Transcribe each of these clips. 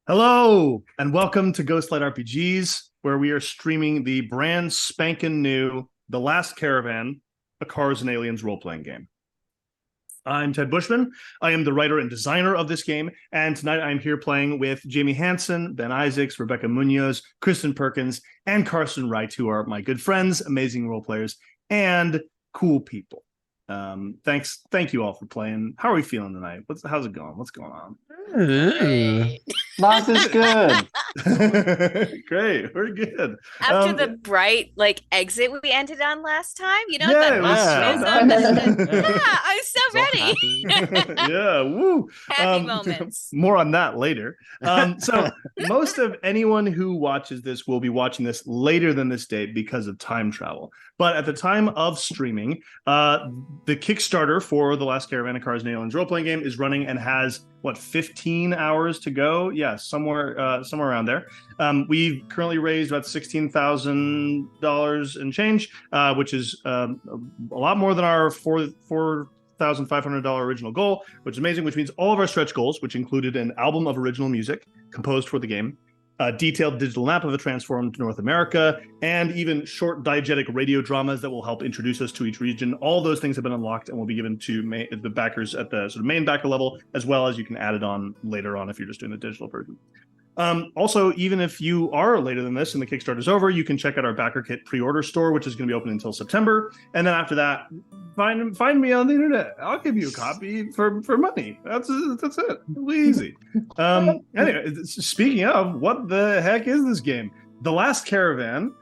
Hello, and welcome to Ghostlight RPGs, where we are streaming the brand spanking new The Last Caravan, a Cars and Aliens role-playing game. I'm Ted Bushman. I am the writer and designer of this game, and tonight I'm here playing with Jamie Hansen, Ben Isaacs, Rebecca Munoz, Kristen Perkins, and Carson Wright, who are my good friends, amazing role players, and cool people. Thank you all for playing. How are we feeling tonight? How's it going? What's going on? Life is good. Great, we're good. After the bright exit we ended on last time, Yeah, it was so nice. Yeah, I'm so ready. Yeah, woo. Happy moments. More on that later. So most of anyone who watches this will be watching this later than this date because of time travel. But at the time of streaming, the Kickstarter for The Last Caravan, a Cars and Aliens role-playing game is running and has, 15 hours to go? Yeah, somewhere around there. We've currently raised about $16,000 and change, which is a lot more than our $4,500 original goal, which is amazing, which means all of our stretch goals, which included an album of original music composed for the game, a detailed digital map of the transformed North America, and even short diegetic radio dramas that will help introduce us to each region. All those things have been unlocked and will be given to the backers at the sort of main backer level, as well as you can add it on later on if you're just doing the digital version. Also, even if you are later than this and the Kickstarter is over, you can check out our Backer Kit pre-order store, which is going to be open until September. And then after that, find me on the internet. I'll give you a copy for money. That's it. Really easy. Anyway, speaking of, what the heck is this game? The Last Caravan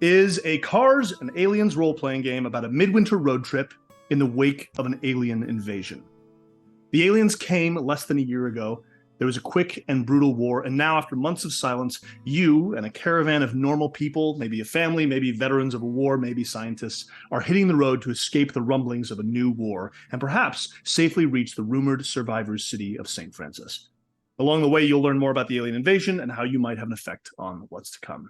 is a Cars and Aliens role-playing game about a midwinter road trip in the wake of an alien invasion. The aliens came less than a year ago. There was a quick and brutal war, and now, after months of silence, you and a caravan of normal people, maybe a family, maybe veterans of a war, maybe scientists, are hitting the road to escape the rumblings of a new war and perhaps safely reach the rumored survivors' city of St. Francis. Along the way, you'll learn more about the alien invasion and how you might have an effect on what's to come.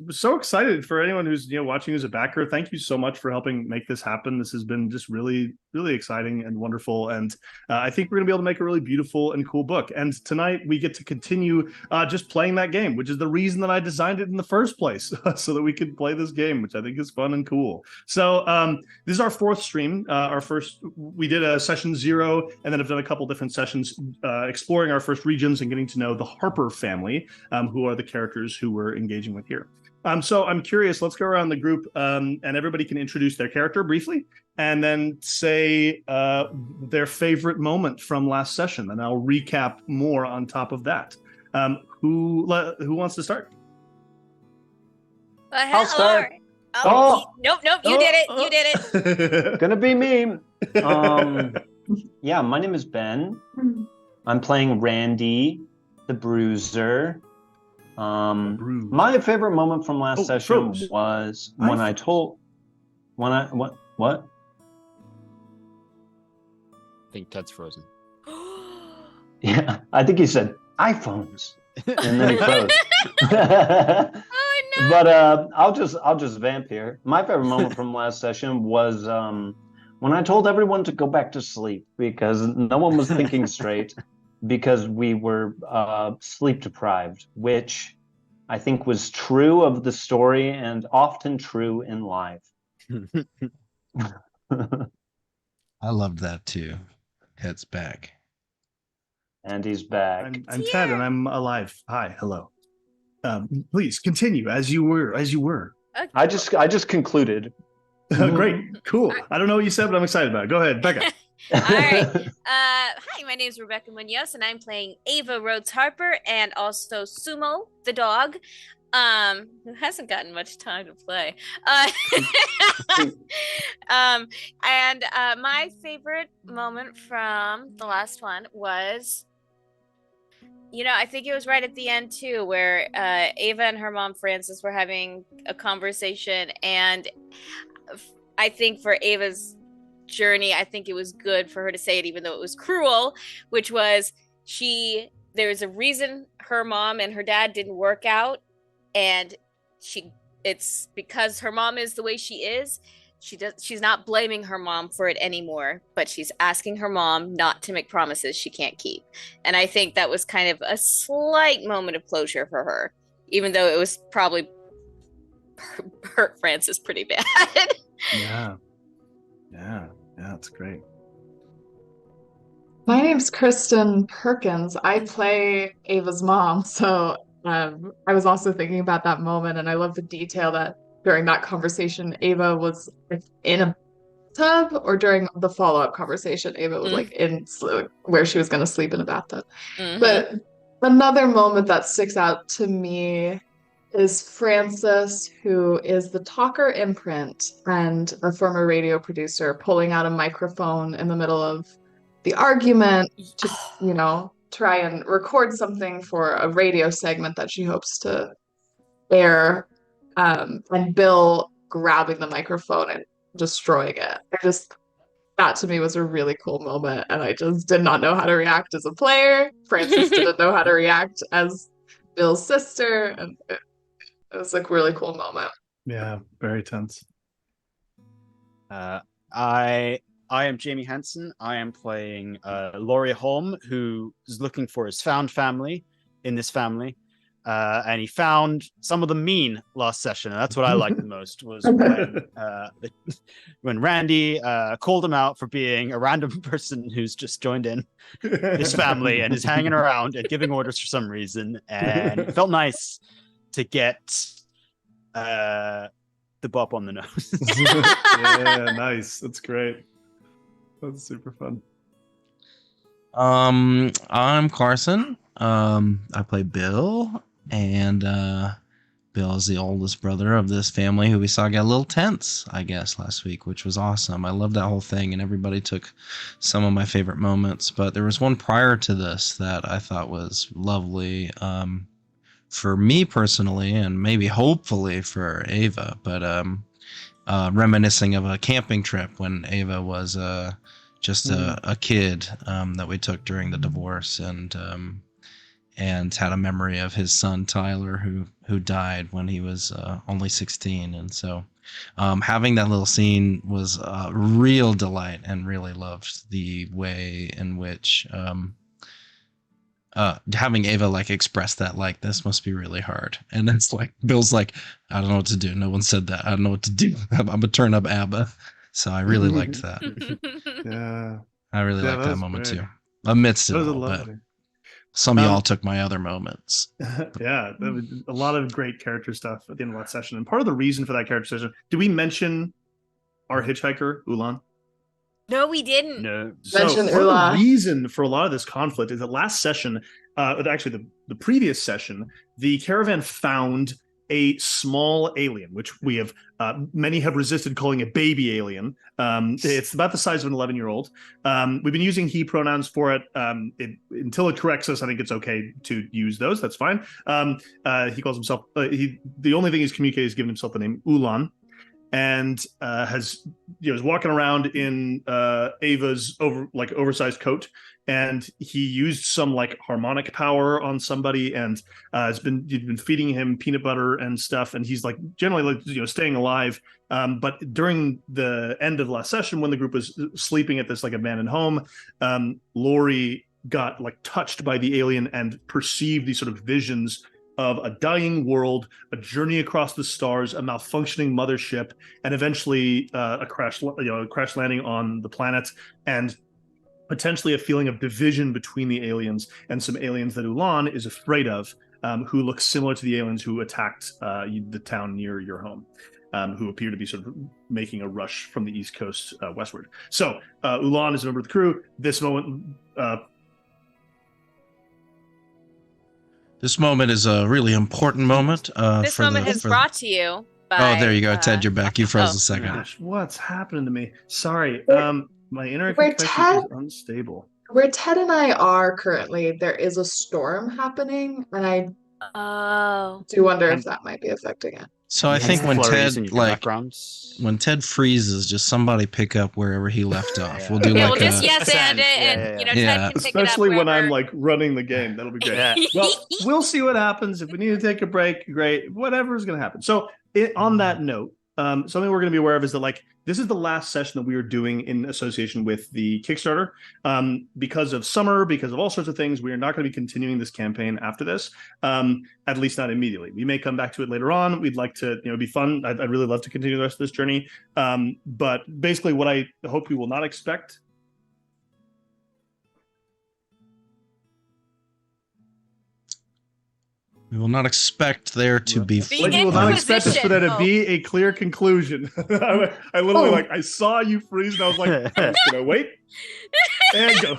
So excited for anyone who's watching as a backer. Thank you so much for helping make this happen. This has been just really, really exciting and wonderful, and I think we're gonna be able to make a really beautiful and cool book. And tonight we get to continue just playing that game, which is the reason that I designed it in the first place, so that we could play this game, which I think is fun and cool. So this is our fourth stream. Our first, we did a session 0, and then have done a couple different sessions exploring our first regions and getting to know the Harper family, who are the characters who we're engaging with here. So I'm curious, let's go around the group and everybody can introduce their character briefly and then say their favorite moment from last session, and I'll recap more on top of that. Who wants to start? I'll start. Nope, you did it. You did it. Gonna be me. Yeah, my name is Ben. I'm playing Randy, the Bruiser. My favorite moment from last session was when I think Ted's frozen. Yeah, I think he said iPhones, and then he froze. Oh no! But I'll just vamp here. My favorite moment from last session was when I told everyone to go back to sleep because no one was thinking straight. Because we were sleep deprived, which I think was true of the story and often true in life. I loved that too. Ted's back. And he's back. I'm Ted, and I'm alive. Hi, hello. Please continue as you were. Okay. I just concluded. Great, cool. I don't know what you said, but I'm excited about it. Go ahead, Becca. All right. Hi, my name is Rebecca Munoz, and I'm playing Ava Rhodes Harper and also Sumo, the dog, who hasn't gotten much time to play. And my favorite moment from the last one was, I think it was right at the end too, where Ava and her mom Frances were having a conversation, and I think for Ava's journey, I think it was good for her to say it, even though it was cruel, which was there's a reason her mom and her dad didn't work out, and it's because her mom is the way she is. she's not blaming her mom for it anymore, but she's asking her mom not to make promises she can't keep. And I think that was kind of a slight moment of closure for her, even though it was probably hurt Francis pretty bad. Yeah. That's great. My name's Kristen Perkins. I play Ava's mom, so I was also thinking about that moment, and I love the detail that during that conversation, Ava was in a tub, or during the follow-up conversation, Ava was like in where she was going to sleep in a bathtub. But another moment that sticks out to me is Francis, who is the talker imprint and a former radio producer, pulling out a microphone in the middle of the argument to, try and record something for a radio segment that she hopes to air, and Bill grabbing the microphone and destroying it. That to me was a really cool moment, and I just did not know how to react as a player. Francis didn't know how to react as Bill's sister, and it was like a really cool moment. Yeah, very tense. I am Jamie Hansen. I am playing Laurie Holm, who is looking for his found family in this family. And he found some of the mean last session, and that's what I liked the most, was when Randy called him out for being a random person who's just joined in his family and is hanging around and giving orders for some reason. And it felt nice to get the bop on the nose. Yeah, nice. That's great. That's super fun. I'm Carson. I play Bill, and Bill is the oldest brother of this family who we saw get a little tense, I guess, last week, which was awesome. I loved that whole thing, and everybody took some of my favorite moments. But there was one prior to this that I thought was lovely, for me personally, and maybe hopefully for Ava, but reminiscing of a camping trip when Ava was just a kid that we took during the divorce, and had a memory of his son Tyler who died when he was only 16. And so having that little scene was a real delight, and really loved the way in which having Ava like express that, like, this must be really hard. And it's like Bill's like, I don't know what to do. No one said that. I don't know what to do. I'm gonna turn up ABBA. So I really liked that. Yeah. I really liked that moment great. too. Amidst it That was all, lovely. but some of y'all took my other moments. Yeah, there was a lot of great character stuff at the end of that session. And part of the reason for that character session, did we mention our hitchhiker, Ulan? No, we didn't. No. So Mention part of Ulan. the reason for a lot of this conflict is that last session, actually the previous session, the caravan found a small alien, which we have many have resisted calling a baby alien. It's about the size of an 11-year-old. We've been using he pronouns for it. Until it corrects us, I think it's okay to use those. That's fine. He calls himself. The only thing he's communicated is given himself the name Ulan, and is walking around in Ava's oversized coat. And he used some like harmonic power on somebody, and you've been feeding him peanut butter and stuff, and he's like generally staying alive. But during the end of last session, when the group was sleeping at this like abandoned home, Lori got like touched by the alien and perceived these sort of visions of a dying world, a journey across the stars, a malfunctioning mothership, and eventually a crash landing on the planet, and potentially a feeling of division between the aliens and some aliens that Ulan is afraid of, who look similar to the aliens who attacked the town near your home, who appear to be sort of making a rush from the East Coast westward. So Ulan is a member of the crew. This moment is a really important moment. This moment is brought to you by... Oh, there you go. Ted, you're back. You froze a second. Gosh, what's happening to me? Sorry. My internet Where connection is Ted- unstable. Where Ted and I are currently, there is a storm happening, and I do wonder if that might be affecting it. So I think when Flurries in Ted your backgrounds. when Ted freezes, just somebody pick up wherever he left off. We'll do Yeah, like we'll just a yes and it, and Ted can pick Especially it up when I'm wherever. like running the game. That'll be great. Yeah. Well, we'll see what happens. If we need to take a break, great. Whatever is going to happen. So on that note, something we're going to be aware of is that like this is the last session that we are doing in association with the Kickstarter. Because of summer, because of all sorts of things, we are not going to be continuing this campaign after this, at least not immediately. We may come back to it later on. We'd like to, it'd be fun. I'd really love to continue the rest of this journey. But basically what I hope you will not expect. We will not expect there to be. What you will not expect is for there to be a clear conclusion. I literally I saw you freeze and I was like, I'm just gonna wait and go.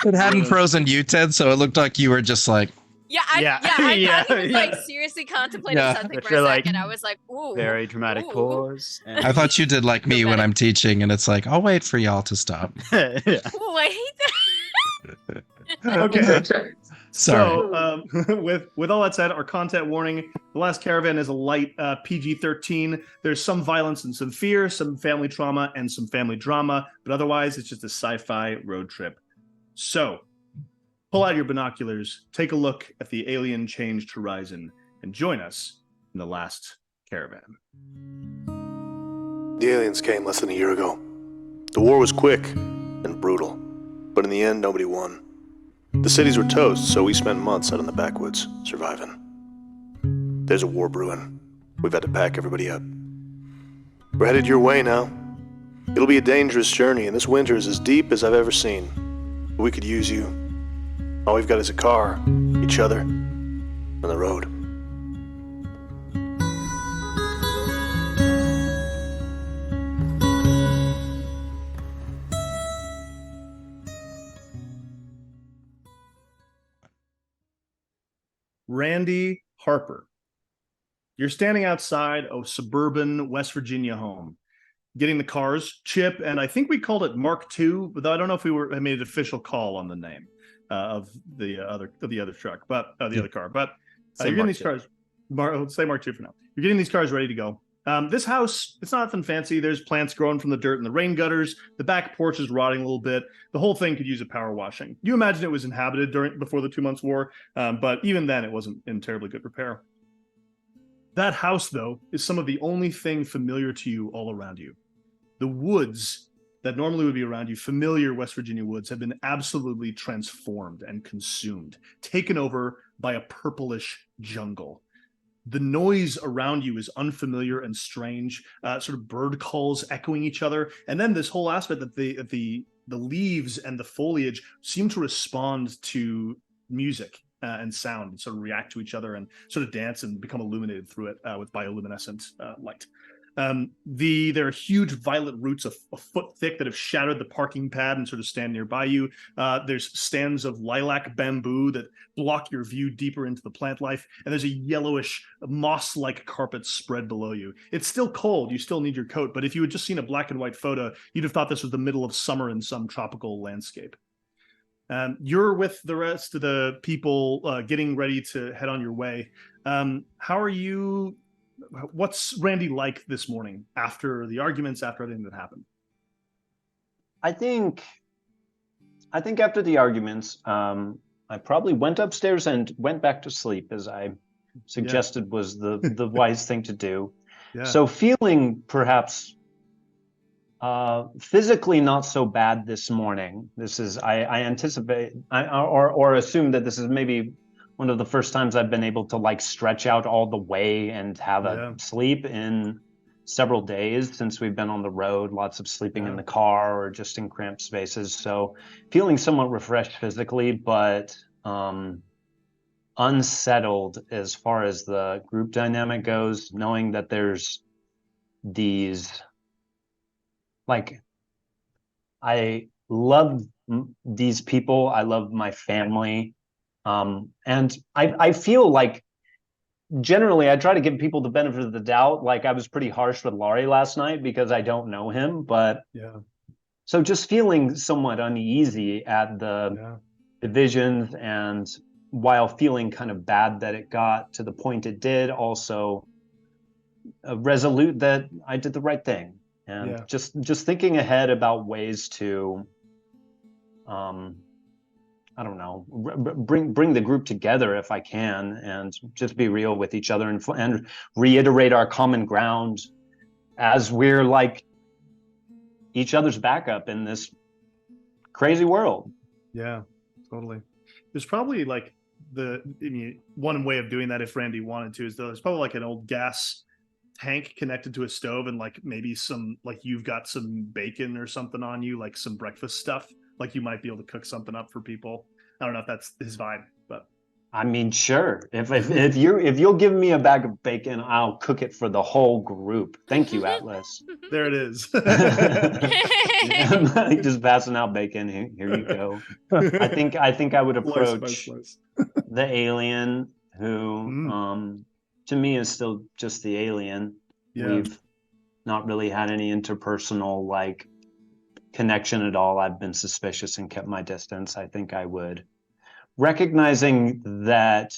It hadn't frozen you, Ted, so it looked like you were just like. I thought he was like seriously contemplating something for a second. I was like, ooh. Very dramatic pause. And... I thought you did like me when I'm teaching, and it's like, I'll wait for y'all to stop. Ooh, I hate that. Okay. Sorry. So, with all that said, our content warning: The Last Caravan is a light PG-13. There's some violence and some fear, some family trauma, and some family drama, but otherwise, it's just a sci-fi road trip. So, pull out your binoculars, take a look at the alien-changed horizon, and join us in The Last Caravan. The aliens came less than a year ago. The war was quick and brutal, but in the end, nobody won. The cities were toast, so we spent months out in the backwoods, surviving. There's a war brewing. We've had to pack everybody up. We're headed your way now. It'll be a dangerous journey, and this winter is as deep as I've ever seen. But we could use you. All we've got is a car, each other, and the road. Randy Harper. You're standing outside a suburban West Virginia home, getting the cars, Chip, and I think we called it Mark II, but I don't know if we made an official call on the name of the other truck, but the other car. But you're getting these cars. Let's say Mark II for now. You're getting these cars ready to go. This house, it's nothing fancy. There's plants growing from the dirt in the rain gutters. The back porch is rotting a little bit. The whole thing could use a power washing. You imagine it was inhabited before the 2 months war, but even then it wasn't in terribly good repair. That house, though, is some of the only thing familiar to you all around you. The woods that normally would be around you, familiar West Virginia woods, have been absolutely transformed and consumed, taken over by a purplish jungle. The noise around you is unfamiliar and strange, sort of bird calls echoing each other. And then this whole aspect that the leaves and the foliage seem to respond to music and sound, and sort of react to each other and sort of dance and become illuminated through it with bioluminescent light. There are huge violet roots a foot thick that have shattered the parking pad and sort of stand nearby you. There's stands of lilac bamboo that block your view deeper into the plant life, and there's a yellowish moss-like carpet spread below you. It's still cold, you still need your coat, but if you had just seen a black and white photo, you'd have thought this was the middle of summer in some tropical landscape. You're with the rest of the people getting ready to head on your way. How are you? What's Randy like this morning after the arguments, after everything that happened? I think after the arguments, I probably went upstairs and went back to sleep, as I suggested was the wise thing to do. Yeah. So feeling perhaps physically not so bad this morning. This is I anticipate or assume that this is maybe one of the first times I've been able to like stretch out all the way and have a sleep in several days since we've been on the road, lots of sleeping in the car or just in cramped spaces. So feeling somewhat refreshed physically, but unsettled as far as the group dynamic goes, knowing that there's these, like, I love these people. I love my family. And I feel like generally I try to give people the benefit of the doubt. Like I was pretty harsh with Laurie last night because I don't know him, but so just feeling somewhat uneasy at the divisions, and while feeling kind of bad that it got to the point it did, also resolute that I did the right thing, and just thinking ahead about ways to I don't know, bring the group together if I can, and just be real with each other and reiterate our common ground as we're like each other's backup in this crazy world. Yeah, totally. There's probably like one way of doing that, if Randy wanted to, is there's probably like an old gas tank connected to a stove, and like maybe some, like you've got some bacon or something on you, like some breakfast stuff. Like you might be able to cook something up for people. I don't know if that's his vibe, but I mean, sure. If you'll give me a bag of bacon, I'll cook it for the whole group. Thank you, Atlas. there it is. Yeah, just passing out bacon. Here you go. I think I would approach the alien who, to me, is still just the alien. Yeah. We've not really had any interpersonal like connection at all. I've been suspicious and kept my distance. I think I would, recognizing that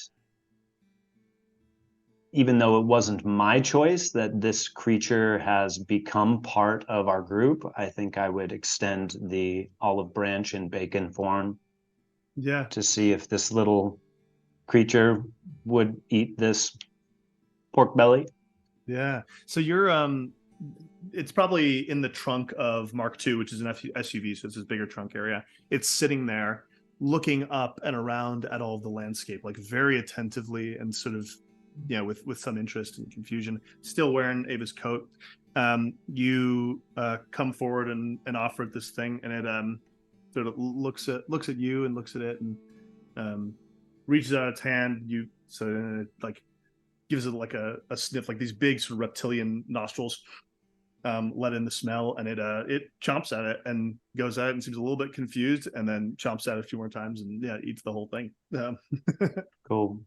even though it wasn't my choice that this creature has become part of our group, I think I would extend the olive branch in bacon form. Yeah. To see if this little creature would eat this pork belly. Yeah. So you're it's probably in the trunk of Mark II, which is an SUV, so it's this bigger trunk area. It's sitting there looking up and around at all of the landscape, like very attentively and sort of, you know, with some interest and confusion, still wearing Ava's coat. You come forward and offer it this thing, and it sort of looks at you and looks at it and reaches out its hand. It like gives it like a sniff, like these big sort of reptilian nostrils let in the smell, and it chomps at it and goes at it and seems a little bit confused, and then chomps at it a few more times and eats the whole thing. Cool.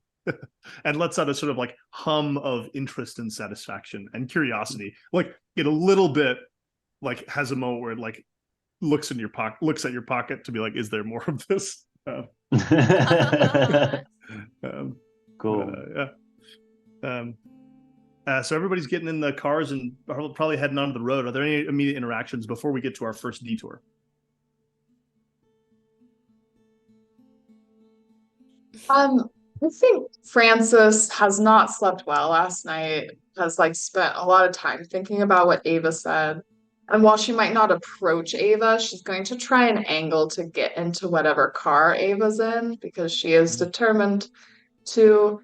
And lets out a sort of like hum of interest and satisfaction and curiosity, like it a little bit like has a moment where it like looks at your pocket to be like, is there more of this? Cool. So everybody's getting in the cars and probably heading onto the road. Are there any immediate interactions before we get to our first detour? I think Francis has not slept well last night, has like spent a lot of time thinking about what Ava said. And while she might not approach Ava, she's going to try an angle to get into whatever car Ava's in, because she is determined to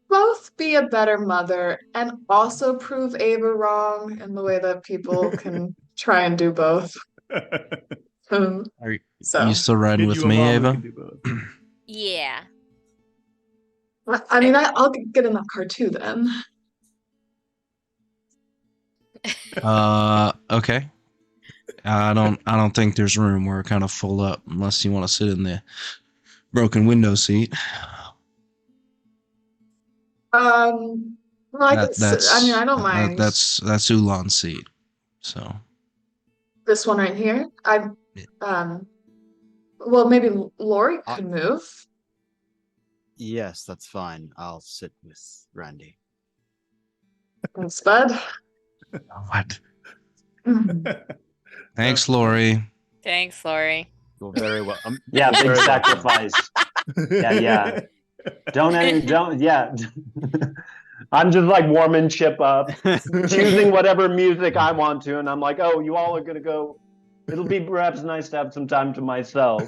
both be a better mother and also prove Ava wrong in the way that people can try and do both. Are you still riding with me, Ava? Yeah. I mean, I'll get in that car too then. Okay. I don't think there's room. We're kind of full up unless you want to sit in the broken window seat. Well, I don't mind. That's Ulan's seat. So this one right here. Well, maybe Lori could move. Yes, that's fine. I'll sit with Randy. Thanks, bud. What? Thanks, Lori. Thanks, Lori. You're very well. Yeah, big sacrifice. Yeah. Don't. Yeah. I'm just like warming Chip up, choosing whatever music I want to, and I'm like, oh, you all are gonna go. It'll be perhaps nice to have some time to myself.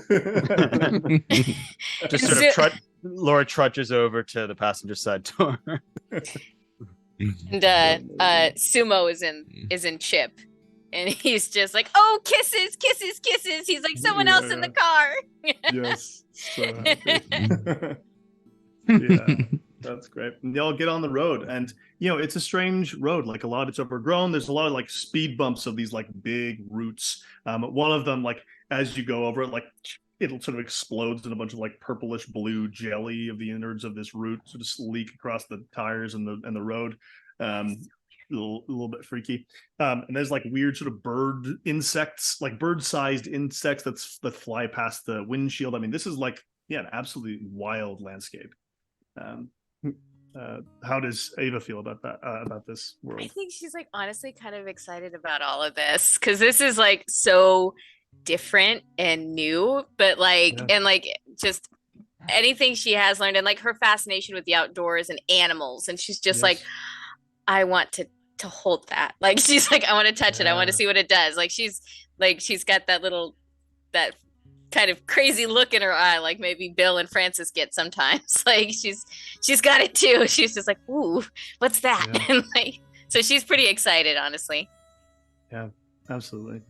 Just sort of Laura trudges over to the passenger side door. And Sumo is in Chip, and he's just like, oh, kisses. He's like, someone else in the car. Yes, so happy. Yeah, that's great. And y'all get on the road, and it's a strange road. Like a lot, it's overgrown. There's a lot of like speed bumps of these like big roots. One of them, like as you go over it, like it'll sort of explodes in a bunch of like purplish blue jelly of the innards of this root sort of leak across the tires and the road. A little bit freaky. And there's like weird sort of bird-sized insects that fly past the windshield. I mean, this is like an absolutely wild landscape. How does Ava feel about that? About this world? I think she's like honestly kind of excited about all of this, because this is like so different and new, but like, Yeah. and like just anything she has learned, and like her fascination with the outdoors and animals. And she's just like, Yes. I want to hold that. Like she's like, I want to touch it. I want to Yeah. see what it does. Like she's got that kind of crazy look in her eye, like maybe Bill and Francis get sometimes. Like she's got it too. She's just like, ooh, what's that? Yeah. And like, so she's pretty excited, honestly. Yeah, absolutely.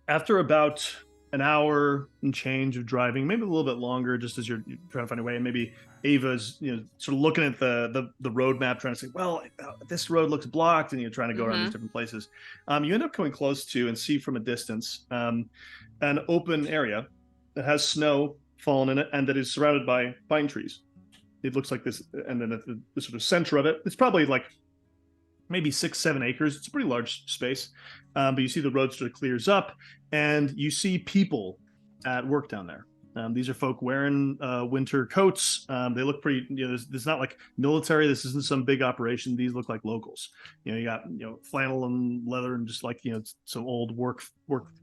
After about an hour and change of driving, maybe a little bit longer, just as you're trying to find a way, and maybe Ava's, sort of looking at the road map, trying to say, well, this road looks blocked, and you're trying to go around these different places. You end up coming close to and see from a distance an open area that has snow fallen in it and that is surrounded by pine trees. It looks like this, and then at the sort of center of it, it's probably like maybe 6-7 acres. It's a pretty large space, but you see the road sort of clears up, and you see people at work down there. These are folk wearing winter coats. They look pretty. This not like military. This isn't some big operation. These look like locals. You got flannel and leather and just like some old work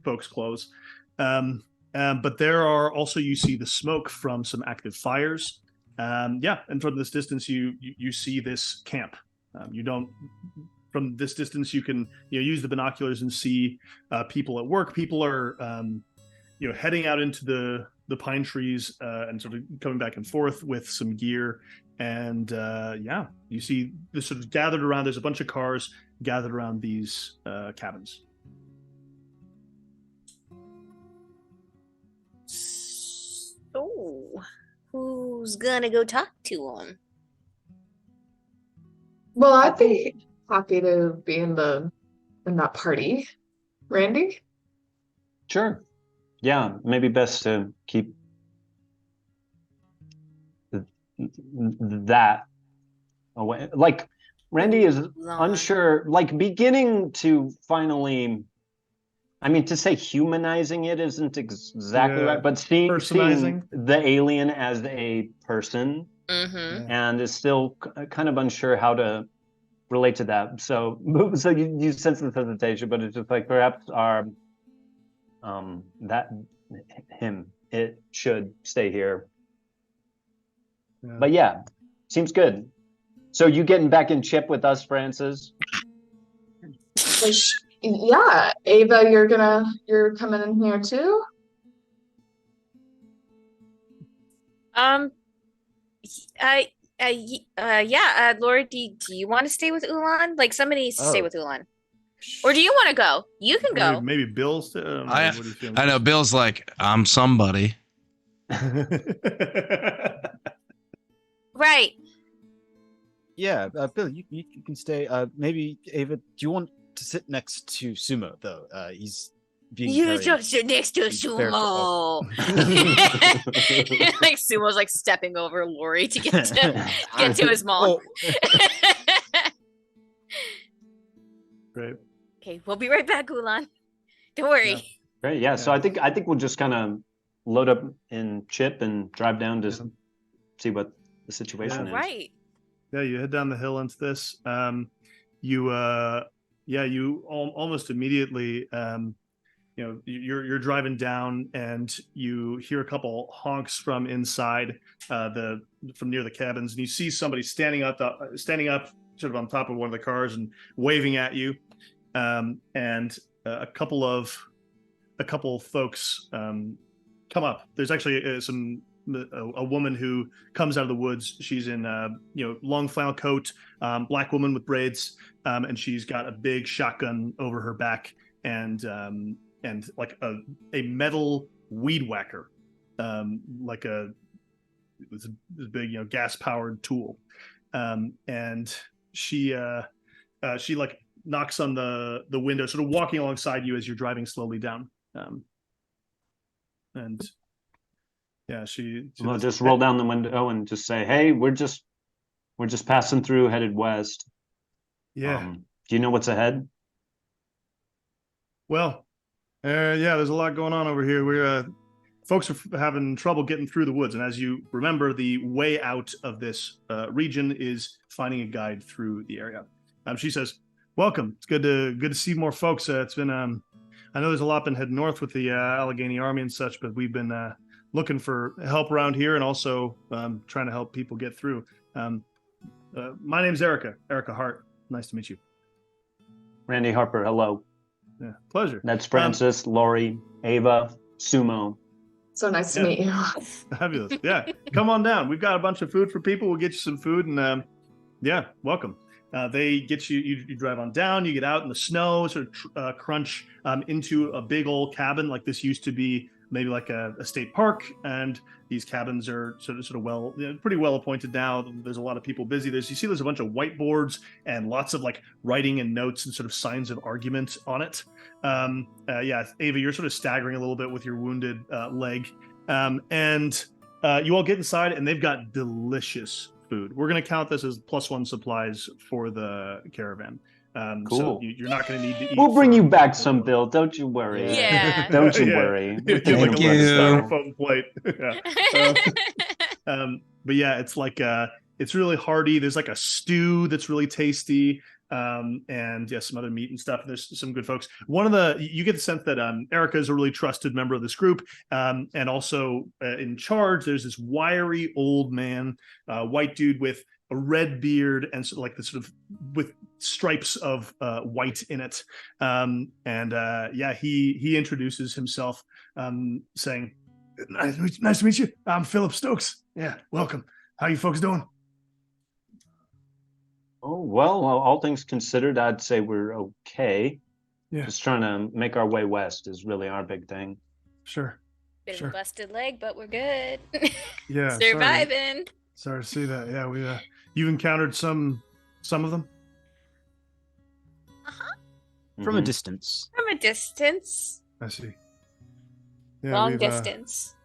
folks' clothes. But there are also, you see the smoke from some active fires. And from this distance, you see this camp. From this distance, you can use the binoculars and see people at work. People are heading out into the pine trees and sort of coming back and forth with some gear. And you see this sort of gathered around. There's a bunch of cars gathered around these cabins. So, who's gonna go talk to him? Well, I'd be happy to be in that party. Randy? Sure. Yeah, maybe best to keep that away. Like, Randy is unsure, like beginning to finally, I mean, to say humanizing it isn't exactly right, but seeing the alien as a person, and is still kind of unsure how to relate to that. So you sense the hesitation, but it's just like perhaps it should stay here. Yeah. But yeah, seems good. So you getting back in chip with us, Francis? Yeah, Ava, you're coming in here too? Laura, do you want to stay with Ulan? Like, somebody needs to stay with Ulan. Or do you want to go? You can go. Maybe Bill's. I know Bill's like, I'm somebody. Right. Yeah, Bill, you can stay. Maybe Ava, do you want to sit next to Sumo though? He's being you just sit next to Sumo. Like Sumo's like stepping over Lori to get to his mom. Great. Okay, we'll be right back, Ulan. Don't worry. Yeah. Great. Yeah. So I think we'll just kind of load up in Chip and drive down to see what the situation is. Right. Yeah, you head down the hill into this. You almost immediately, you're driving down and you hear a couple honks from inside from near the cabins, and you see somebody standing up sort of on top of one of the cars and waving at you. And a couple of folks come up. There's actually a woman who comes out of the woods. She's in long flannel coat, black woman with braids, and she's got a big shotgun over her back and like a metal weed whacker, like this big gas powered tool, and she like knocks on the window, sort of walking alongside you as you're driving slowly down, and. Yeah, she will just roll down the window and just say, "Hey, we're just passing through, headed west." Yeah. Do you know what's ahead? Well, there's a lot going on over here. We're folks are having trouble getting through the woods, and as you remember, the way out of this region is finding a guide through the area. She says, "Welcome. It's good to see more folks. It's been I know there's a lot been heading north with the Allegheny Army and such, but we've been looking for help around here and also trying to help people get through. My name's Erica Hart. Nice to meet you. Randy Harper, hello. Yeah, pleasure. That's Francis, Lori, Ava, Sumo. So nice to meet you. Fabulous. Yeah, come on down. We've got a bunch of food for people. We'll get you some food, and yeah, welcome. They get you drive on down, you get out in the snow, sort of crunch into a big old cabin. Like this used to be maybe like a state park, and these cabins are sort of pretty well appointed now. There's a lot of people busy. There's a bunch of whiteboards and lots of like writing and notes and sort of signs of argument on it. Yeah, Ava, you're sort of staggering a little bit with your wounded leg, and you all get inside, and they've got delicious food. We're going to count this as +1 supplies for the caravan. Cool. So you're not going to need to eat. We'll bring you back some, Bill. Don't you worry. Yeah. Don't you Yeah. worry. You have like Thank a you. styrofoam plate. Yeah. But yeah, it's like it's really hearty. There's like a stew that's really tasty. And yeah, some other meat and stuff. There's some good folks. You get the sense that Erica is a really trusted member of this group, and also in charge. There's this wiry old man, white dude with a red beard and sort of like the sort of with stripes of white in it. Yeah, he introduces himself, saying, "Nice to meet you. I'm Philip Stokes. Yeah, welcome. How you folks doing?" Oh, well, all things considered, I'd say we're okay. Yeah. Just trying to make our way west is really our big thing. Sure. Bit Sure. of a busted leg, but we're good. Yeah. Surviving. Sorry to see that. Yeah, we you've encountered some of them. From a Mhm. distance. From a distance. I see. Yeah, Long distance.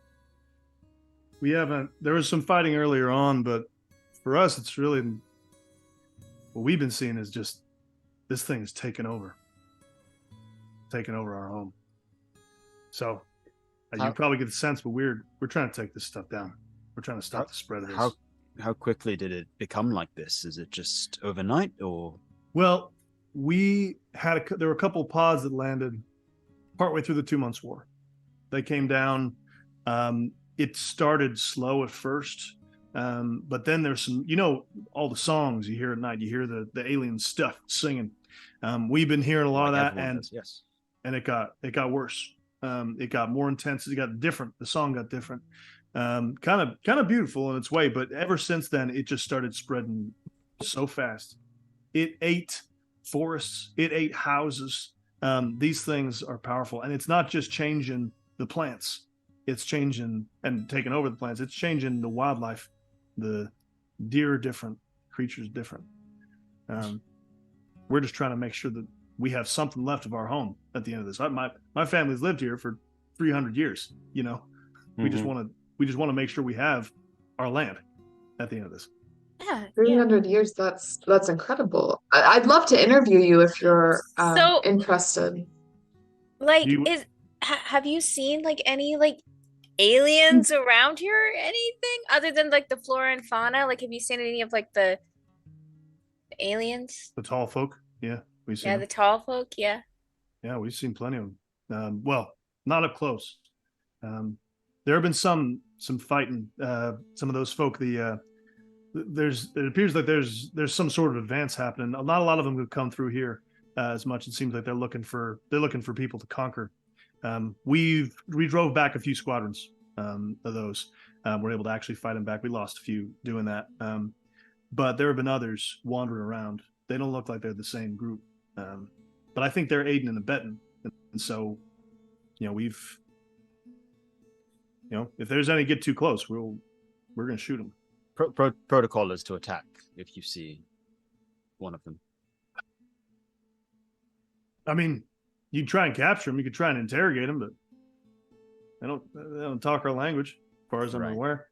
We haven't. There was some fighting earlier on, but for us, it's really what we've been seeing is just this thing's taken over our home. So you probably get the sense, but we're trying to take this stuff down. We're trying to stop the spread of this. How quickly did it become like this? Is it just overnight or? Well, there were a couple of pods that landed partway through the 2 months war. They came down. It started slow at first, but then there's some, all the songs you hear at night. You hear the alien stuff singing. We've been hearing a lot of that, and yes, and it got worse. It got more intense. It got different. The song got different. Kind of beautiful in its way, but ever since then, it just started spreading so fast. It ate forests. It ate houses. These things are powerful, and it's not just changing the plants. It's changing and taking over the plants. It's changing the wildlife. The deer are different. Creatures different. We're just trying to make sure that we have something left of our home at the end of this. My family's lived here for 300 years. We just want to make sure we have our land at the end of this. Yeah. 300 years, that's incredible. I'd love to interview you if you're So- interested. Like, You- have you seen like any like aliens around here or anything other than like the flora and fauna? Like, have you seen any of like the aliens? The tall folk, yeah, we've seen Yeah, them. the tall folk. Yeah. Yeah, we've seen plenty of them. Well, not up close. There have been some fighting. Some of those folk. It appears like there's some sort of advance happening. Not a lot of them have come through here as much. It seems like they're looking for people to conquer. We drove back a few squadrons of those. We're able to actually fight them back. We lost a few doing that. But there have been others wandering around. They don't look like they're the same group. But I think they're aiding and abetting. And so, if there's any get too close, we're going to shoot them. Protocol is to attack if you see one of them. I mean, you try and capture them. You could try and interrogate them, but they don't talk our language, as far as I'm Right. aware.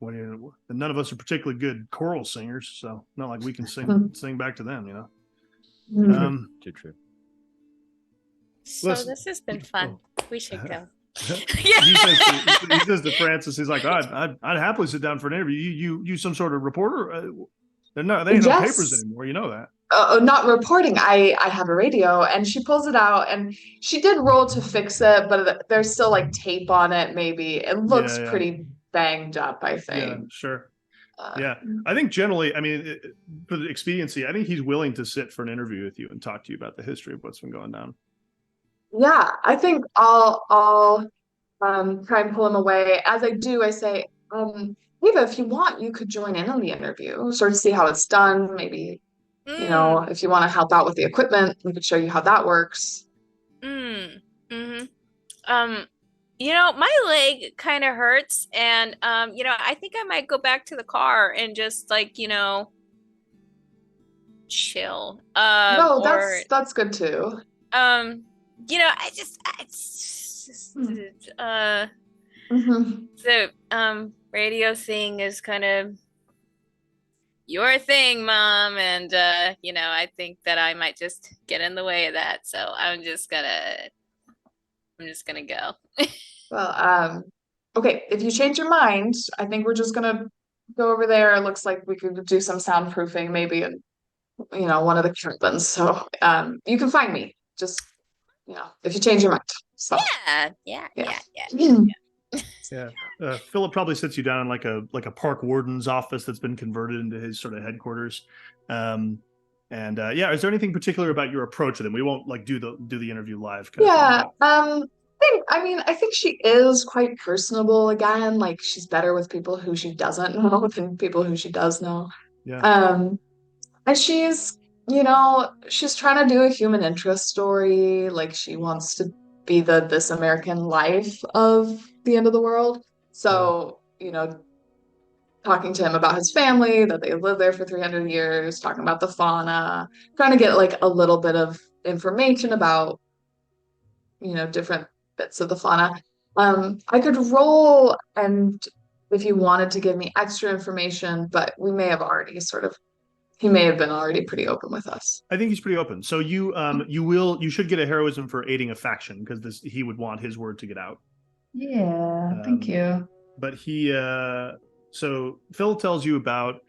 And none of us are particularly good choral singers, so not like we can sing back to them, Mhm. Too true. So Listen. this has been fun. We should go. he says to Francis, he's like, I'd happily sit down for an interview. You some sort of reporter? They ain't no Yes. papers anymore. You know that. not reporting. I have a radio, and she pulls it out, and she did roll to fix it, but there's still like tape on it. Maybe it looks Yeah. pretty banged up, I Yeah, think. sure. Yeah, I think generally, I mean, for the expediency, I think he's willing to sit for an interview with you and talk to you about the history of what's been going down. Yeah, I think I'll try and pull him away. As I do, I say, Eva, if you want, you could join in on the interview, sort of see how it's done. Maybe, if you want to help out with the equipment, we could show you how that works. Mm-hmm. My leg kind of hurts, and I think I might go back to the car and just like, chill. No, that's good too. The radio thing is kind of your thing, Mom, and I think that I might just get in the way of that. So I'm just gonna go. Well, okay, if you change your mind, I think we're just gonna go over there. It looks like we could do some soundproofing, maybe in, one of the cabins. So, you can find me. Just, if you change your mind. So. Yeah. Philip probably sits you down in like a park warden's office that's been converted into his sort of headquarters. Is there anything particular about your approach to them? We won't like do the interview live. I think she is quite personable again. Like she's better with people who she doesn't know than people who she does know. Yeah. And she's trying to do a human interest story. Like she wants to be this American life of the end of the world. So, talking to him about his family, that they lived there for 300 years, talking about the fauna, trying to get like a little bit of information about, different bits of the fauna. I could roll, and if you wanted to give me extra information, but we may have already he may have been already pretty open with us. I think he's pretty open. So you should get a heroism for aiding a faction, because he would want his word to get out. Yeah, thank you. But so Phil tells you about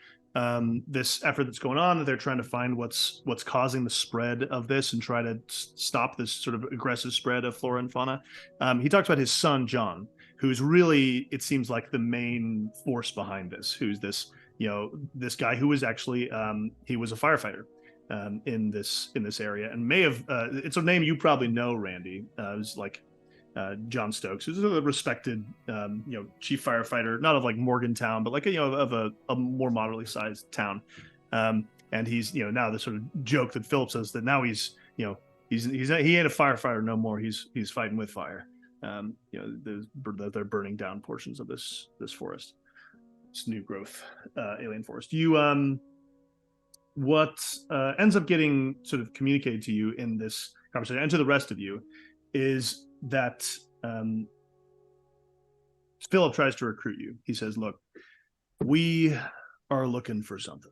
this effort that's going on, that they're trying to find what's causing the spread of this and try to stop this sort of aggressive spread of flora and fauna. He talks about his son, John, who's really, it seems like, the main force behind this, who's this this guy who was actually he was a firefighter in this area, and may have it's a name you probably know, Randy. It was like John Stokes, who's a respected chief firefighter, not of like Morgantown, but like of a more moderately sized town. And he's now the sort of joke that Philip says that now he ain't a firefighter no more. He's fighting with fire. They're burning down portions of this forest. This new growth alien forest. What ends up getting sort of communicated to you in this conversation, and to the rest of you, is that Philip tries to recruit you. He says, look, we are looking for something.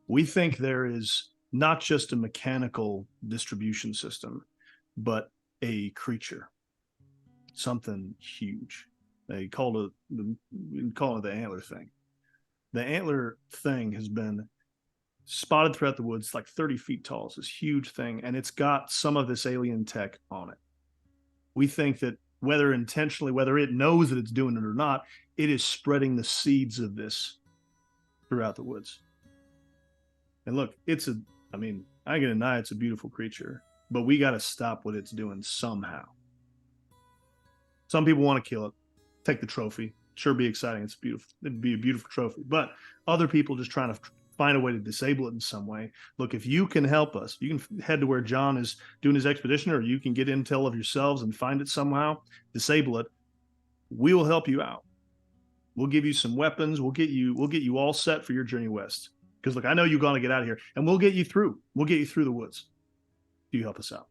We think there is not just a mechanical distribution system, but a creature, something huge. They call it the antler thing. The antler thing has been spotted throughout the woods, like 30 feet tall. It's this huge thing, and it's got some of this alien tech on it. We think that whether intentionally, whether it knows that it's doing it or not, it is spreading the seeds of this throughout the woods. And look, I ain't gonna deny it's a beautiful creature, but we got to stop what it's doing somehow. Some people want to kill it, take the trophy. Sure, be exciting. It's beautiful. It'd be a beautiful trophy. But other people just trying to find a way to disable it in some way. Look, if you can help us, you can head to where John is doing his expedition, or you can get intel of yourselves and find it somehow, disable it. We will help you out. We'll give you some weapons. We'll get you all set for your journey west. Because look, I know you're going to get out of here, and we'll get you through. We'll get you through the woods. Do you help us out?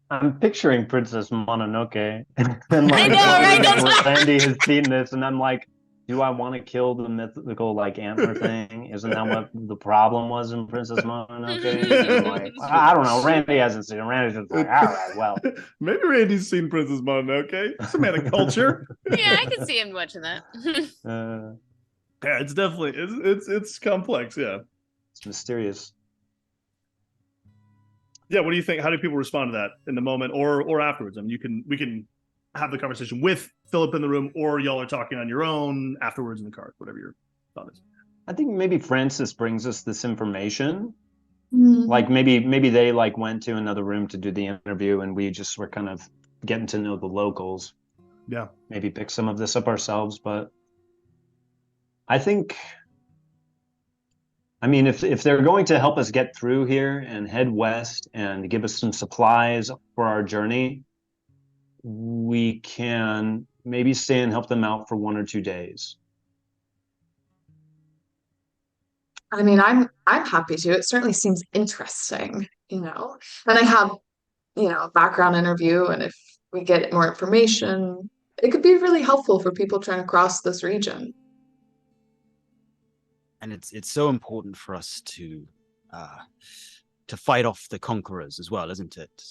I'm picturing Princess Mononoke, and like, I know, right? Randy has seen this, and I'm like, do I want to kill the mythical like antler thing? Isn't that what the problem was in Princess Mononoke? Like, I don't know. Randy hasn't seen it. Randy's just like, all right, well, maybe Randy's seen Princess Mononoke. It's a man of culture. Yeah, I can see him watching that. Yeah, it's definitely it's complex. Yeah. mysterious. Yeah, what do you think? How do people respond to that in the moment or afterwards? I mean, we can have the conversation with Philip in the room, or y'all are talking on your own afterwards in the car, whatever your thought is. I think maybe Francis brings us this information. Mm. Like maybe they like went to another room to do the interview, and we just were kind of getting to know the locals. Yeah. Maybe pick some of this up ourselves, but I think, I mean, if they're going to help us get through here and head west and give us some supplies for our journey, we can maybe stay and help them out for 1 or 2 days. I mean, I'm happy to. It certainly seems interesting, And I have, a background interview, and if we get more information, it could be really helpful for people trying to cross this region. And it's so important for us to fight off the conquerors as well, isn't it?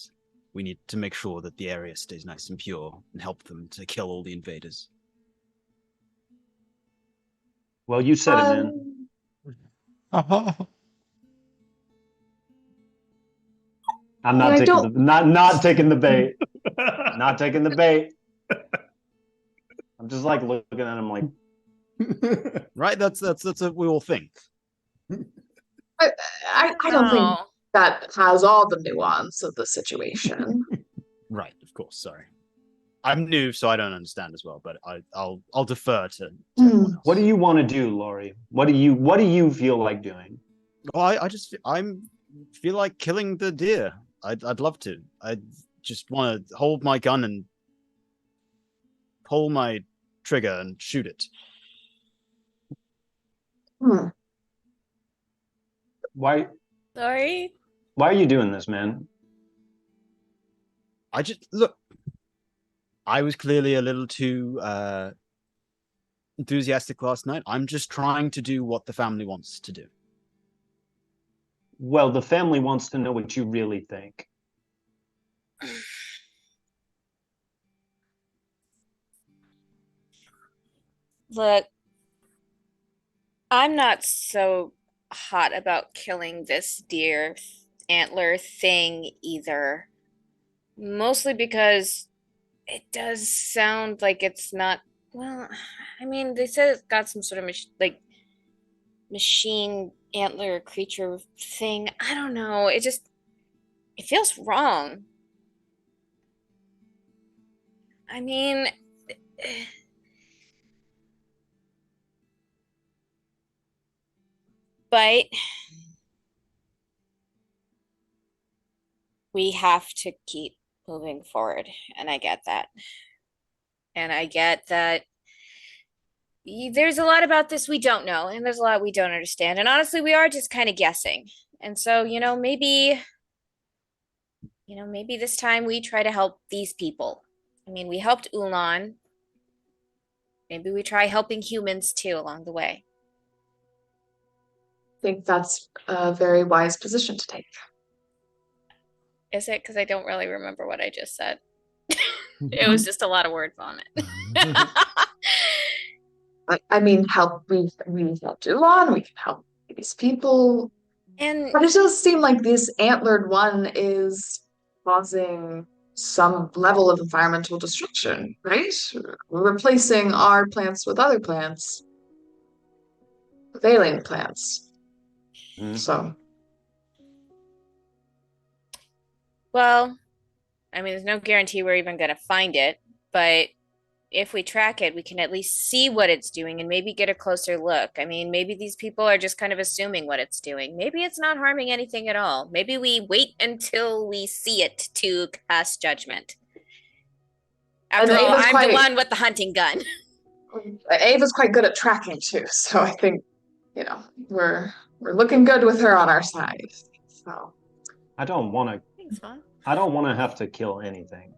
We need to make sure that the area stays nice and pure and help them to kill all the invaders. Well, you said it, man. I'm not not taking the bait. Not taking the bait. I'm just like looking at him like, right? That's what we all think. I don't think that has all the nuance of the situation. Right, of course. Sorry, I'm new, so I don't understand as well. But I'll defer to everyone else. What do you want to do, Laurie? What do you feel like doing? Well, I feel like killing the deer. I'd love to. I just want to hold my gun and pull my trigger and shoot it. Why? Sorry. Why are you doing this, man? Look. I was clearly a little too enthusiastic last night. I'm just trying to do what the family wants to do. Well, the family wants to know what you really think. Look, I'm not so hot about killing this deer antler thing either. Mostly because it does sound like it's not, well, I mean, they said it's got some sort of machine antler creature thing. I don't know. It feels wrong. I mean, but we have to keep moving forward, and I get that. And I get that there's a lot about this we don't know, and there's a lot we don't understand. And honestly, we are just kind of guessing. And so, maybe this time we try to help these people. I mean, we helped Ulan. Maybe we try helping humans too along the way. I think that's a very wise position to take. Is it? Because I don't really remember what I just said. It was just a lot of word vomit. I mean, we helped Ulan, we can help these people. But it does seem like this antlered one is causing some level of environmental destruction, right? We're replacing our plants with other plants, with alien plants. So. Well, I mean, there's no guarantee we're even going to find it, but if we track it, we can at least see what it's doing and maybe get a closer look. I mean, maybe these people are just kind of assuming what it's doing. Maybe it's not harming anything at all. Maybe we wait until we see it to cast judgment. After all, I'm the one with the hunting gun. Ava's quite good at tracking too, so I think, we're looking good with her on our side. So I don't want to have to kill anything.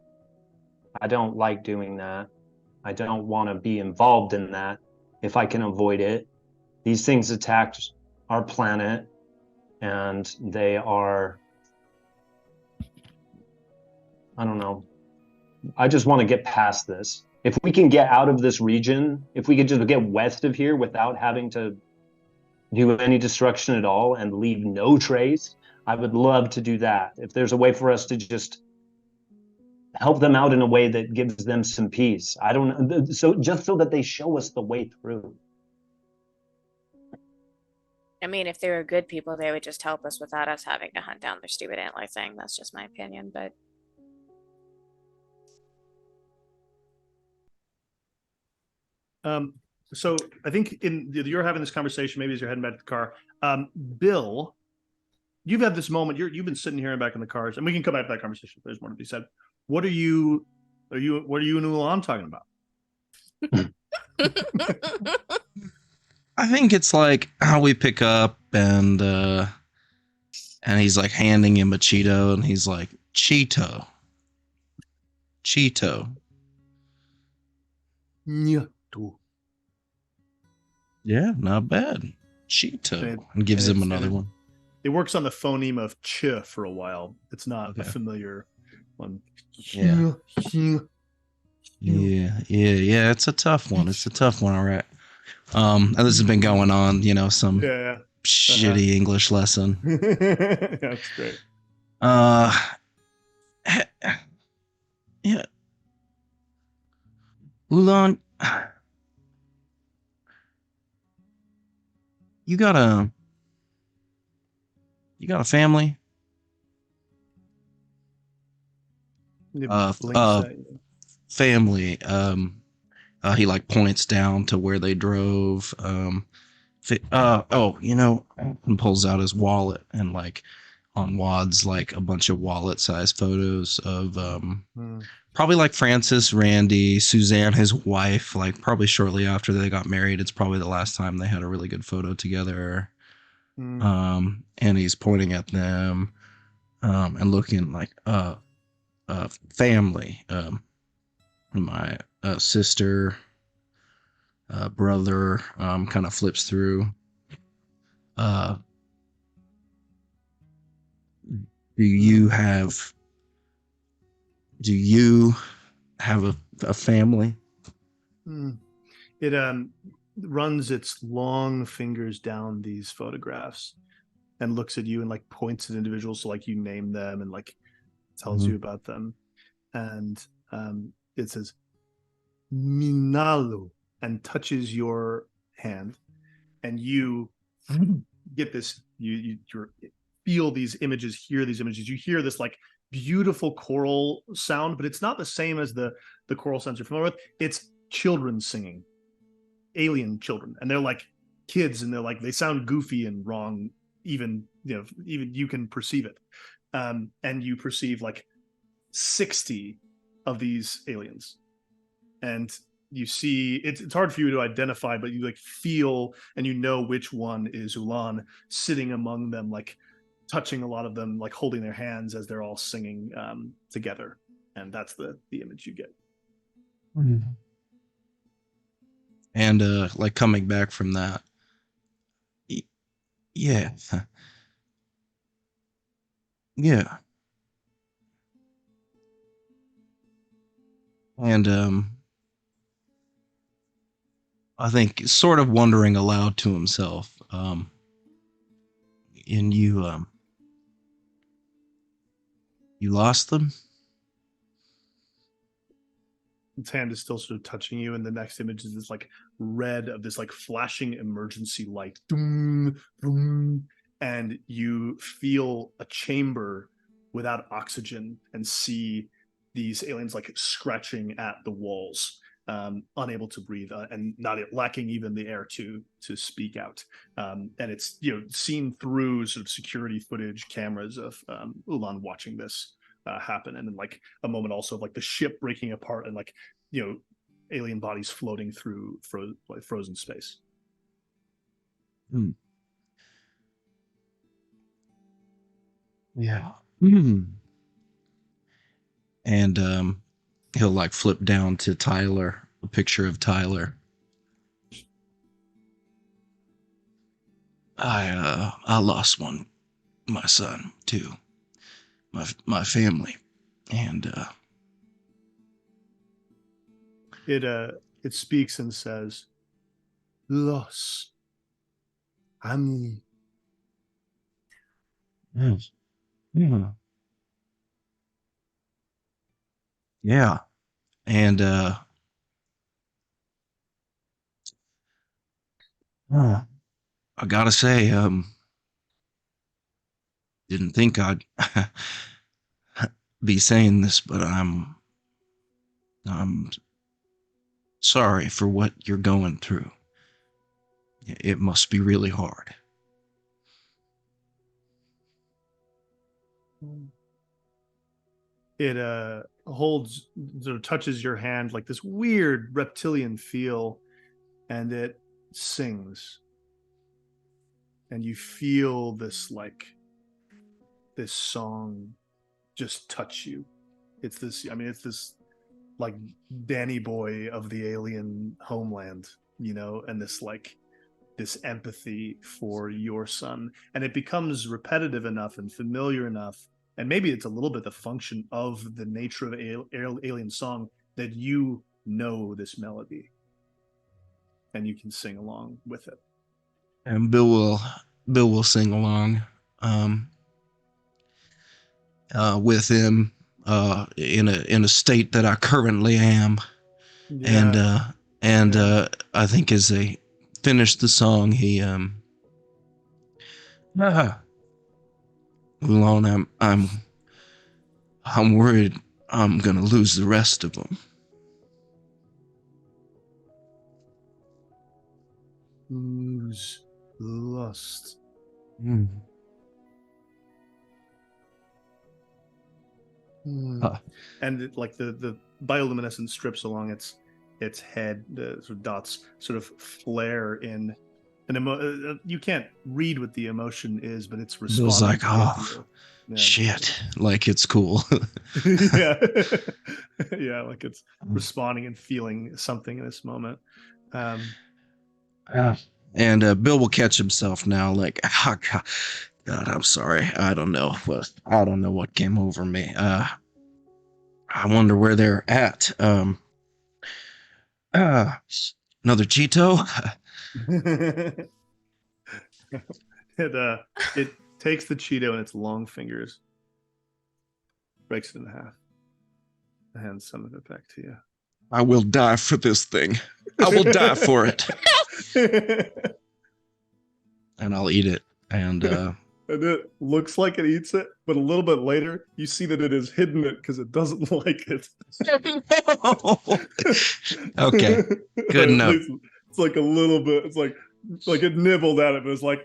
I don't like doing that. I don't want to be involved in that if I can avoid it. These things attacked our planet, and they are, I don't know. I just want to get past this. If we can get out of this region, if we could just get west of here without having to do any destruction at all and leave no trace, I would love to do that. If there's a way for us to just help them out in a way that gives them some peace. I don't know. So just so that they show us the way through. I mean, if they were good people, they would just help us without us having to hunt down their stupid antler thing. That's just my opinion, but So I think you're having this conversation, maybe as you're heading back to the car. Bill, you've had this moment. You've been sitting here and back in the cars, and we can come back to that conversation if there's more to be said. What are you and Ulan talking about? I think it's like how we pick up and he's like handing him a Cheeto and he's like, Cheeto. Yeah, not bad. Cheeto. And gives him another one. It works on the phoneme of ch for a while. It's not a familiar one. Yeah. It's a tough one. All right. And this has been going on, some shitty English lesson. That's great. Yeah. Ulan, you got a family? Family. He like points down to where they drove. And pulls out his wallet and like on wads like a bunch of wallet-sized photos of probably like Francis, Randy, Suzanne, his wife. Like probably shortly after they got married, it's probably the last time they had a really good photo together. And he's pointing at them and looking like family. My sister, brother, kind of flips through. Do you have a family? It runs its long fingers down these photographs and looks at you and like points at individuals, so like you name them and like tells you about them, and it says Minalu and touches your hand, and you get this. You feel these images, hear these images. You hear this like beautiful choral sound, but it's not the same as the choral sounds you're familiar with. It's children singing, alien children, and they're like kids, and they sound goofy and wrong. Even you can perceive it, and you perceive like 60 of these aliens, and you see it's hard for you to identify, but you like feel and which one is Ulan sitting among them, like touching a lot of them, like holding their hands as they're all singing together, and that's the image you get. And like coming back from that, yeah. And I think sort of wondering aloud to himself, and you lost them? Its hand is still sort of touching you, and the next image is this like red of this like flashing emergency light. Doom, doom, and you feel a chamber without oxygen and see these aliens like scratching at the walls, unable to breathe, and not lacking even the air to speak out. And it's seen through sort of security footage cameras of Ulan watching this happen, and then like a moment also of like the ship breaking apart and like alien bodies floating through frozen space. Yeah. And he'll like flip down to Tyler, a picture of Tyler. I lost one, my son too, my family, and it speaks and says, "Los, I'm Yes. Yeah. Yeah. And I gotta say, didn't think I'd be saying this, but I'm sorry for what you're going through. It must be really hard. it holds, sort of touches your hand like this weird reptilian feel, and it sings, and you feel this this song just touch you. It's this, I mean, it's this like Danny boy of the alien homeland, and this empathy for your son, and it becomes repetitive enough and familiar enough, and maybe it's a little bit the function of the nature of alien song, that you know this melody and you can sing along with it. And Bill will sing along with him in a state that I currently am. Yeah. And I think as they finish the song, he Ulan, I'm worried I'm gonna lose the rest of them. Who's lost? Mm. And the bioluminescent strips along its head, the sort of dots sort of flare in an you can't read what the emotion is, but it's responding. Bill's like, to oh, yeah. shit, like it's cool. Yeah. Yeah, like it's responding and feeling something in this moment. And Bill will catch himself now, like, oh, God, I'm sorry. I don't know what came over me. I wonder where they're at. Another Cheeto. It takes the Cheeto in its long fingers, breaks it in half, and hands some of it back to you. I will die for this thing. I will die for it. And I'll eat it. And it looks like it eats it, but a little bit later, you see that it has hidden it because it doesn't like it. Okay, good enough. It's like a little bit. It's like it nibbled at it, but it's like,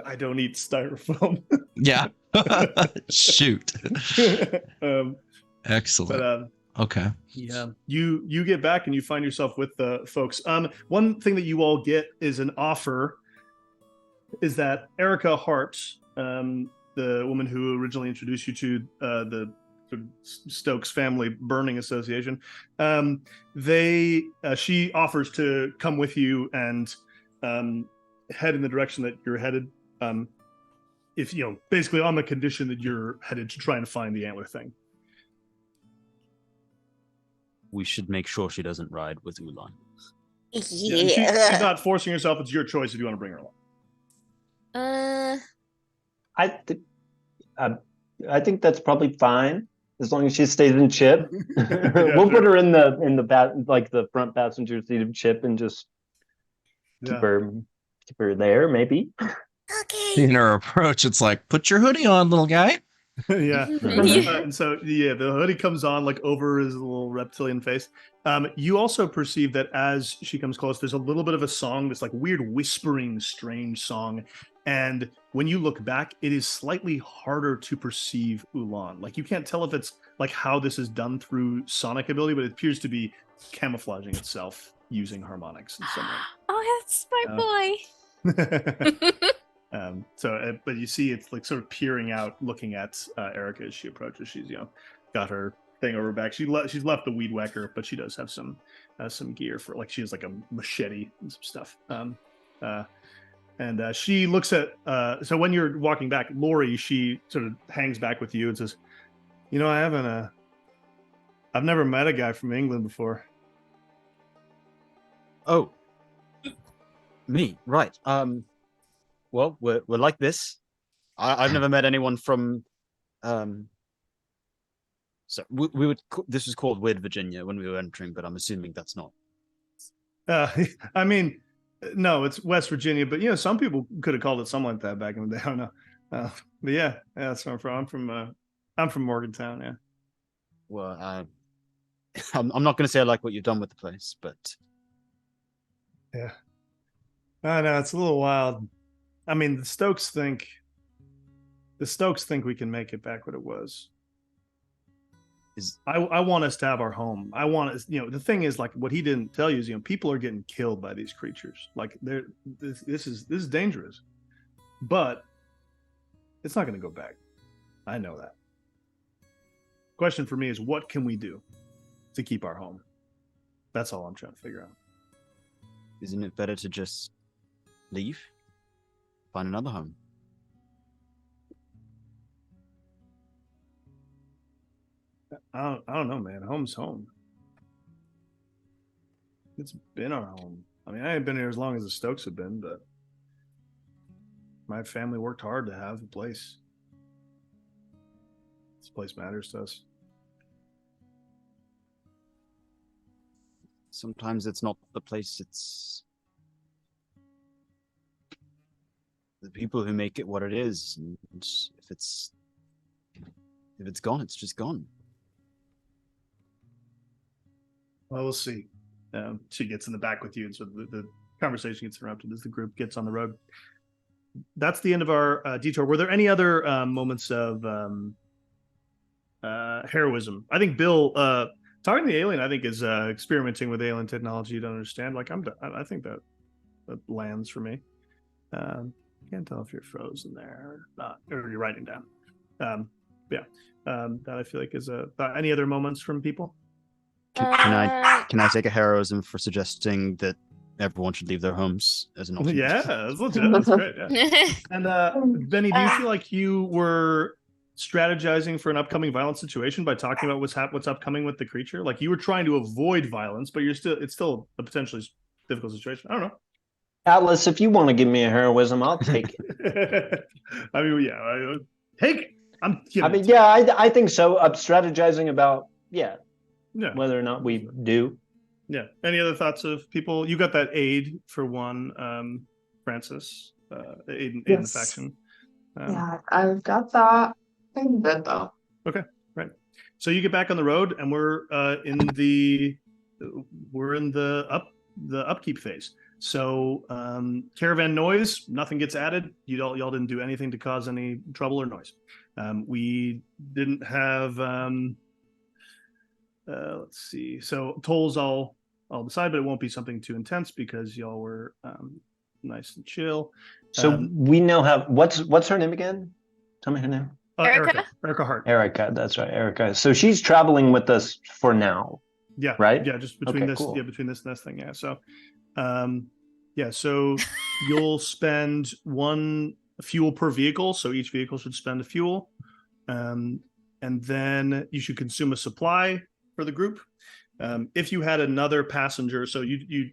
I don't eat styrofoam. Yeah. Shoot. Excellent. But okay. Yeah, you get back and you find yourself with the folks. One thing that you all get is an offer. Is that Erica Hart, the woman who originally introduced you to the Stokes Family Burning Association? She offers to come with you and head in the direction that you're headed. If basically on the condition that you're headed to try and find the antler thing. We should make sure she doesn't ride with Ulan. Yeah. She's not forcing herself. It's your choice if you want to bring her along. I think that's probably fine as long as she stays in Chip. We'll put her in the front passenger seat of Chip and just keep her there, maybe. Okay. In her approach, it's like, put your hoodie on, little guy. Yeah. And so the hoodie comes on like over his little reptilian face. You also perceive that as she comes close, there's a little bit of a song, this like weird whispering, strange song. And when you look back, it is slightly harder to perceive Ulan. Like you can't tell if it's like how this is done through sonic ability, but it appears to be camouflaging itself using harmonics in some way. Oh, that's my boy. But you see, it's like sort of peering out, looking at Erica as she approaches. She's got her thing over her back. She's left the weed whacker, but she does have some gear for, like, she has like a machete and some stuff. And she looks at so when you're walking back, Lori, she sort of hangs back with you and says, I've never met a guy from England before. Oh, me, right. Well, we're like this. I've never met anyone from. So we would. This was called Weird Virginia when we were entering, but I'm assuming that's not. I mean, no, it's West Virginia, but some people could have called it something like that back in the day. I don't know. But yeah, that's where I'm from. I'm from Morgantown. Yeah. Well, I'm not going to say I like what you've done with the place, but yeah, I know it's a little wild. I mean, the Stokes think we can make it back what it was. I want us to have our home. I want us, the thing is, like, what he didn't tell you is, people are getting killed by these creatures. Like, this is dangerous, but it's not going to go back. I know that. Question for me is, what can we do to keep our home? That's all I'm trying to figure out. Isn't it better to just leave? Find another home? I don't know, man. Home's home. It's been our home. I mean, I ain't been here as long as the Stokes have been, but my family worked hard to have a place. This place matters to us. Sometimes it's not the place, it's the people who make it what it is. And if it's gone, it's just gone. Well, we'll see. She gets in the back with you, and so the conversation gets interrupted as the group gets on the road. That's the end of our detour. Were there any other moments of heroism? I think Bill, talking to the alien, I think, is experimenting with alien technology you don't understand. Like, I think that lands for me. Can't tell if you're frozen there or not, or you're writing down. That I feel like is any other moments from people? Can I take a heroism for suggesting that everyone should leave their homes as an alternate? Yeah, that's legit. That's great. Yeah. And Benny, do you feel like you were strategizing for an upcoming violent situation by talking about what's upcoming with the creature? Like, you were trying to avoid violence, but it's still a potentially difficult situation. I don't know. Atlas, if you want to give me a heroism, I'll take it. I mean, yeah, take it. I think so. I'm strategizing about whether or not we do. Yeah. Any other thoughts of people? You got that aid for one, Francis. Aid in the faction. Yeah, I've got that. I'm good though. Okay, right. So you get back on the road, and we're in the upkeep phase. So caravan noise, nothing gets added. Y'all didn't do anything to cause any trouble or noise. We didn't have. Let's see. So tolls I'll decide, but it won't be something too intense because y'all were nice and chill. So we now have what's her name again? Tell me her name. Erica Hart. Erica, that's right, Erica. So she's traveling with us for now. Yeah. Right. Yeah. Just between between this and this thing. Yeah. So, so you'll spend one fuel per vehicle. So each vehicle should spend a fuel, and then you should consume a supply for the group. If you had another passenger, so you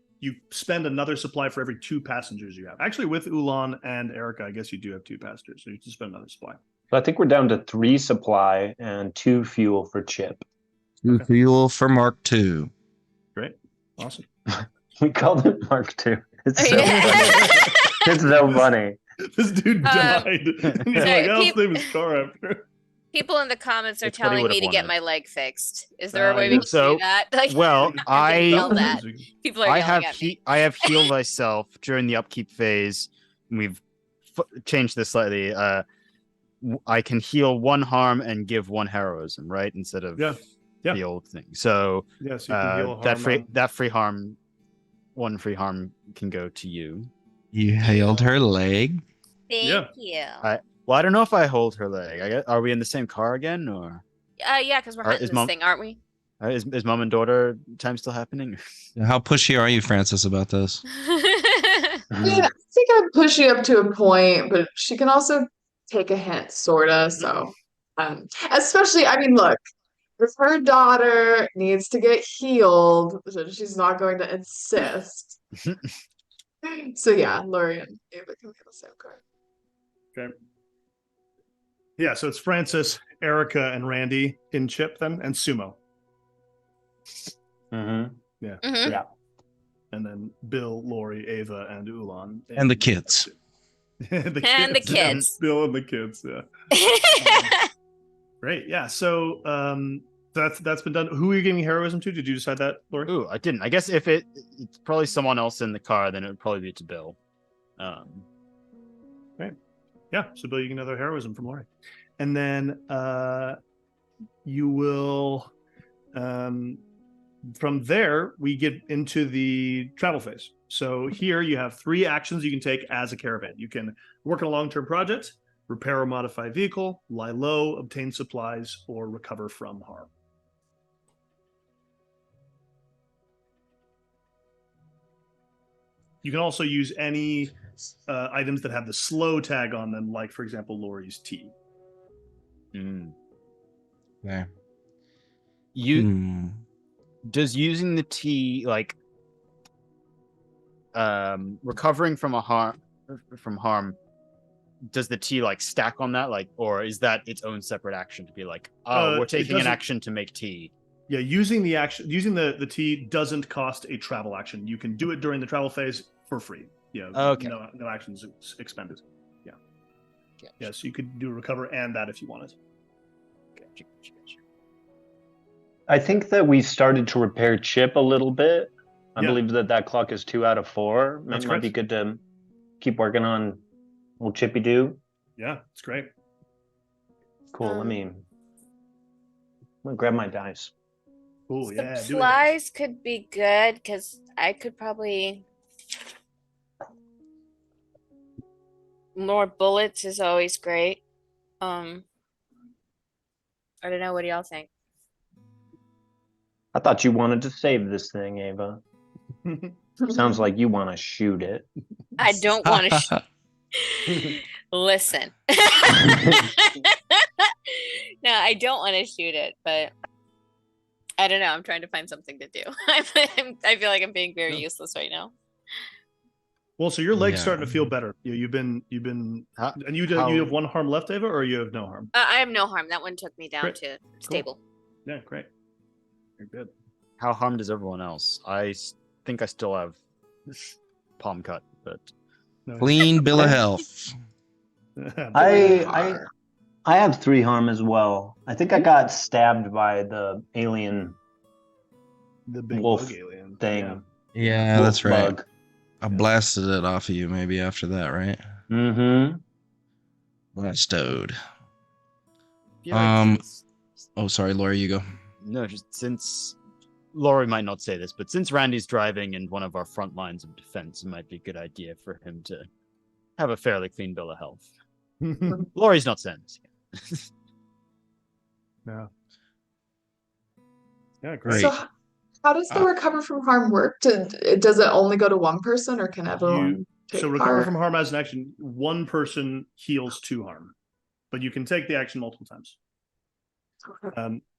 spend another supply for every 2 passengers you have. Actually, with Ulan and Erica, I guess you do have 2 passengers, so you just spend another supply. So I think we're down to 3 supply and 2 fuel for Chip. 2 fuel for Mark II. Great, awesome. We called it Mark II. It's so funny. It's so funny. This dude died. His name is car after. People in the comments are telling me to get my leg fixed. Is there a way we can so, do that? Like, well, people are yelling at me. I have healed myself during the upkeep phase. We've changed this slightly. I can heal 1 harm and give 1 heroism, right? Instead of the old thing. So yes, you can heal that free harm, 1 free harm can go to you. You healed her leg. Thank you. Well, I don't know if I hold her leg. Are we in the same car again, or? Yeah, because we're hunting this thing, aren't we? Is mom and daughter time still happening? How pushy are you, Francis, about this? I mean, I think I'd push you up to a point, but she can also take a hint, sorta. So, especially, I mean, look, if her daughter needs to get healed, so she's not going to insist. So yeah, Lori and Ava can be the same car. Okay. Yeah, so it's Francis, Erica, and Randy in Chip then, and Sumo. Mm-hmm. Yeah. Mhm. Yeah. And then Bill, Lori, Ava, and Ulan. And the kids. the And the kids. Bill and the kids, yeah. Great, yeah. So that's been done. Who are you giving heroism to? Did you decide that, Lori? Ooh, I didn't. I guess if it's probably someone else in the car, then it would probably be to Bill. Yeah, so Bill, you get another heroism from Lori. And then you will, from there, we get into the travel phase. So here you have 3 actions you can take as a caravan. You can work on a long-term project, repair or modify a vehicle, lie low, obtain supplies, or recover from harm. You can also use any items that have the slow tag on them, like, for example, Lori's tea. Okay. Does using the tea, like recovering from harm, does the tea like stack on that, like, or is that its own separate action to be like, we're taking an action to make tea? Yeah, using the tea doesn't cost a travel action. You can do it during the travel phase for free. Yeah. Okay. No actions expended. Yeah. Gotcha. Yeah. So you could do recover and that if you wanted. Gotcha. I think that we started to repair Chip a little bit. I Yeah. believe that clock is 2 out of 4. That's It might be correct. good to keep working on old Chippy Doo. Yeah, it's great. Cool. I'm gonna grab my dice. Cool. Yeah. Do it. Supplies could be good because I could probably. More bullets is always great. I don't know. What do y'all think? I thought you wanted to save this thing, Ava. Sounds like you want to shoot it. I don't want to. Listen. No, I don't want to shoot it, but I don't know. I'm trying to find something to do. I feel like I'm being very useless right now. Well, so your leg's Yeah. starting to feel better. You've been, How- and you how- have 1 harm left, Ava, or you have no harm? I have no harm. That one took me down Great. to stable. Yeah, great. You're good. How harmed is everyone else? Think I still have palm cut, but No, Clean bill of health. I have 3 harm as well. I think I got stabbed by the alien the big wolf bug alien thing. Yeah. Yeah, Wolf that's right. bug. I blasted it off of you maybe after that, right? Mm-hmm. Blastode. yeah, Oh, sorry, Laura, you go. no, just since Laurie might not say this, but since Randy's driving in one of our front lines of defense, it might be a good idea for him to have a fairly clean bill of health. Laurie's not saying this yet. Yeah. Yeah, great. So how does the recover from harm work? Does it only go to one person or can everyone take So recover part? from harm as an action, 1 person heals 2 harm, but you can take the action multiple times.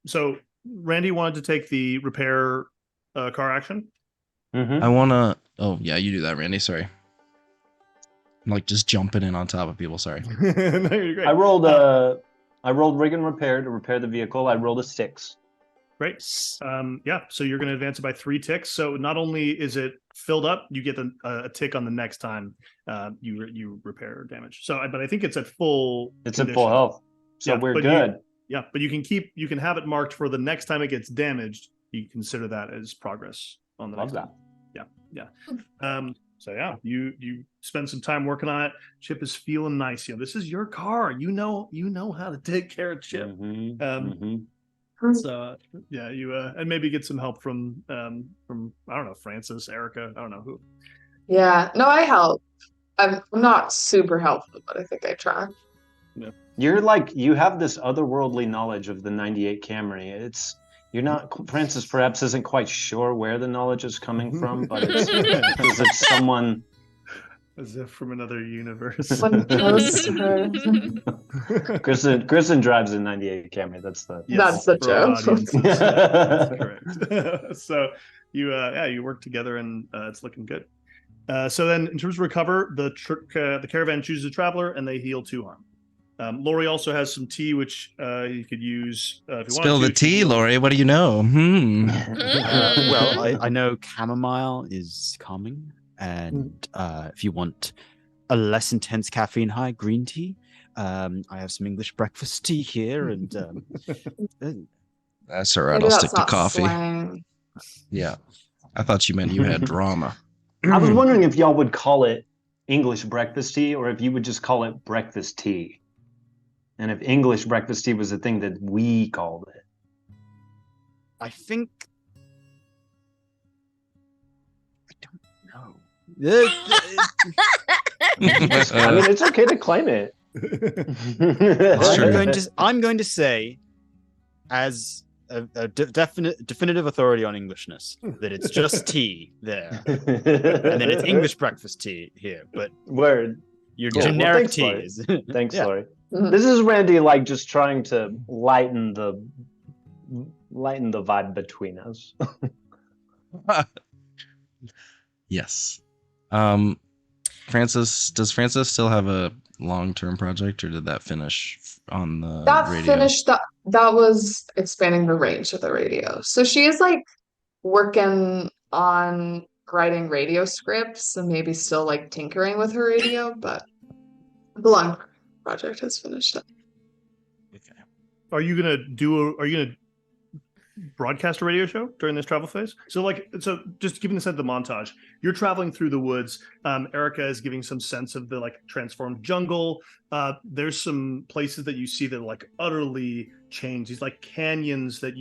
So Randy wanted to take the repair car action. Mm-hmm. I wanna. Oh yeah, you do that, Randy. Sorry. I'm like just jumping in on top of people. Sorry. No, you're great. I rolled rig and repair to repair the vehicle. I rolled a 6. Great. Yeah, so you're going to advance it by 3 ticks. So not only is it filled up, you get a tick on the next time you repair damage. So, but I think it's at full. It's at condition. full health, so Yeah, we're but good. Yeah, but you can have it marked for the next time it gets damaged. You consider that as progress on the Love next that. time. Yeah. So yeah, you spend some time working on it. Chip is feeling nice. This is your car. You know how to take care of Chip. Mhm, Um, mhm. So yeah, you and maybe get some help from I don't know, Francis, Erica, I don't know who. Yeah, no, I help. I'm not super helpful, but I think I try. You're like, you have this otherworldly knowledge of the 98 Camry. You're not, Francis perhaps isn't quite sure where the knowledge is coming from, but it's as if someone. As if from another universe. Someone close to her. Kristen drives a 98 Camry. That's the. That's the for our joke. audiences. That's correct. So you work together and it's looking good. So then, in terms of recover, the caravan chooses a traveler, and they heal 2 harm. Lori also has some tea, which you could use if you Spill want the tea, Lori. What do you know? Well, I know chamomile is calming, and if you want a less intense caffeine high, green tea. I have some English breakfast tea here, and That's all right. Maybe I'll that's stick to not coffee. slang. Yeah, I thought you meant you had drama. I was wondering if y'all would call it English breakfast tea or if you would just call it breakfast tea. And if English breakfast tea was a thing that we called it. I think I don't know. I mean, it's okay to claim it. I'm going to say, as a definitive authority on Englishness, that it's just tea there, and then it's English breakfast tea here. But Word. your Cool. generic Well, thanks, tea Laurie. is Thanks, Yeah. Laurie. Mhm. This is Randy, like, just trying to lighten the vibe between us. Yes. Francis, does Francis still have a long-term project, or did that finish on the That radio? finished that was expanding the range of the radio. So she is like working on writing radio scripts and maybe still like tinkering with her radio, but the long project has finished up. Okay. Are you gonna broadcast a radio show during this travel phase? So just giving the sense of the montage, you're traveling through the woods. Erica is giving some sense of the like transformed jungle. There's some places that you see that are like utterly changed. These like canyons that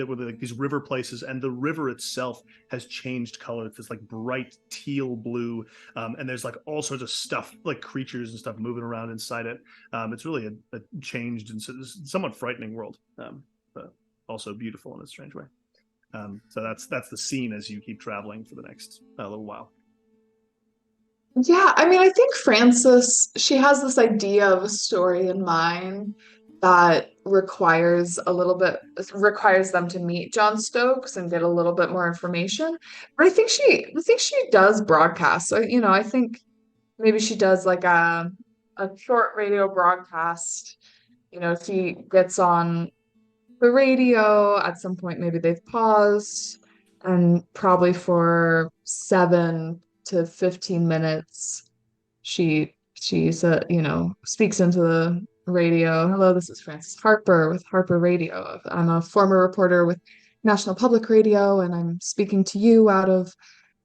were like these river places, and the river itself has changed color. It's this like bright teal blue, and there's like all sorts of stuff, like creatures and stuff moving around inside it. It's really a changed and somewhat frightening world. But also beautiful in a strange way. So that's the scene as you keep traveling for the next little while. Yeah, I mean, I think Frances, she has this idea of a story in mind that requires them to meet John Stokes and get a little bit more information. But I think she does broadcast. So, I think maybe she does like a short radio broadcast. She gets on the radio at some point. Maybe they've paused, and probably for 7 to 15 minutes she speaks into the radio. Hello, this is Frances Harper with Harper Radio. I'm a former reporter with National Public Radio, and I'm speaking to you out of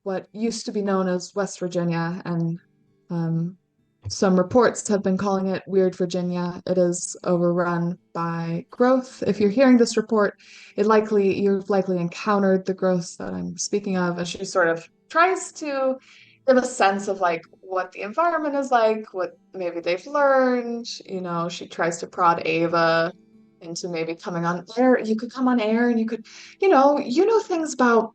what used to be known as West Virginia, and some reports have been calling it Weird Virginia. It is overrun by growth. If you're hearing this report, you've likely encountered the growth that I'm speaking of. And she sort of tries to give a sense of like what the environment is like, what maybe they've learned. She tries to prod Ava into maybe coming on air. You could come on air and you could, things about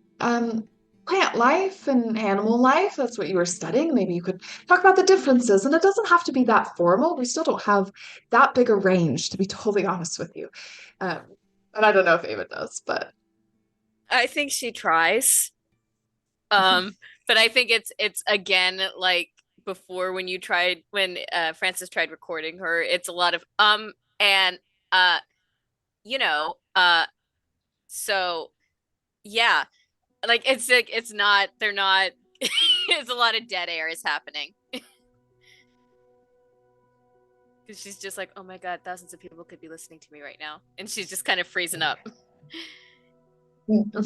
plant life and animal life. That's what you were studying. Maybe you could talk about the differences, and it doesn't have to be that formal. We still don't have that big a range, to be totally honest with you. And I don't know if Ava does, but I think she tries. But I think it's again like before when Frances tried recording her, it's a lot of and so yeah. Like it's not they're not it's a lot of dead air is happening. Because she's just like, oh my god, thousands of people could be listening to me right now. And she's just kind of freezing up.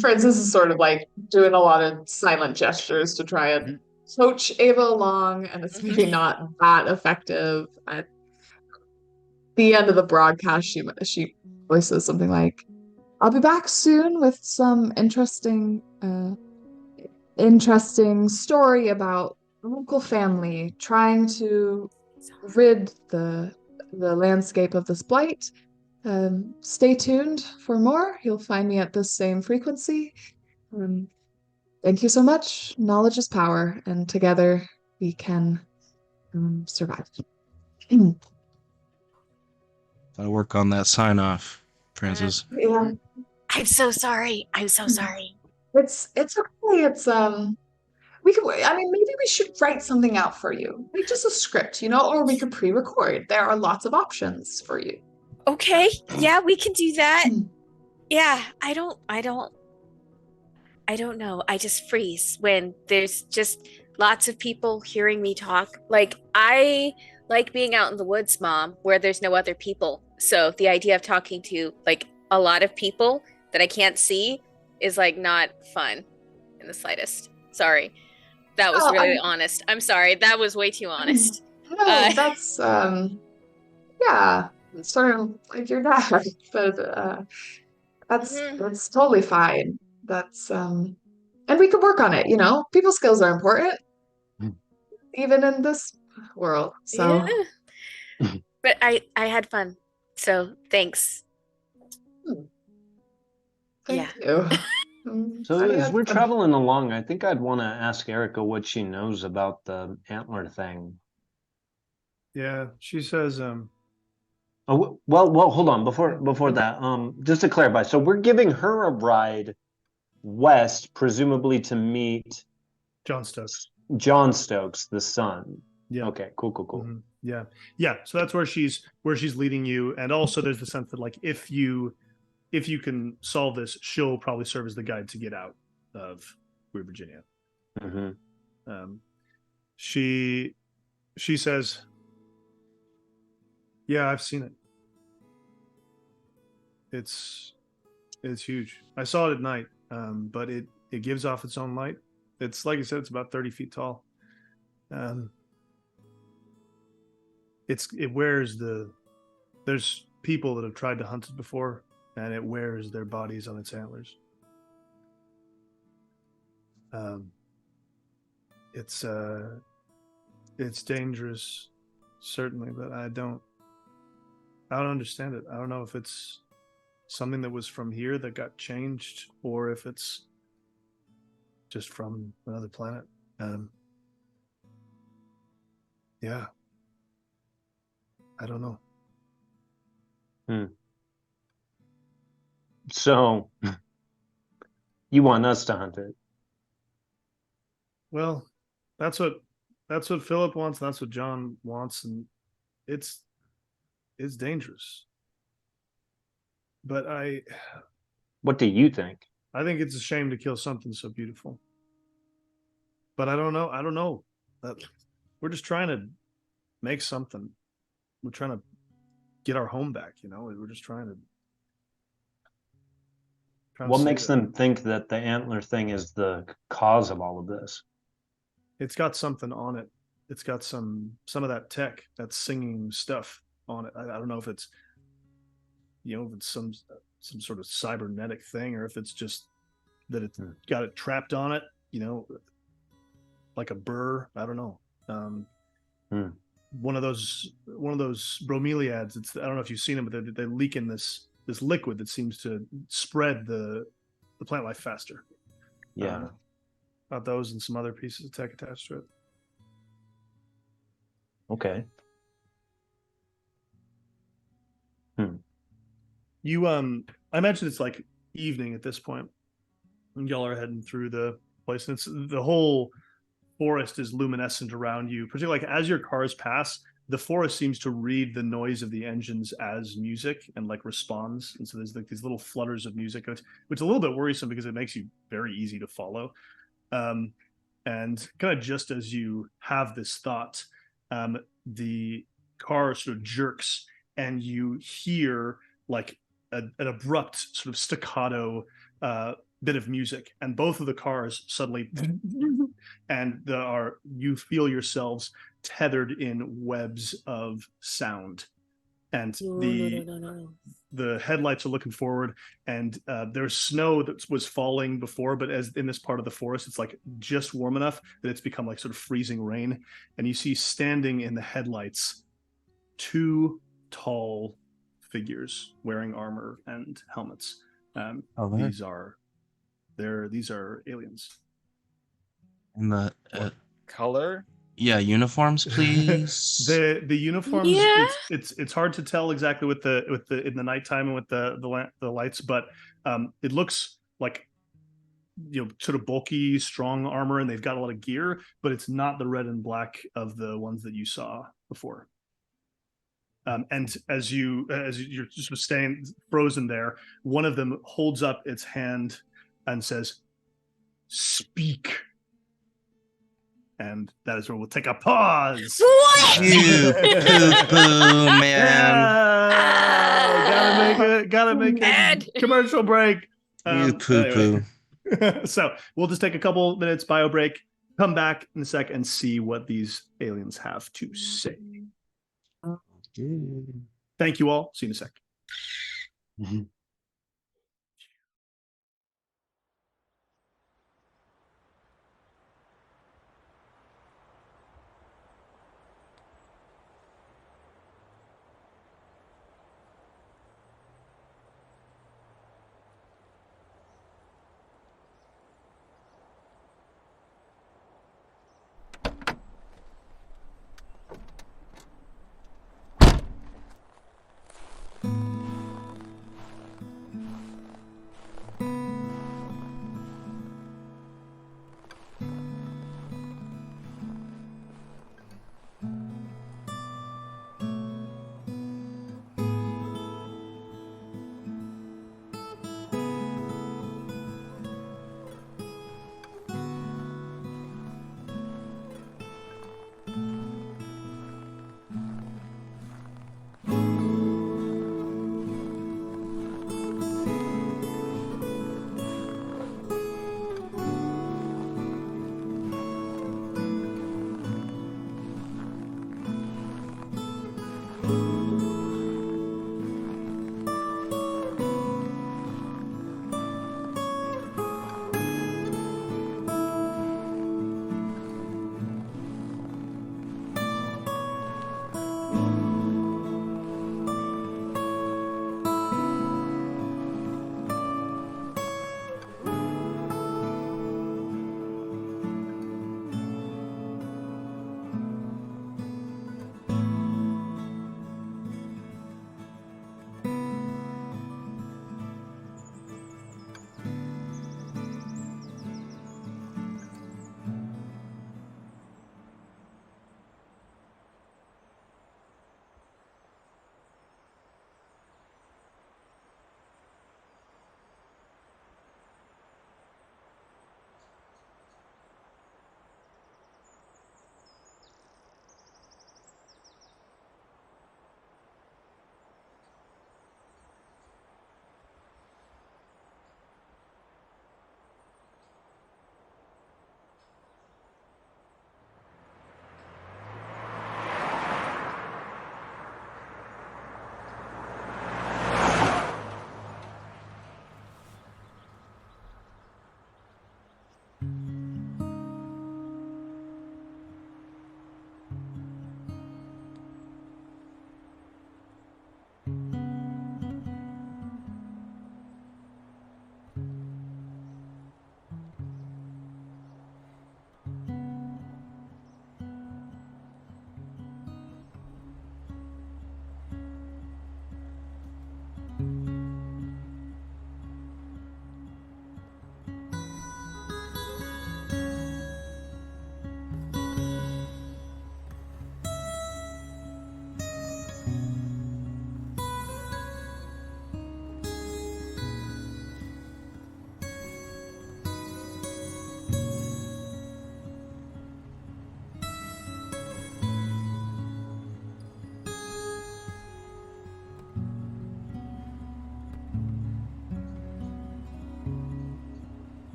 Frances is sort of like doing a lot of silent gestures to try and coach Ava along, and it's maybe not that effective. At the end of the broadcast, she voices something like, I'll be back soon with some interesting story about a local family trying to rid the landscape of this blight. Stay tuned for more. You'll find me at this same frequency. Thank you so much. Knowledge is power, and together we can survive. I'll work on that sign off, Francis. Yeah. I'm so sorry. I'm so sorry. It's okay. We maybe we should write something out for you. Like just a script, or we could pre-record. There are lots of options for you. Okay, yeah, we can do that. Hmm. Yeah, I don't know. I just freeze when there's just lots of people hearing me talk. Like, I like being out in the woods, Mom, where there's no other people. So the idea of talking to like a lot of people that I can't see is like not fun in the slightest. Sorry. That was really honest. I'm sorry. That was way too honest. No, that's yeah, it's sort of like your dad, but that's totally fine. That's and we could work on it, People skills are important, even in this world. So yeah. But I had fun. So thanks. Thank you. So as we're traveling along, I think I'd want to ask Erica what she knows about the antler thing. Yeah, she says, Oh, well, hold on. Before that, just to clarify, so we're giving her a ride west, presumably to meet John Stokes. John Stokes, the son. Yeah. Okay. Cool. Mm-hmm. Yeah. So that's where she's leading you, and also there's the sense that like if you can solve this, she'll probably serve as the guide to get out of Queer Virginia. Mm-hmm. She says, "Yeah, I've seen it. It's huge. I saw it at night, but it gives off its own light. It's like I said, it's about 30 feet tall. It wears there's people that have tried to hunt it before, and it wears their bodies on its antlers. It's dangerous, certainly, but I don't understand it. I don't know if it's something that was from here that got changed, or if it's just from another planet. Yeah, I don't know." So you want us to hunt it? Well, that's what Philip wants, and that's what John wants, and it's dangerous. But what do you think? I think it's a shame to kill something so beautiful. But I don't know. We're just trying to make something. We're trying to get our home back, We're just trying to what makes them think that the antler thing is the cause of all of this? It's got something on it. It's got some of that tech, that singing stuff on it. I don't know if it's if it's some sort of cybernetic thing, or if it's just that it's got it trapped on it, like a burr. I don't know. One of those bromeliads. I don't know if you've seen them, but they leak in this liquid that seems to spread the plant life faster. Yeah. About those and some other pieces of tech attached to it. Okay. You I mentioned it's like evening at this point, and y'all are heading through the place, and it's the whole forest is luminescent around you, particularly like as your cars pass. The forest seems to read the noise of the engines as music and like responds, and so there's like these little flutters of music, which is a little bit worrisome because it makes you very easy to follow. And kind of just as you have this thought, the car sort of jerks, and you hear like an abrupt sort of staccato bit of music, and both of the cars suddenly and you feel yourselves tethered in webs of sound, and the headlights are looking forward, and there's snow that was falling before, but as in this part of the forest, it's like just warm enough that it's become like sort of freezing rain, and you see standing in the headlights 2 tall figures wearing armor and helmets. These are aliens. And the Color? Yeah, uniforms, please. the uniforms. Yeah. It's hard to tell exactly with the in the nighttime and with the lights, but it looks like sort of bulky, strong armor, and they've got a lot of gear, but it's not the red and black of the ones that you saw before. And as you're just staying frozen there, one of them holds up its hand and says, "Speak." And that is where we'll take a pause. What? You poo-poo, man. Gotta make a commercial break. You poo-poo. Anyway. So we'll just take a couple minutes bio break, come back in a sec, and see what these aliens have to say. Thank you all. See you in a sec.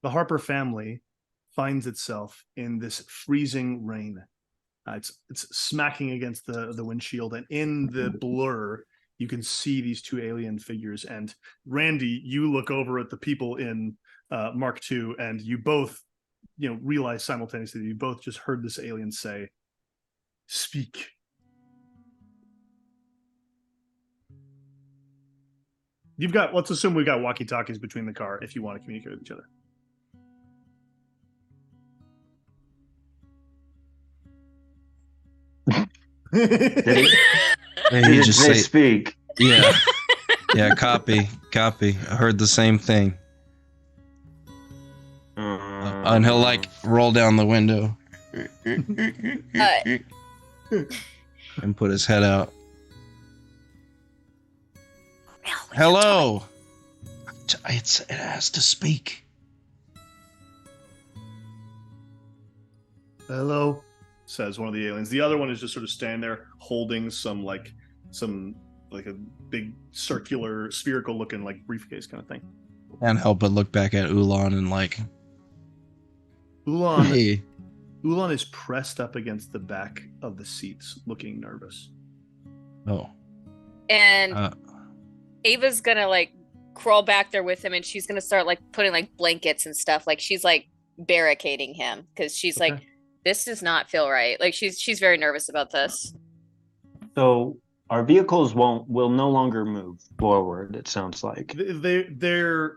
The Harper family finds itself in this freezing rain. It's smacking against the windshield, and in the blur, you can see these two alien figures. And Randy, you look over at the people in Mark II, and you both, realize simultaneously that you both just heard this alien say, "Speak." Let's assume we've got walkie-talkies between the car if you want to communicate with each other. Did He it just say say, speak? yeah, yeah, copy. I heard the same thing. And he'll like roll down the window and put his head out. Hello. It has to speak. "Hello," says one of the aliens. The other one is just sort of standing there holding some a big circular spherical looking like briefcase kind of thing. Can't help but look back at Ulan and like, Ulan hey. Ulan is pressed up against the back of the seats, looking nervous. Oh. And Ava's gonna like crawl back there with him, and she's gonna start like putting like blankets and stuff. Like she's like barricading him because she's like, this does not feel right. Like she's very nervous about this. So our vehicles will no longer move forward, it sounds like. They're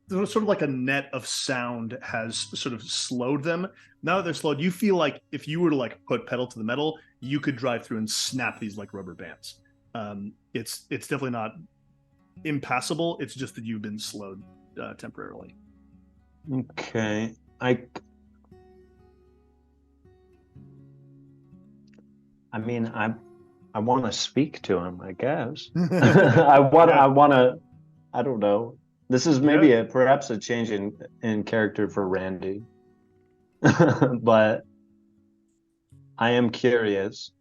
sort of like a net of sound has sort of slowed them. Now that they're slowed, you feel like if you were to like put pedal to the metal, you could drive through and snap these like rubber bands. It's definitely not impassable. It's just that you've been slowed temporarily. Okay. I mean, I want to speak to him, I guess. I want to, I don't know. This is maybe perhaps a change in character for Randy. But I am curious.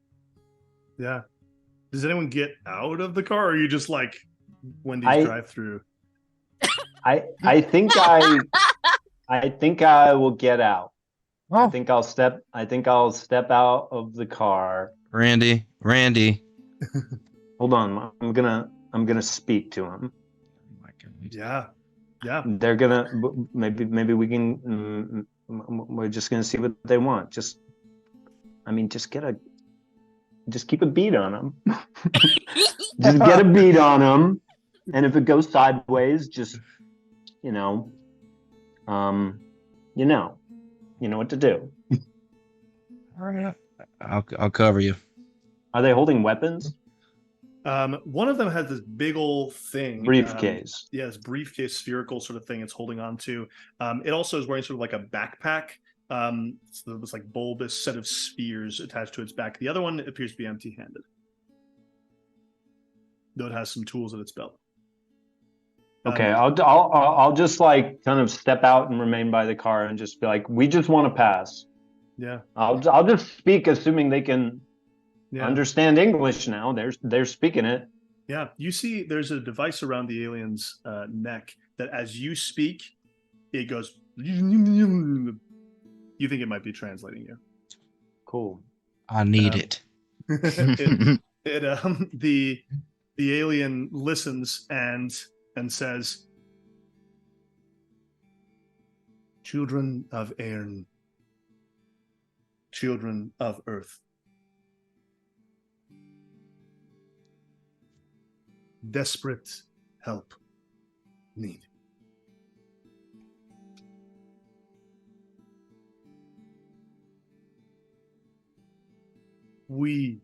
Yeah. Does anyone get out of the car, or are you just like Wendy's drive-through? I think I will get out. Oh. I think I'll step out of the car. Randy. Hold on. I'm gonna speak to him. Yeah. They're gonna maybe we can. We're just gonna see what they want. Just keep a beat on them. Just get a beat on them, and if it goes sideways, just you know what to do. All right, I'll cover you. Are they holding weapons? One of them has this big old thing. Briefcase. This briefcase, spherical sort of thing it's holding on to. It also is wearing sort of like a backpack. So this like bulbous set of spheres attached to its back. The other one appears to be empty-handed, though it has some tools at its belt. Okay, I'll just like kind of step out and remain by the car and just be like, we just want to pass. Yeah. I'll just speak, assuming they can understand English now. They're speaking it. Yeah, you see there's a device around the alien's neck that as you speak, it goes. You think it might be translating you. Cool. I need it. The alien listens and says, "Children of Aerin, children of Earth, desperate help need. We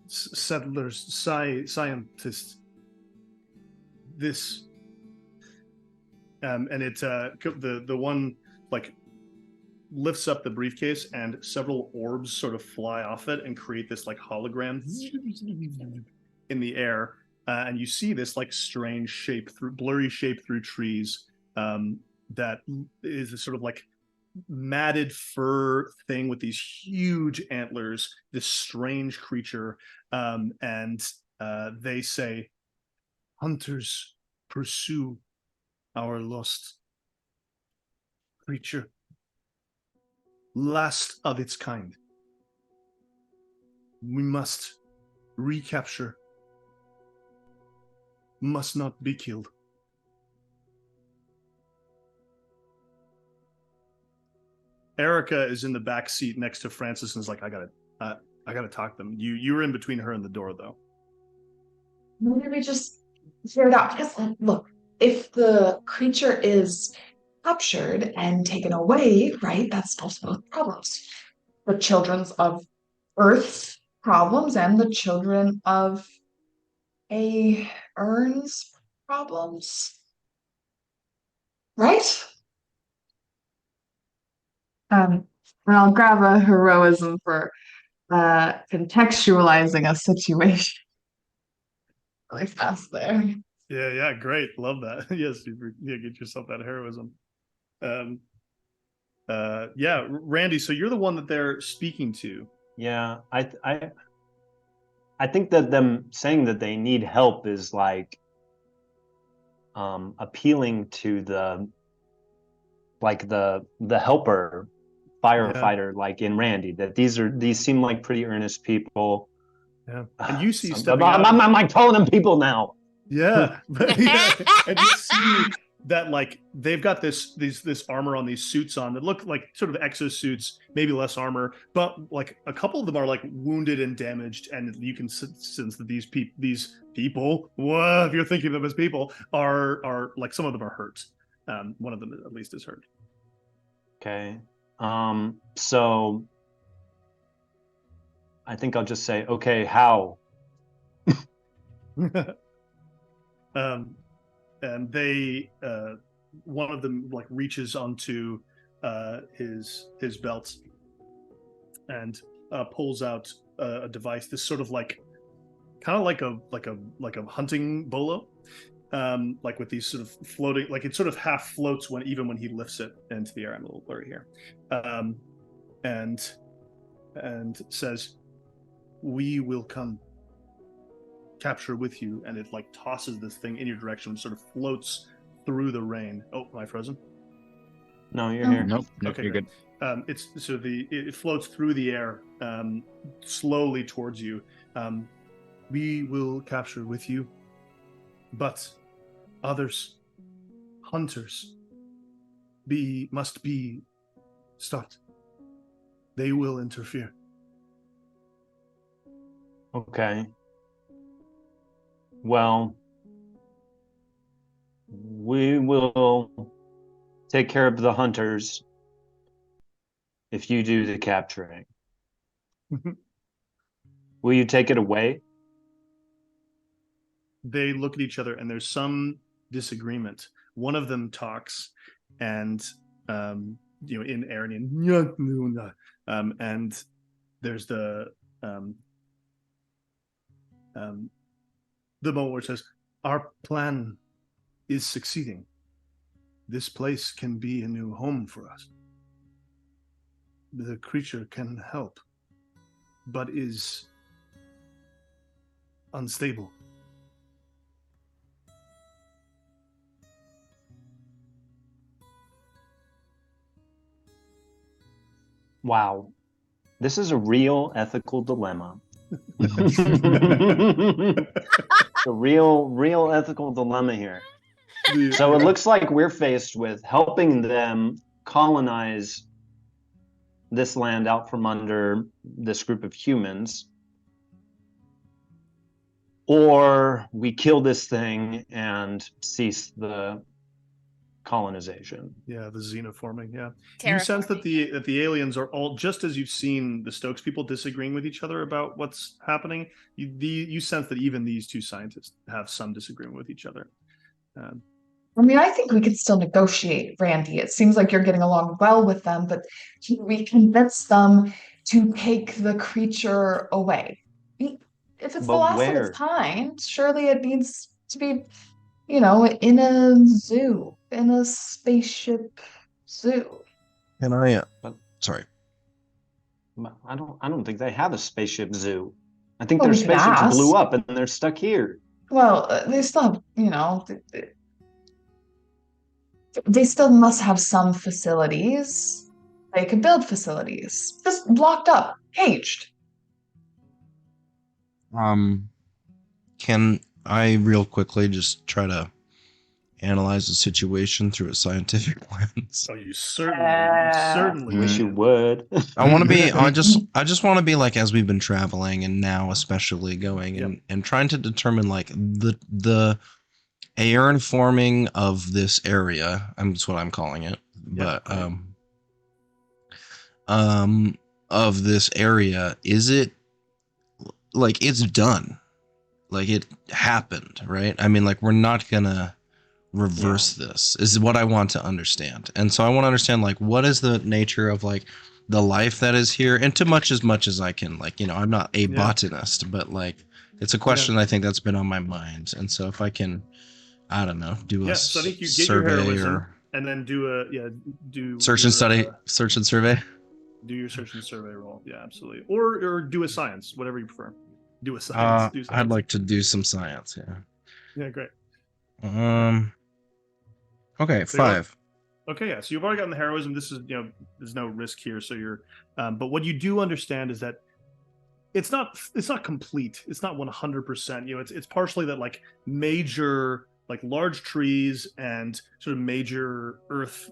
settlers, scientists, this and it the one like lifts up the briefcase and several orbs sort of fly off it and create this like hologram in the air, and you see this like strange shape through blurry shape through trees that is a sort of like matted fur thing with these huge antlers, this strange creature, and they say, "Hunters pursue our lost creature, last of its kind. We must recapture, must not be killed. Erica is in the back seat next to Francis and is like, I gotta talk to them. You were in between her and the door, though. Maybe we just figure it out. Because, look, if the creature is captured and taken away, right, that solves both problems. The children of Earth's problems and the children of Earn's problems. Right? And I'll grab a heroism for contextualizing a situation really fast there. Yeah, great. Love that. Yes, get yourself that heroism. Randy, so you're the one that they're speaking to. Yeah, I think that them saying that they need help is like appealing to the helper firefighter, like in Randy, that these seem like pretty earnest people. Yeah, and you see I'm like calling them people now. Yeah, and you see that like they've got this armor on, these suits on that look like sort of exosuits, maybe less armor, but like a couple of them are like wounded and damaged, and you can sense that these people, if you're thinking of them as people, are like some of them are hurt. One of them at least is hurt. Okay. So I think I'll just say, okay, how? And they, one of them like reaches onto his belt and pulls out a device. This sort of like, kind of like a hunting bolo, like with these sort of floating, like it sort of half floats even when he lifts it into the air. I'm a little blurry here, and says, "We will come capture with you," and it like tosses this thing in your direction, which sort of floats through the rain. Oh, am I frozen? No, you're here. Nope, Okay, you're great. good. It floats through the air, slowly towards you. We will capture with you, but others, hunters, must be stopped. They will interfere. Okay. Well, we will take care of the hunters if you do the capturing. Will you take it away? They look at each other and there's some disagreement. One of them talks and in Aryan, and there's the moment where it says, "Our plan is succeeding. This place can be a new home for us. The creature can help, but is unstable." Wow. This is a real ethical dilemma. A real ethical dilemma here. So it looks like we're faced with helping them colonize this land out from under this group of humans, or we kill this thing and cease the colonization. Yeah, the xenoforming. Yeah, Terraforming. you sense that the aliens are all, just as you've seen the Stokes people disagreeing with each other about what's happening. You sense that even these two scientists have some disagreement with each other. I mean, I think we could still negotiate, Randy. It seems like you're getting along well with them, but can we convince them to take the creature away? If it's the But last of where? its kind, surely it needs to be, in a zoo, in a spaceship zoo. Can I? But- Sorry. I don't think they have a spaceship zoo. I think Well, their we could spaceships ask. blew up and they're stuck here. Well, they still have, they still must have some facilities. They could build facilities. Just locked up, caged. Can I real quickly just try to analyze the situation through a scientific lens? Oh, you certainly Wish you can. would. I want to be. I just want to be like, as we've been traveling and now especially going and trying to determine like the aeron forming of this area. That's what I'm calling it. Yep. But of this area, is it like it's done? Like it happened, right? I mean, like we're not gonna reverse this is what I want to understand. And so I want to understand like what is the nature of like the life that is here, and to much as I can, like, you know, I'm not a botanist, but like it's a question I think that's been on my mind. And so if I can, I don't know, do a So I think you get survey your heroism or and then do search and survey. Do your search and survey roll. Yeah, absolutely. Or do a science, whatever you prefer. Do a science. Do science. I'd like to do some science. Yeah, great. Okay, So 5. Okay, yeah. So you've already gotten the heroism. This is, there's no risk here. So you're, but what you do understand is that it's not complete. It's not 100%. It's partially that like major, like large trees and sort of major earth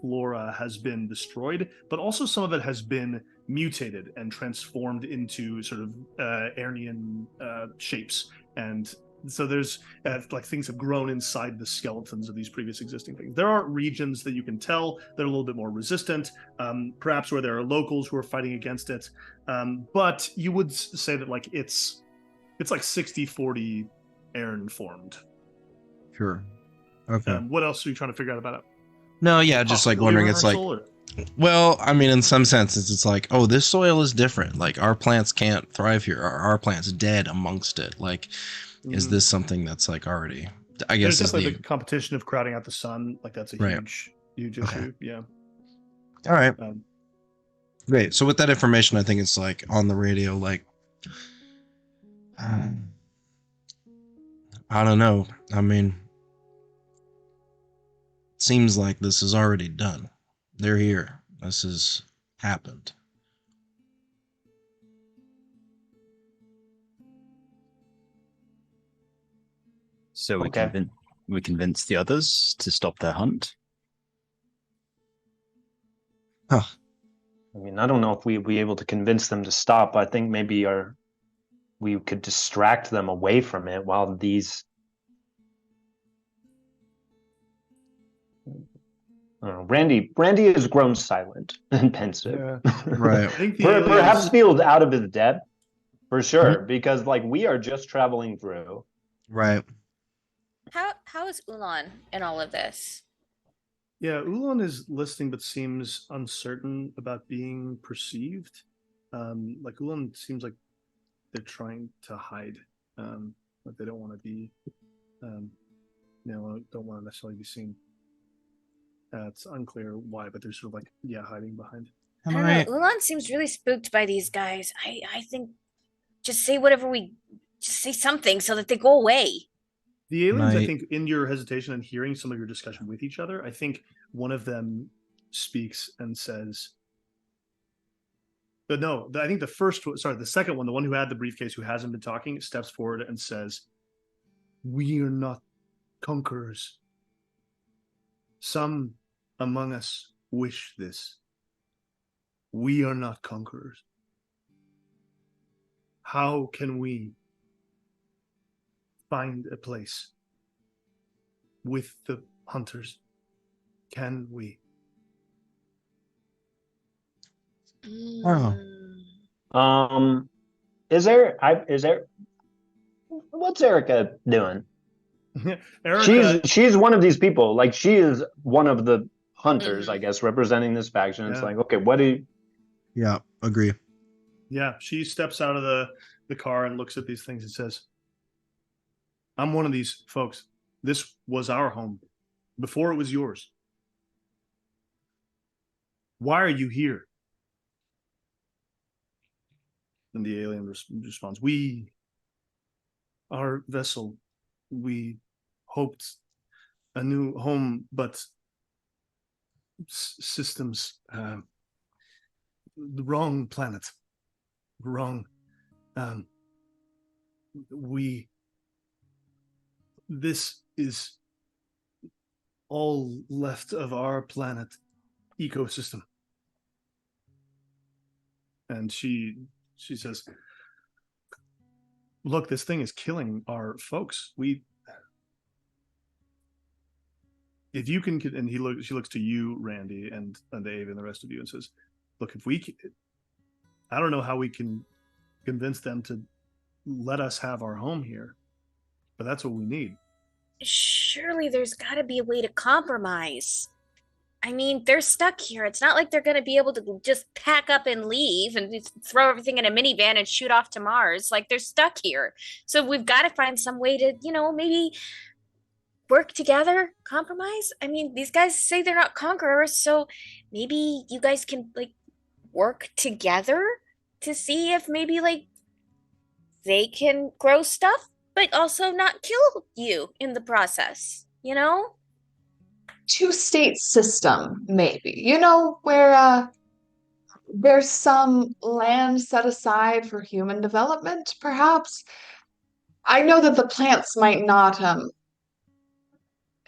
flora has been destroyed, but also some of it has been mutated and transformed into sort of Aryan shapes. And so there's like things have grown inside the skeletons of these previous existing things. There are regions that you can tell that are a little bit more resistant, perhaps where there are locals who are fighting against it. But you would say that like it's like 60-40 Aryan formed. Sure. Okay. What else are you trying to figure out about it? No, yeah, just like wondering. It's like, well, I mean, in some senses, it's like, oh, this soil is different. Like our plants can't thrive here. Our plants dead amongst it. Like, is this something that's like already? I guess there's definitely the competition of crowding out the sun. Like that's a huge issue. Yeah. All right. Great. So with that information, I think it's like on the radio. Like, I don't know. I mean, seems like this is already done. They're here. This has happened. So we convince the others to stop their hunt. Huh. I mean, I don't know if we'd be able to convince them to stop. I think maybe we could distract them away from it while these Randy has grown silent and pensive. Yeah. Right. Perhaps feels out of his depth, for sure, because like we are just traveling through. Right. How is Ulan in all of this? Yeah, Ulan is listening but seems uncertain about being perceived. Like Ulan seems like they're trying to hide. Like they don't want to be don't want to necessarily be seen. It's unclear why, but they're sort of like, hiding behind. I don't know. Ulan seems really spooked by these guys. I think just say just say something so that they go away. The aliens, I think, in your hesitation and hearing some of your discussion with each other, I think one of them speaks and says, but no, I think the second one, the one who had the briefcase, who hasn't been talking, steps forward and says, "We are not conquerors. Some among us wish this. We are not conquerors. How can we find a place with the hunters? Can we?" Is there what's Erica doing? Erica, she's one of these people. Like she is one of the hunters, I guess, representing this faction. It's like, okay, what do you... Yeah, agree. Yeah, she steps out of the car and looks at these things and says, "I'm one of these folks. This was our home before it was yours. Why are you here?" And the alien responds, "Our vessel, we hoped a new home, but systems, the wrong planet, wrong. This is all left of our planet ecosystem. And she says, look, this thing is killing our folks. If you can, and she looks to you, Randy, and Dave, and the rest of you, and says, look, if we can, I don't know how we can convince them to let us have our home here, but that's what we need. Surely there's got to be a way to compromise. I mean, they're stuck here. It's not like they're going to be able to just pack up and leave and just throw everything in a minivan and shoot off to Mars. Like, they're stuck here. So we've got to find some way to, maybe work together, compromise. I mean, these guys say they're not conquerors, so maybe you guys can, work together to see if maybe, they can grow stuff, but also not kill you in the process, Two-state system, maybe. Where there's some land set aside for human development, perhaps. I know that the plants might not,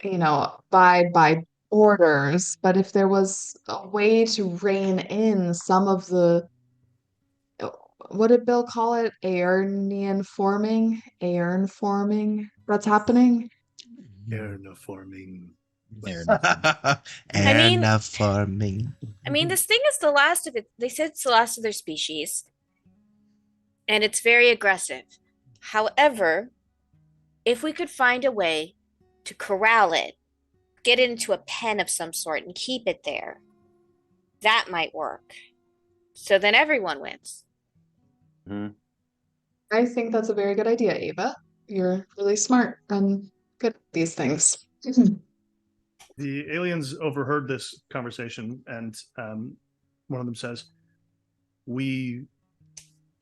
abide by orders, but if there was a way to rein in some of the, what did Bill call it? Aearnian forming that's happening? Aearniforming. And farming. I mean, this thing is the last of it. They said it's the last of their species. And it's very aggressive. However, if we could find a way to corral it, get it into a pen of some sort and keep it there, that might work. So then everyone wins. Mm-hmm. I think that's a very good idea, Ava. You're really smart and good at these things. The aliens overheard this conversation, and one of them says, we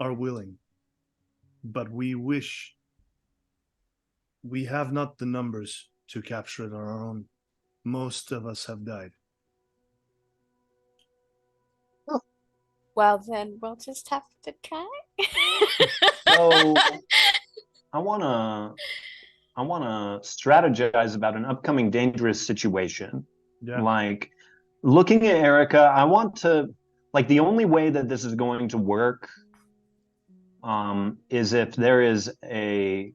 are willing, but we wish we have not the numbers to capture it on our own. Most of us have died. Well, then we'll just have to try. So I wanna strategize about an upcoming dangerous situation. Yeah. Like, looking at Erica, I want to, the only way that this is going to work is if there is a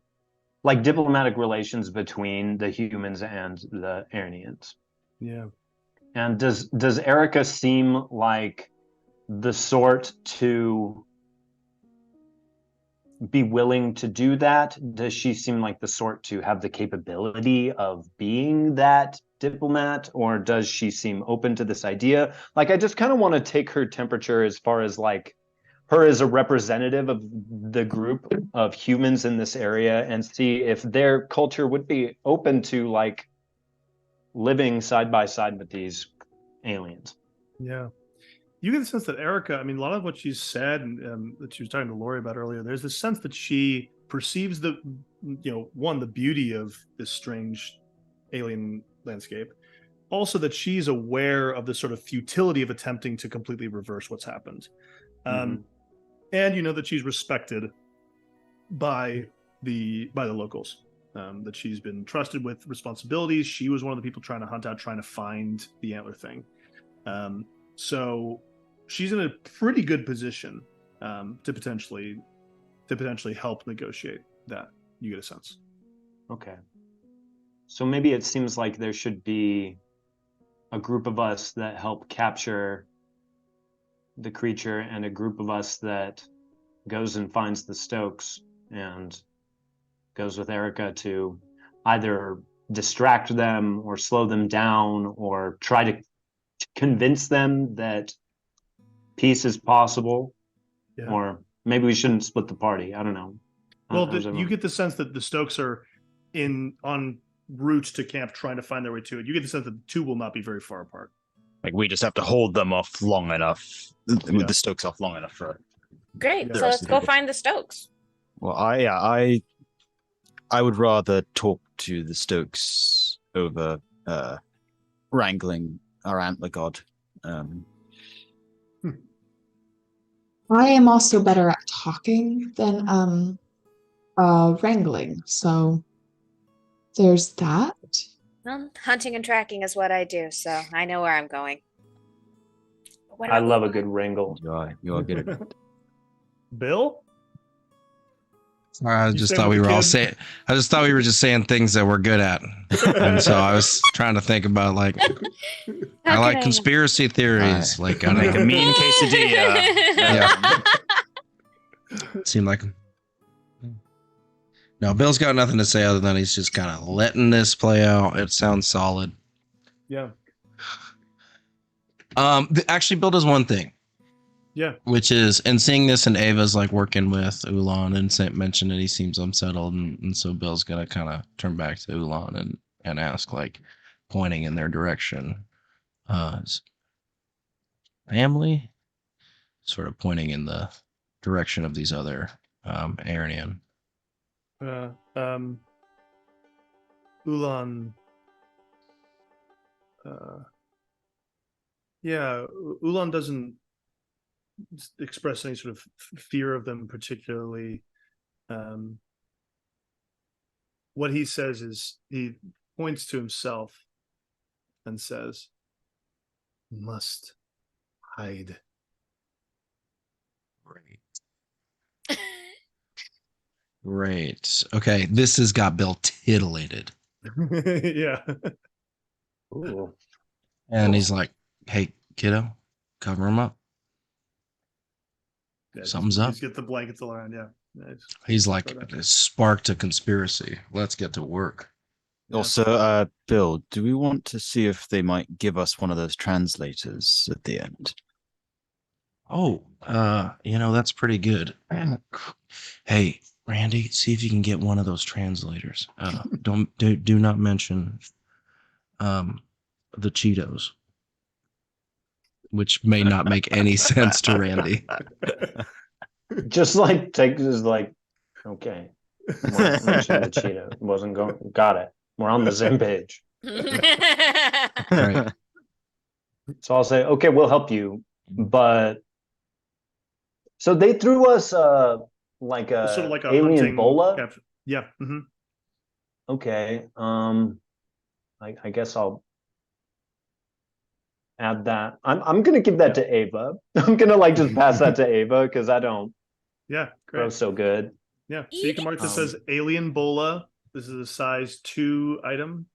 diplomatic relations between the humans and the Aearnians. Yeah. And does Erica seem like the sort to be willing to do that? Does she seem like the sort to have the capability of being that diplomat, or does she seem open to this idea? I just kind of want to take her temperature as far as her as a representative of the group of humans in this area, and see if their culture would be open to living side by side with these aliens. Yeah. You get the sense that Erica, a lot of what she's said and that she was talking to Lori about earlier, there's this sense that she perceives the beauty of this strange alien landscape. Also that she's aware of the sort of futility of attempting to completely reverse what's happened. And that she's respected by the locals, that she's been trusted with responsibilities. She was one of the people trying to find the antler thing. So she's in a pretty good position to potentially help negotiate that. You get a sense. Okay. So maybe it seems like there should be a group of us that help capture the creature, and a group of us that goes and finds the Stokes and goes with Erica to either distract them or slow them down, or try to convince them that peace is possible. Yeah. Or maybe we shouldn't split the party. I don't know. Well, you get the sense that the Stokes are on route to camp trying to find their way to it. You get the sense that the two will not be very far apart. We just have to hold them off long enough, with the Stokes off long enough for. Great. Yeah. So let's go find the Stokes. Well, I would rather talk to the Stokes over wrangling our antler god. I am also better at talking than wrangling, so there's that. Well, hunting and tracking is what I do, so I know where I'm going. What I about love you? a good wrangle. You are good at it. Bill? I You just stay thought with we the were all kid? saying. I just thought we were just saying things that we're good at, and so I was trying to think about like I How like can conspiracy theories. Like I Make a don't mean quesadilla. Yeah. seem like. No, Bill's got nothing to say other than he's just kind of letting this play out. It sounds solid. Yeah. Actually, Bill does one thing. Yeah. Which is, and seeing this, and Ava's like working with Ulan and mentioned that he seems unsettled, and so Bill's gonna kind of turn back to Ulan and ask, like, pointing in their direction, family, sort of pointing in the direction of these other Aryan. Ulan. Yeah, Ulan doesn't express any sort of fear of them particularly. What he says is he points to himself and says, "Must hide." Great. Okay, this has got Bill titillated. Yeah. Ooh. And he's like, "Hey, kiddo, cover him up." Yeah, Something's just, up. Just get the blankets all around. Yeah. Nice. He's like, "It sparked a conspiracy. Let's get to work." Yeah. Also, Bill, do we want to see if they might give us one of those translators at the end? Oh, that's pretty good. Hey, Randy, see if you can get one of those translators. Do not mention the Cheetos, which may not make any sense to Randy. Just like okay. Mention the Cheeto. Wasn't going. Got it. We're on the same page. Right. So I'll say, okay, we'll help you, but so they threw us like a Sort of like a alien hunting bola. capture. Yeah. Mm-hmm. Okay. I guess I'll add that. I'm gonna give that to Ava. I'm gonna like just pass that to Ava because I don't Yeah. throw Great. so good. Yeah. So you can mark this as alien bola. This is a size 2 item.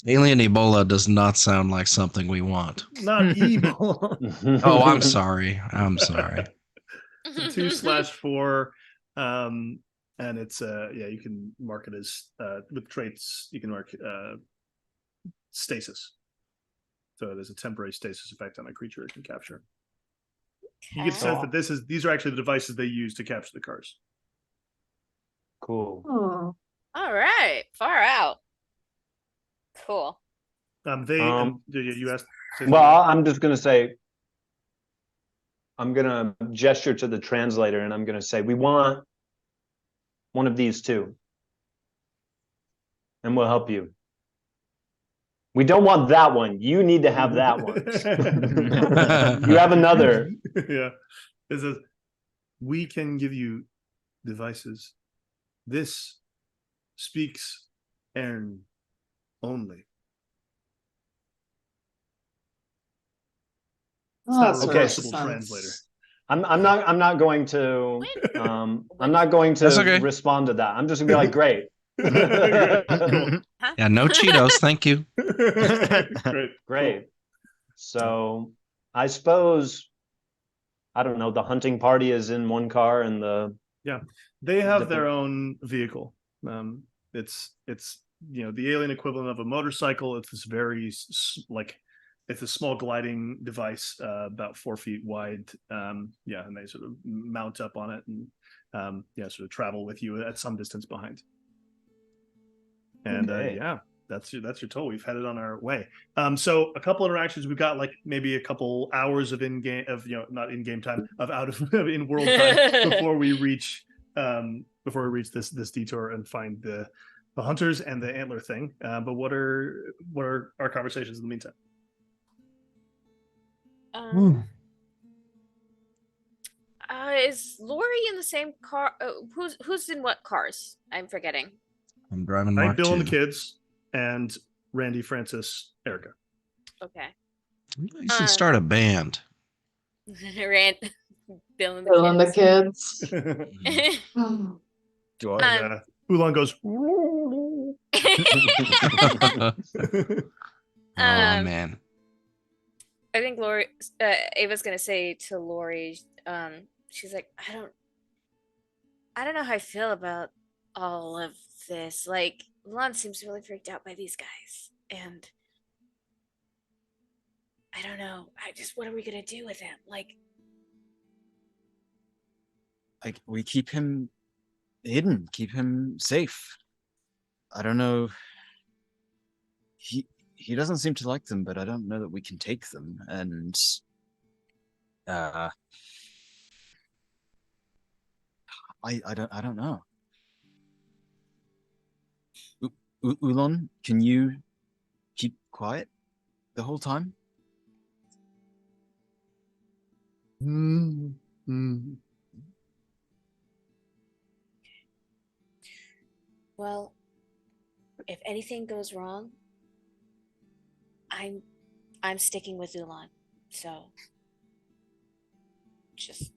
Alien Ebola does not sound like something we want. Not Ebola. Oh, I'm sorry. I'm sorry. It's a 2/4. And it's you can mark it as with traits, you can mark stasis. So there's a temporary stasis effect on a creature it can capture. You get the sense that these are actually the devices they use to capture the cars. Cool. Oh. All right, far out. Cool. You asked. Well, I'm just gonna say, I'm gonna gesture to the translator, and I'm gonna say, we want one of these two, and we'll help you. We don't want that one. You need to have that one. You have another. Yeah. It says, we can give you devices. This speaks Ern only. It's not a Okay. reversible translator. I'm not going to That's okay. respond to that. I'm just gonna be like, great. Cool. Yeah, no Cheetos, thank you. Great. So I suppose, I don't know, the hunting party is in one car and They have their own vehicle. It's the alien equivalent of a motorcycle. It's this very it's a small gliding device, about 4 feet wide. And they sort of mount up on it and sort of travel with you at some distance behind. And Okay. that's your toll. We've headed on our way. So a couple interactions. We've got like maybe a couple hours of in-game, of not in-game time, of out of in world time before we reach before we reach this detour and find the hunters and the antler thing. But what are our conversations in the meantime? Is Lori in the same car? Who's in what cars? I'm forgetting. I'm driving I Mark Bill and II. the kids, and Randy, Francis, Erica. Okay. You should start a band. Bill and Bill and the kids. kids. Do I? And Ulan goes. Oh man. I think Lori, Ava's gonna say to Lori, she's like, I don't know how I feel about all of this. Like, Lon seems really freaked out by these guys, and I don't know. What are we gonna do with him? Like, we keep him hidden, keep him safe. I don't know. He doesn't seem to like them, but I don't know that we can take them. And I don't know. Ulan, can you keep quiet the whole time? well, if anything goes wrong, I'm sticking with Ulan. So just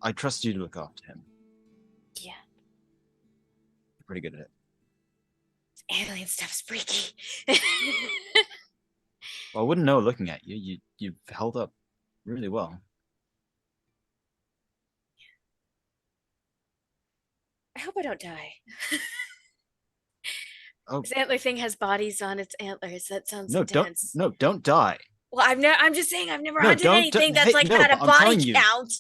I trust you to look after him. yeah. You're pretty good at it. Alien stuff's freaky. Well, I wouldn't know looking at you. You've held up really well. I hope I don't die. Oh. This antler thing has bodies on its antlers. That sounds No, intense. don't die. Well, I'm just saying I've never No, hunted don't- anything don't- that's hey, like no, had a but I'm telling body you. count.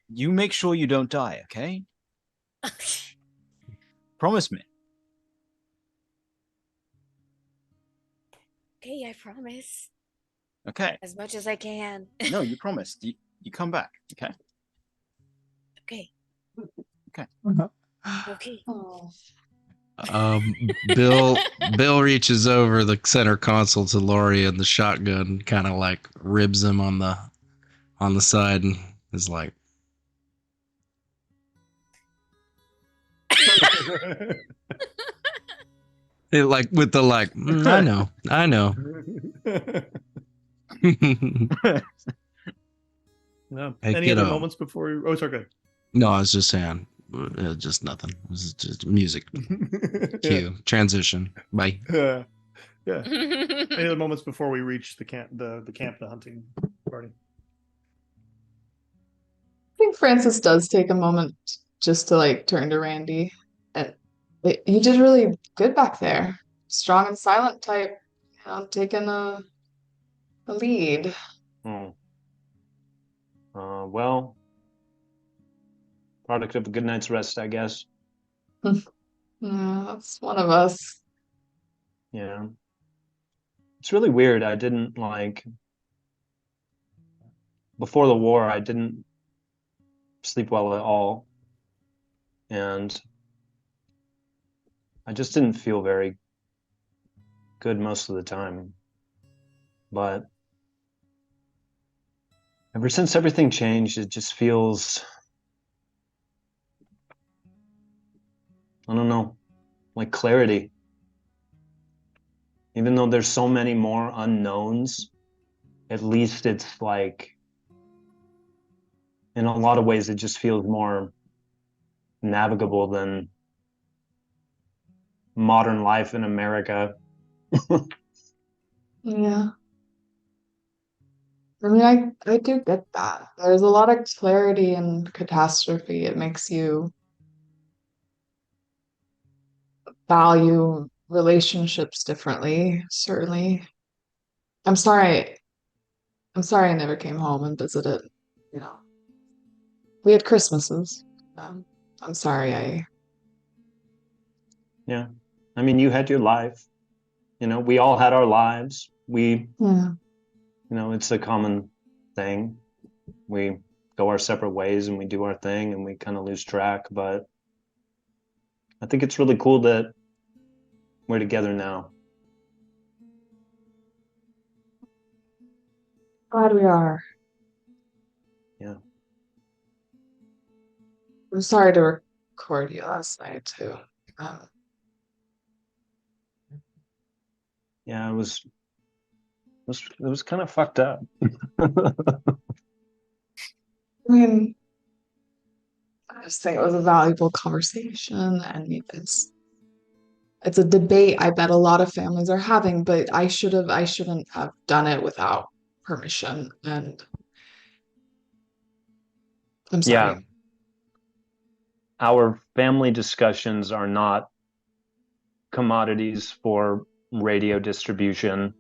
You make sure you don't die, okay? Promise me. Okay, I promise. Okay. As much as I can. No, you promised. You come back, okay? Okay. Okay. Okay. Oh. Bill reaches over the center console to Laurie, and the shotgun kind of like ribs him on the side, and is like, it like with the like, I know. No. Hey, Any other kiddo. moments before we... Oh, sorry, go No, I was just saying, just nothing. It was just music. ahead. Cue transition. Bye. Yeah. Any other moments before we reach the camp, the hunting party? I think Francis does take a moment just to like turn to Randy. And you did really good back there. Strong and silent type, taking a lead. Well, product of a good night's rest, I guess. Yeah, that's one of us. Yeah. It's really weird. I didn't before the war, I didn't sleep well at all. And I just didn't feel very good most of the time. But ever since everything changed, it just feels, I don't know, like clarity. Even though there's so many more unknowns, at least it's like, in a lot of ways, it just feels more navigable than modern life in America. Yeah. I mean, I do get that. There's a lot of clarity in catastrophe. It makes you value relationships differently, certainly. I'm sorry I never came home and visited, you know. We had Christmases. I'm sorry Yeah. I mean, you had your life. We all had our lives. yeah. It's a common thing. We go our separate ways and we do our thing and we kind of lose track. But I think it's really cool that we're together now. Glad we are. Yeah. I'm sorry to record you last night too. Yeah, it was kind of fucked up. I mean, I just think it was a valuable conversation, and it's a debate I bet a lot of families are having, but I shouldn't have done it without permission, and I'm sorry. Yeah. Our family discussions are not commodities for radio distribution.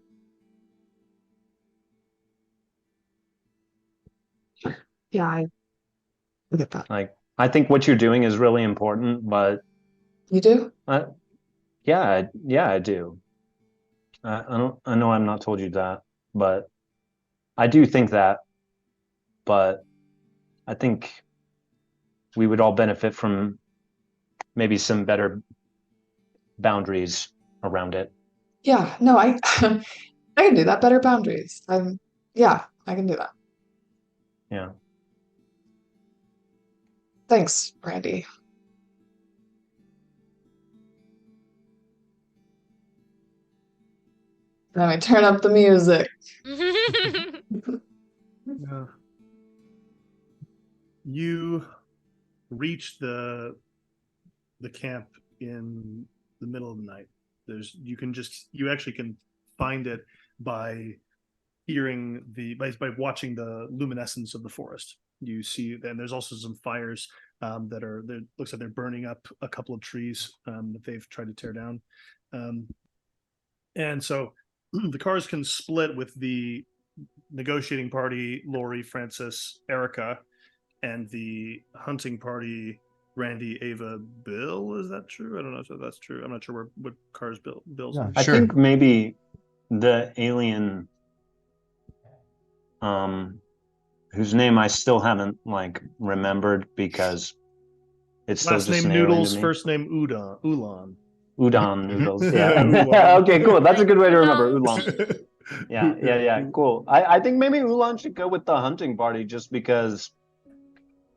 Yeah, I get that. Like, I think what you're doing is really important, but You do? yeah, I do. I know I've not told you that, but I do think that. But I think we would all benefit from maybe some better boundaries around it. Yeah, no, I I can do that. Better boundaries. Yeah, I can do that. Yeah. Thanks, Brandy. Let me turn up the music. Yeah. You reach the camp in the middle of the night. You actually can find it by hearing by watching the luminescence of the forest. You see, and there's also some fires that looks like they're burning up a couple of trees that they've tried to tear down. And so the cars can split with the negotiating party, Lori, Francis, Erica, and the hunting party, Randy, Ava, Bill. Is that true? I don't know if that's true. I'm not sure what cars Bill's Yeah, in. I sure. think maybe the alien, whose name I still haven't remembered because it's still Last just name an alien Noodles, to me. first name Ulan. Udon noodles. Udon. Yeah. Okay, cool. That's a good way to remember Ulan. Yeah. Cool. I think maybe Ulan should go with the hunting party just because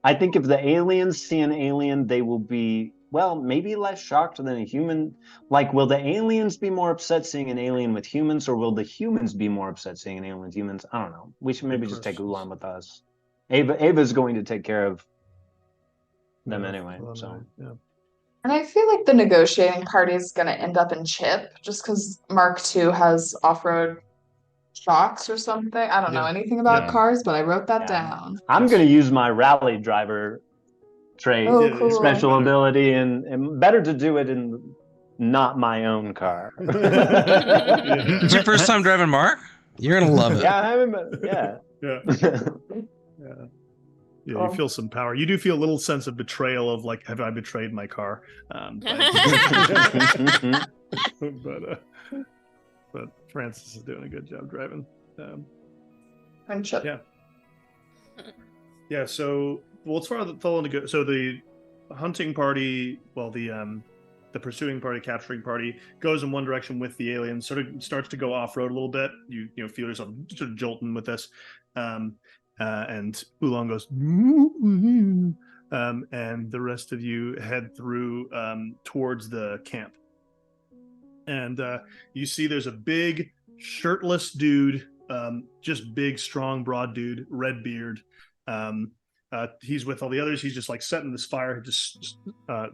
I think if the aliens see an alien, they will be, well, maybe less shocked than a human. Like, will the aliens be more upset seeing an alien with humans, or will the humans be more upset seeing an alien with humans? I don't know. We should maybe just take Ulan with us. Ava's going to take care of them anyway. So yeah. And I feel like the negotiating party is going to end up in Chip just because Mark II has off-road shocks or something. I don't know anything about cars, but I wrote that down. I'm going to use my rally driver trait, Oh, cool. special ability, and better to do it in not my own car. It's your first time driving Mark? You're gonna love it. Yeah. Yeah, you feel some power. You do feel a little sense of betrayal of have I betrayed my car? But Francis is doing a good job driving. Friendship. Yeah. So as far as the fellow so the hunting party, the pursuing party, capturing party goes in one direction with the aliens. Sort of starts to go off road a little bit. You feel yourself sort of jolting with this. And Oolong goes, and the rest of you head through towards the camp. And you see there's a big shirtless dude, just big, strong, broad dude, red beard. He's with all the others. He's just setting this fire, just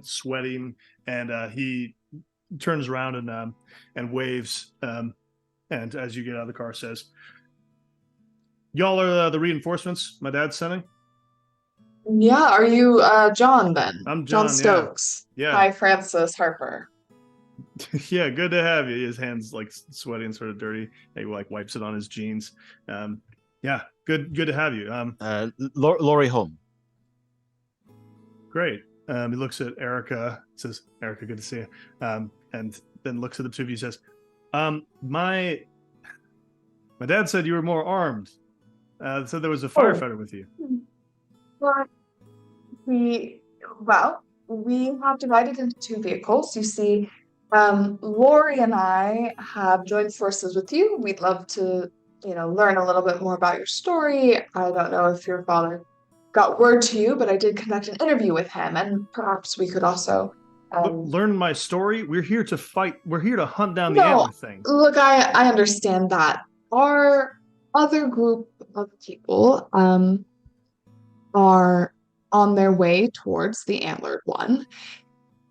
sweating. And he turns around and waves. And as you get out of the car, says, "Y'all are the reinforcements my dad's sending?" Yeah, are you John then? I'm John Stokes. Yeah. Hi, Francis Harper. Yeah, good to have you. His hands sweaty and sort of dirty. He wipes it on his jeans. Yeah, good to have you. Laurie Home. Great. He looks at Erica, says, "Erica, good to see you." And then looks at the two of you, says, my dad said you were more armed. Said there was a firefighter with you." But we have divided into two vehicles. You see, Lori and I have joined forces with you. We'd love to, learn a little bit more about your story. I don't know if your father got word to you, but I did conduct an interview with him, and perhaps we could also Learn my story. We're here to fight. We're here to hunt down the No, antler thing. look, I understand that. Our other group of people are on their way towards the antlered one.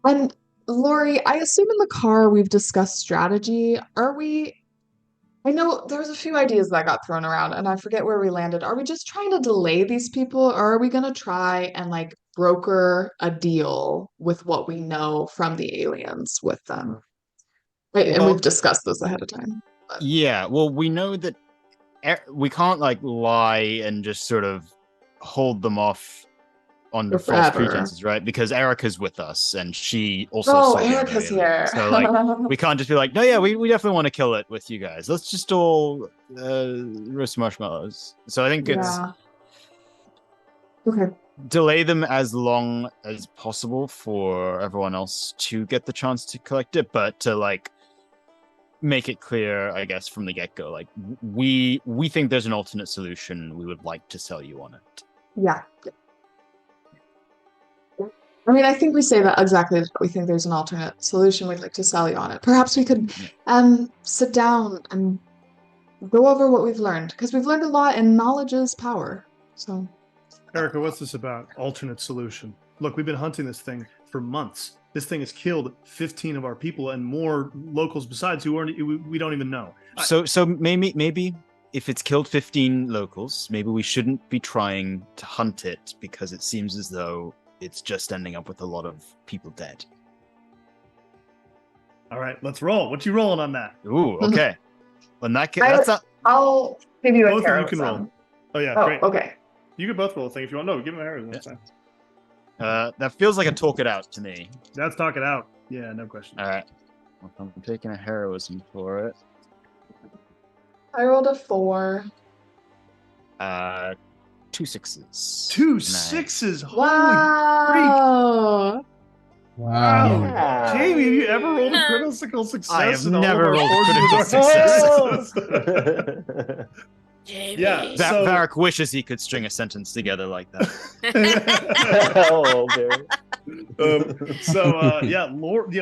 And Lori, I assume in the car we've discussed strategy. I know there was a few ideas that got thrown around and I forget where we landed. Are we just trying to delay these people, or are we gonna try and like broker a deal with what we know from the aliens with them? Right, and Well- we've discussed this ahead of time. Yeah, well, we know that we can't like lie and just sort of hold them off under false Forever. pretenses, right? Because Erica's with us and she also Oh, saw the Erica's alien. here. So like we can't just be like, no, yeah, we definitely want to kill it with you guys. Let's just all roast marshmallows. So I think it's Yeah. Okay. delay them as long as possible for everyone else to get the chance to collect it, but to like make it clear, I guess, from the get-go, like we think there's an alternate solution. We would like to sell you on it. Yeah. I mean, I think we say that exactly. We think there's an alternate solution. We'd like to sell you on it. Perhaps we could sit down and go over what we've learned, because we've learned a lot, and knowledge is power. So, Erica, what's this about? Alternate solution. Look, we've been hunting this thing for months. This thing has killed 15 of our people and more locals besides who we don't even know. So maybe if it's killed 15 locals, maybe we shouldn't be trying to hunt it, because it seems as though it's just ending up with a lot of people dead. All right, let's roll. What you rolling on that? Ooh, okay. Well, in that case, that's not. I'll give you a Both of you can heroism. roll. Oh yeah, Oh, great. okay. You can both roll a thing if you want. No, give him a heroism this time. That feels like a talk it out to me. That's talk it out. Yeah, no question. All right. Well, I'm taking a heroism for it. I rolled a 4. 2 6s. Two Nice. 6s. Holy Wow. Wow. Yeah. Jamie, have you ever rolled a critical success? I have in all of never our rolled a forces? critical Jamie. Yeah, so- Varric wishes he could string a sentence together like that. Oh, Barry. Yeah, Lord,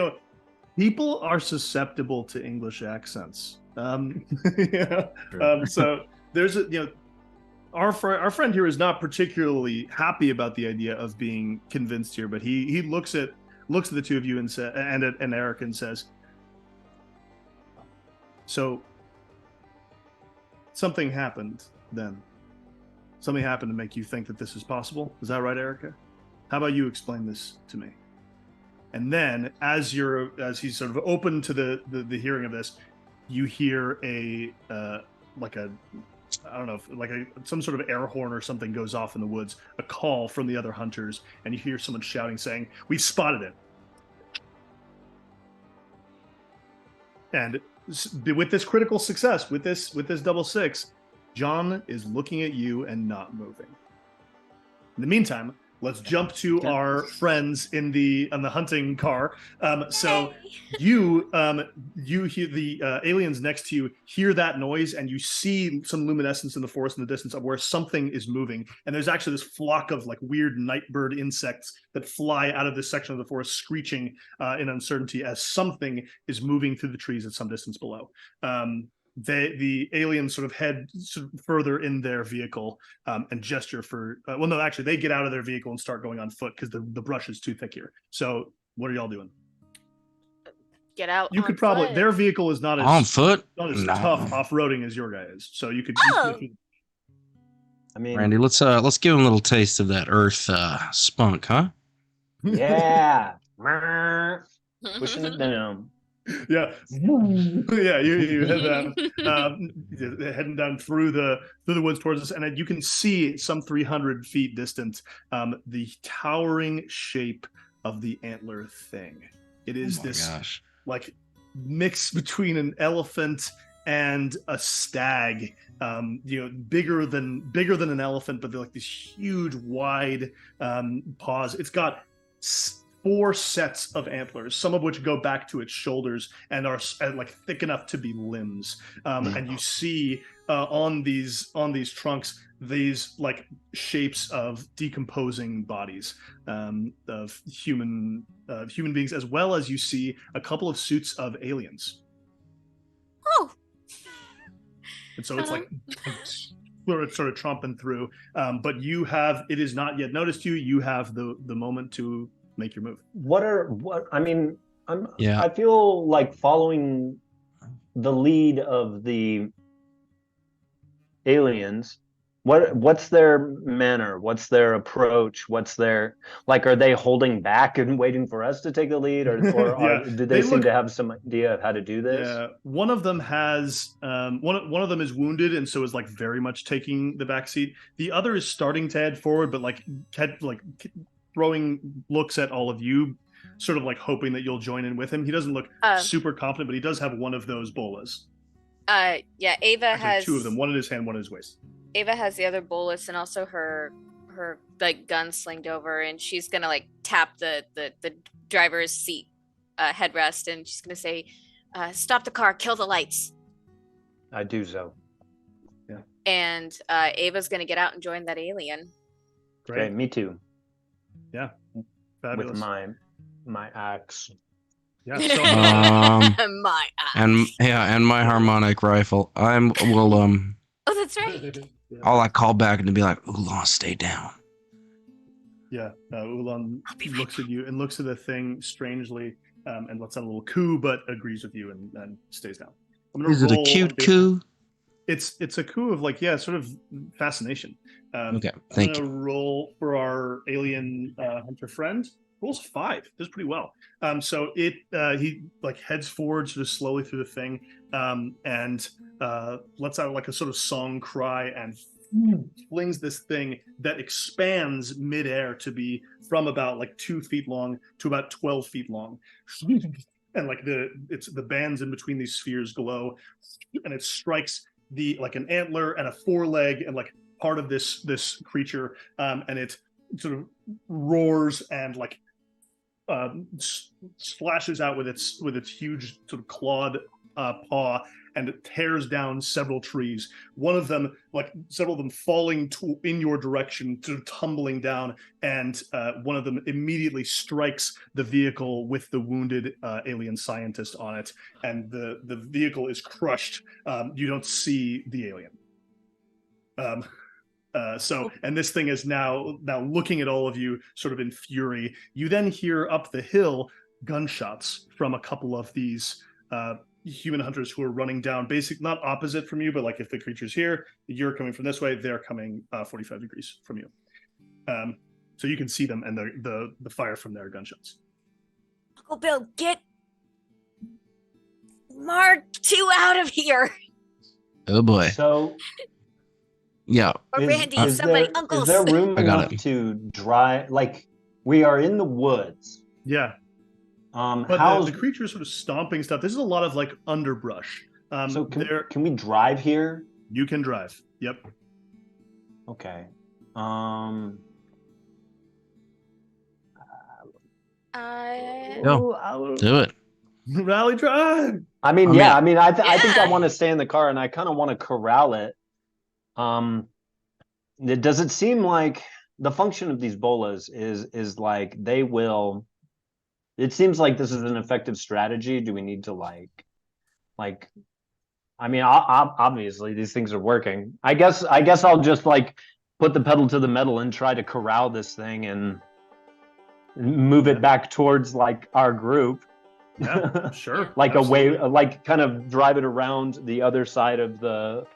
people are susceptible to English accents. So there's our friend here is not particularly happy about the idea of being convinced here, but he looks at the two of you and and Eric and says, so something happened then. Something happened to make you think that this is possible. Is that right, Erica? How about you explain this to me? And then as he's sort of open to the hearing of this, you hear some sort of air horn or something goes off in the woods, a call from the other hunters, and you hear someone shouting saying, "We've spotted it." And with this critical success, with this double 6, John is looking at you and not moving. In the meantime, let's jump to our friends on the hunting car. So you hear the aliens next to you hear that noise, and you see some luminescence in the forest in the distance of where something is moving. And there's actually this flock of like weird nightbird insects that fly out of this section of the forest, screeching in uncertainty as something is moving through the trees at some distance below. The aliens sort of head further in their vehicle and gesture for actually they get out of their vehicle and start going on foot because the brush is too thick here. So what are y'all doing? Get out. You on could probably foot. their vehicle is not as On foot? not as tough off-roading as your guy is, so you could Oh. I mean, Randy, let's give him a little taste of that earth spunk, huh? yeah. Pushing it down. Yeah. Yeah, you head down, heading down through the woods towards us, and you can see some 300 feet distant the towering shape of the antler thing. It is Oh my this gosh. like mix between an elephant and a stag, bigger than an elephant, but they're like these huge, wide paws. It's got 4 sets of antlers, some of which go back to its shoulders and are like thick enough to be limbs. And you see on these trunks these like shapes of decomposing bodies of human beings, as well as you see a couple of suits of aliens. Oh. And so it's like sort of tromping through. But it is not yet noticed you. You have the moment to make your move. I feel like following the lead of the aliens. What's their manner? What's their approach? What's their, like, are they holding back and waiting for us to take the lead, or do they seem to have some idea of how to do this? Yeah, one of them has one of them is wounded and so is like very much taking the back seat. The other is starting to head forward, but like throwing looks at all of you, sort of like hoping that you'll join in with him. He doesn't look super confident, but he does have one of those bolas. Ava Actually, has 2 of them, one in his hand, one in his waist. Ava has the other bolus and also her like gun slinged over, and she's gonna like tap the driver's seat headrest, and she's gonna say, "Stop the car, kill the lights." I do so. Yeah. And Ava's gonna get out and join that alien. Great. Okay, me too. Yeah. Fabulous. With my axe. Yeah. So, My ass. And my harmonic rifle. Oh, that's right. I'll call back and be like, Oolong, stay down. Yeah, Oolong looks at you and looks at the thing strangely and lets out a little coo, but agrees with you and stays down. Is it a cute coo? It's a coo of like, sort of fascination. Okay, thank you. Roll for our alien hunter friend. Rolls 5. Does pretty well. So he like heads forward sort of slowly through the thing and lets out like a sort of song cry and flings this thing that expands midair to be from about like 2 feet long to about 12 feet long. And like the bands in between these spheres glow, and it strikes like an antler and a foreleg and like part of this creature, and it sort of roars and like splashes out with its huge sort of clawed paw, and it tears down several trees. One of them, like several of them, falling in your direction, sort of tumbling down, and one of them immediately strikes the vehicle with the wounded alien scientist on it, and the vehicle is crushed. You don't see the alien. And this thing is now looking at all of you sort of in fury. You then hear up the hill gunshots from a couple of these human hunters who are running down, not opposite from you, but like if the creature's here, you're coming from this way, they're coming 45 degrees from you. So you can see them and the fire from their gunshots. Uncle Bill, get Mark 2 out of here. Oh boy. So yeah. Or Randy, somebody, uncles. Is there room I got enough it. to drive? Like, we are in the woods. Yeah. But the creature is sort of stomping stuff. This is a lot of like underbrush. So can we drive here? You can drive. Yep. Okay. No. Do it. Rally drive. I think I want to stay in the car, and I kind of want to corral it. Does it seem like the function of these bolas is like they will? It seems like this is an effective strategy. Do we need to obviously these things are working. I guess I'll just like put the pedal to the metal and try to corral this thing and move it back towards like our group. Yeah, sure. Like absolutely. A way, like kind of drive it around the other side of the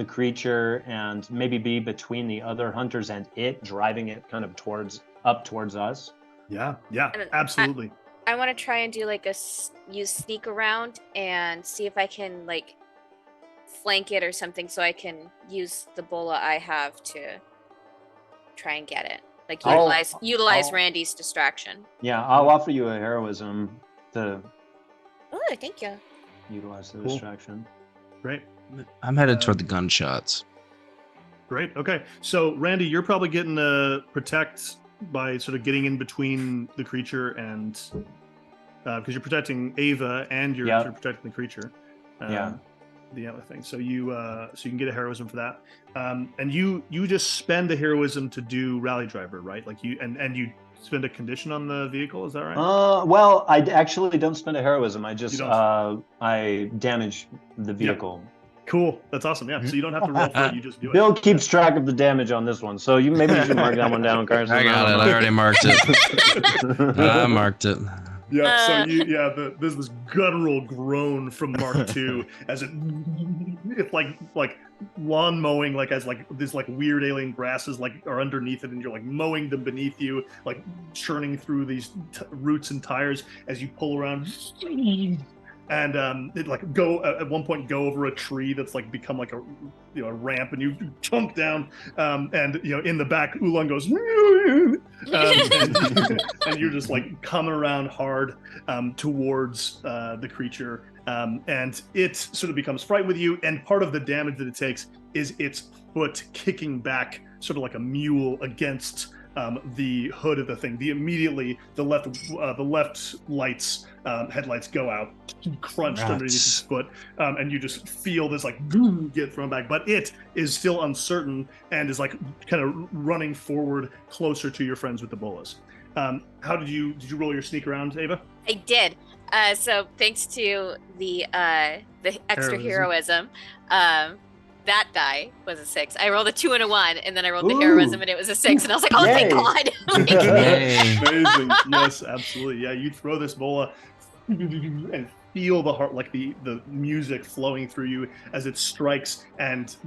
creature, and maybe be between the other hunters and it, driving it kind of towards us. Yeah, absolutely. I want to try and do like use sneak around and see if I can like flank it or something, so I can use the bola I have to try and get it. Like utilize Randy's distraction. Yeah, I'll offer you a heroism to. Oh, thank you. utilize the Cool. distraction. Great. I'm headed toward the gunshots. Great. Okay. So, Randy, you're probably getting to protect by sort of getting in between the creature and because you're protecting Ava and you're Yep. sort of protecting the creature. Yeah. The other thing. So you can get a heroism for that. And you just spend a heroism to do rally driver, right? Like you you spend a condition on the vehicle. Is that right? Well, I actually don't spend a heroism. I just You don't. I damage the vehicle. Cool. That's awesome. Yeah. So you don't have to roll for it. You just do it. Bill keeps track of the damage on this one, so maybe you should mark that one down, Carson. I got it. I already marked it. I marked it. Yeah. So there's this guttural groan from Mark II as it's like lawn mowing, like as like this like weird alien grasses like are underneath it, and you're like mowing them beneath you, like churning through these roots and tires as you pull around. And it like at one point go over a tree that's like become like a a ramp, and you chunk down, and in the back Ulan goes and you're just like coming around hard towards the creature, and it sort of becomes frightened with you, and part of the damage that it takes is its foot kicking back sort of like a mule against the hood of the thing. The left lights headlights go out, crunched underneath its foot, and you just feel this like get thrown back. But it is still uncertain and is like kind of running forward closer to your friends with the bolas. How did you roll your sneak around, Ava? I did. So thanks to the extra heroism, that die was a 6. I rolled a 2 and a 1, and then I rolled the heroism, and it was a 6. And I was like, "Oh, Yay. thank God!" Amazing. Yes, absolutely. Yeah, you throw this bola and feel the heart, like the music flowing through you as it strikes, and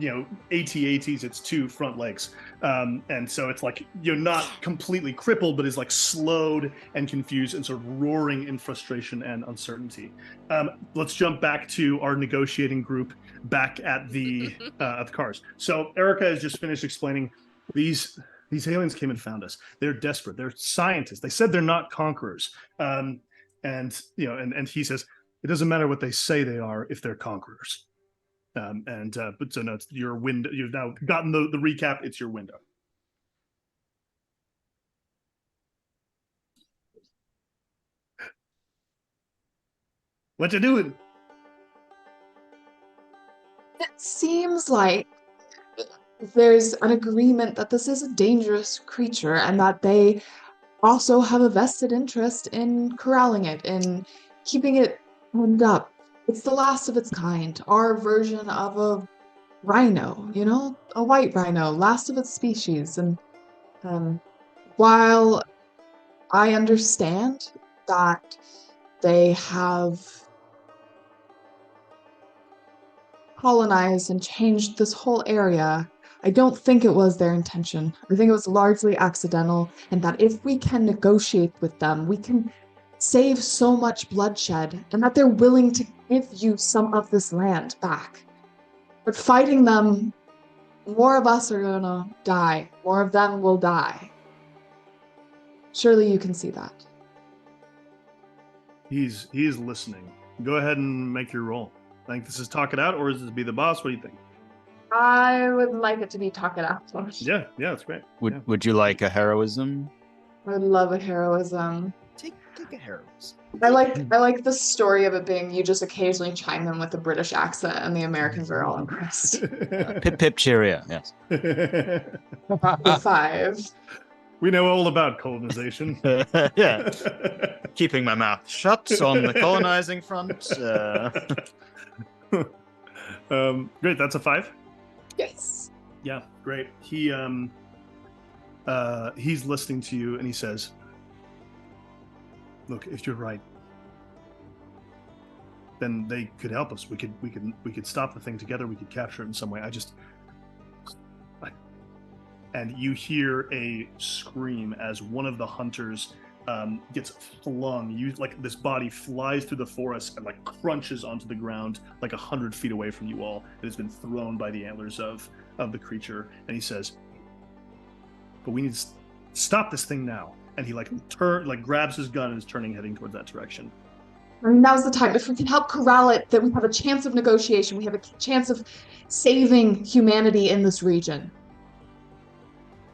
AT-ATs its 2 front legs, and so it's like you're not completely crippled, but is like slowed and confused and sort of roaring in frustration and uncertainty. Let's jump back to our negotiating group back at the cars. So Erica has just finished explaining these aliens came and found us. They're desperate. They're scientists. They said they're not conquerors. And he says, it doesn't matter what they say they are if they're conquerors. But so no, it's your window. You've now gotten the recap. It's your window. What you doing? It seems like there's an agreement that this is a dangerous creature and that they also have a vested interest in corralling it and keeping it warmed up. It's the last of its kind, our version of a rhino, a white rhino, last of its species. And while I understand that they have colonized and changed this whole area, I don't think it was their intention. I think it was largely accidental, and that if we can negotiate with them, we can save so much bloodshed, and that they're willing to give you some of this land back. But fighting them, more of us are gonna die. More of them will die. Surely you can see that. He's listening. Go ahead and make your roll. Think this is talk it out, or is this be the boss? What do you think? I would like it to be talk it out first. Yeah, that's great. Would you like a heroism? I would love a heroism. Take a heroism. I like the story of it being you just occasionally chime in with a British accent and the Americans are all impressed. Pip pip cheerio. Yes. 5. We know all about colonization. Yeah. Keeping my mouth shut on the colonizing front. Great. That's a 5. Yes. Yeah, great. He's listening to you, and he says, "Look, if you're right, then they could help us. We could stop the thing together. We could capture it in some way. And you hear a scream as one of the hunters gets flung. Like this body flies through the forest and like crunches onto the ground like 100 feet away from you all. It has been thrown by the antlers of the creature. And he says, "But we need to stop this thing now." And he grabs his gun and is heading towards that direction. I mean, now's the time. If we can help corral it, then we have a chance of negotiation. We have a chance of saving humanity in this region.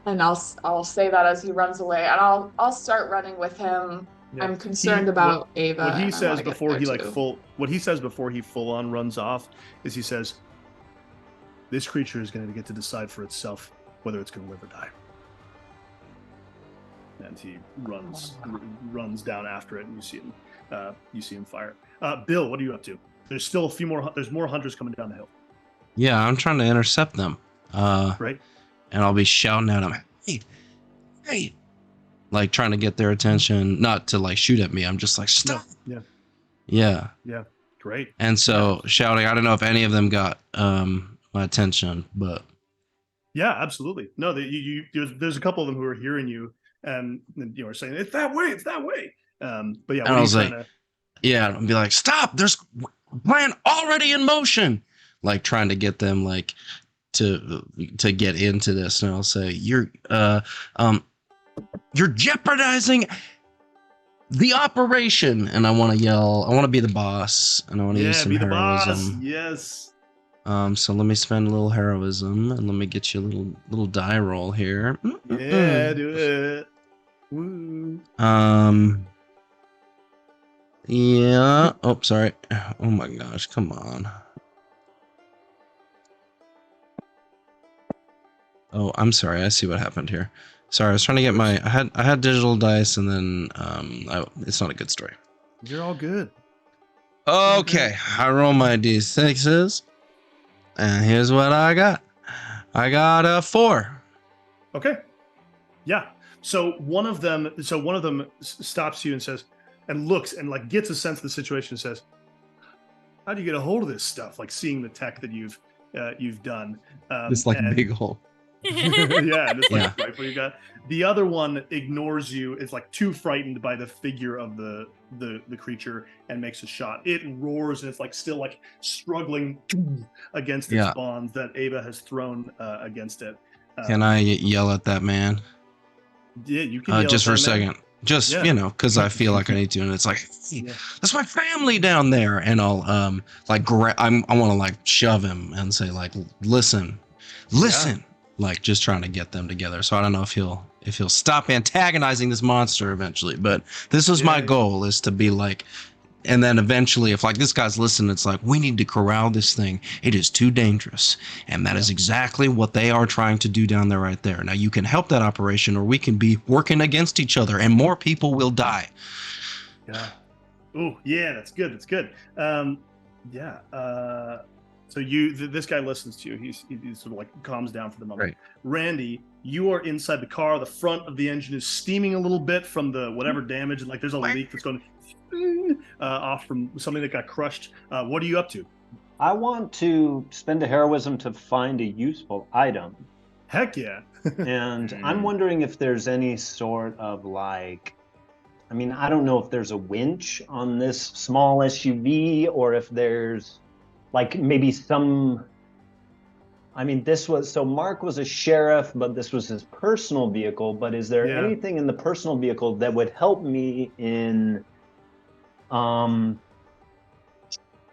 And I'll say that as he runs away, and I'll start running with him. Yeah. I'm concerned about Ava. What he and I says wanna get before there he like too. what he says before he full on runs off is he says, "This creature is going to get to decide for itself whether it's going to live or die." And he runs down after it, and you see him fire. Bill, what are you up to? There's still a few more. There's more hunters coming down the hill. Yeah, I'm trying to intercept them. Right. And I'll be shouting at them, hey, like trying to get their attention, not to like shoot at me. I'm just like, stop. No. Yeah. Great. And so shouting, I don't know if any of them got my attention, but Yeah, absolutely. No, there's a couple of them who are hearing you and you know are saying it's that way. But yeah, and I was like, I'll be like, stop! There's a plan already in motion. Like trying to get them like to get into this, and I'll say, you're jeopardizing the operation. And I want to yell. I want to be the boss, and I want to use some heroism. Yes. So let me spend a little heroism, and let me get you a little die roll here. Yeah, do it. Woo. Yeah. Oh, sorry. Oh my gosh, come on. Oh, I'm sorry. I see what happened here. Sorry, I was trying to get my. I had digital dice, and then it's not a good story. You're all good. Okay, I roll my d6s, and here's what I got. I got a 4. Okay. Yeah. So one of them stops you and says, and looks and like gets a sense of the situation and says, "How do you get a hold of this stuff?" Like seeing the tech that you've done. It's like a big hole. Yeah, just like rifle you got. The other one ignores you. Is like too frightened by the figure of the creature and makes a shot. It roars and it's like still like struggling against its bonds that Ava has thrown against it. Can I yell at that man? Yeah, you can. Yell just at for a that man. second. Just because I feel like I need to, and it's like, hey, that's my family down there, and I'll I want to like shove him and say like, listen, like just trying to get them together. So I don't know if he'll stop antagonizing this monster eventually, but this was my goal, is to be like, and then eventually if like this guy's listening, it's like, we need to corral this thing. It is too dangerous, and that is exactly what they are trying to do down there right there. Now you can help that operation, or we can be working against each other, and more people will die. Yeah. Oh yeah, that's good. That's good. So this guy listens to you. He sort of like calms down for the moment. Right. Randy, you are inside the car. The front of the engine is steaming a little bit from the whatever damage, and like there's a leak that's going off from something that got crushed. What are you up to? I want to spend a heroism to find a useful item. Heck yeah. And I'm wondering if there's any sort of like, I mean, I don't know if there's a winch on this small SUV, or if there's like maybe some, I mean, Mark was a sheriff, but this was his personal vehicle. But is there anything in the personal vehicle that would help me in,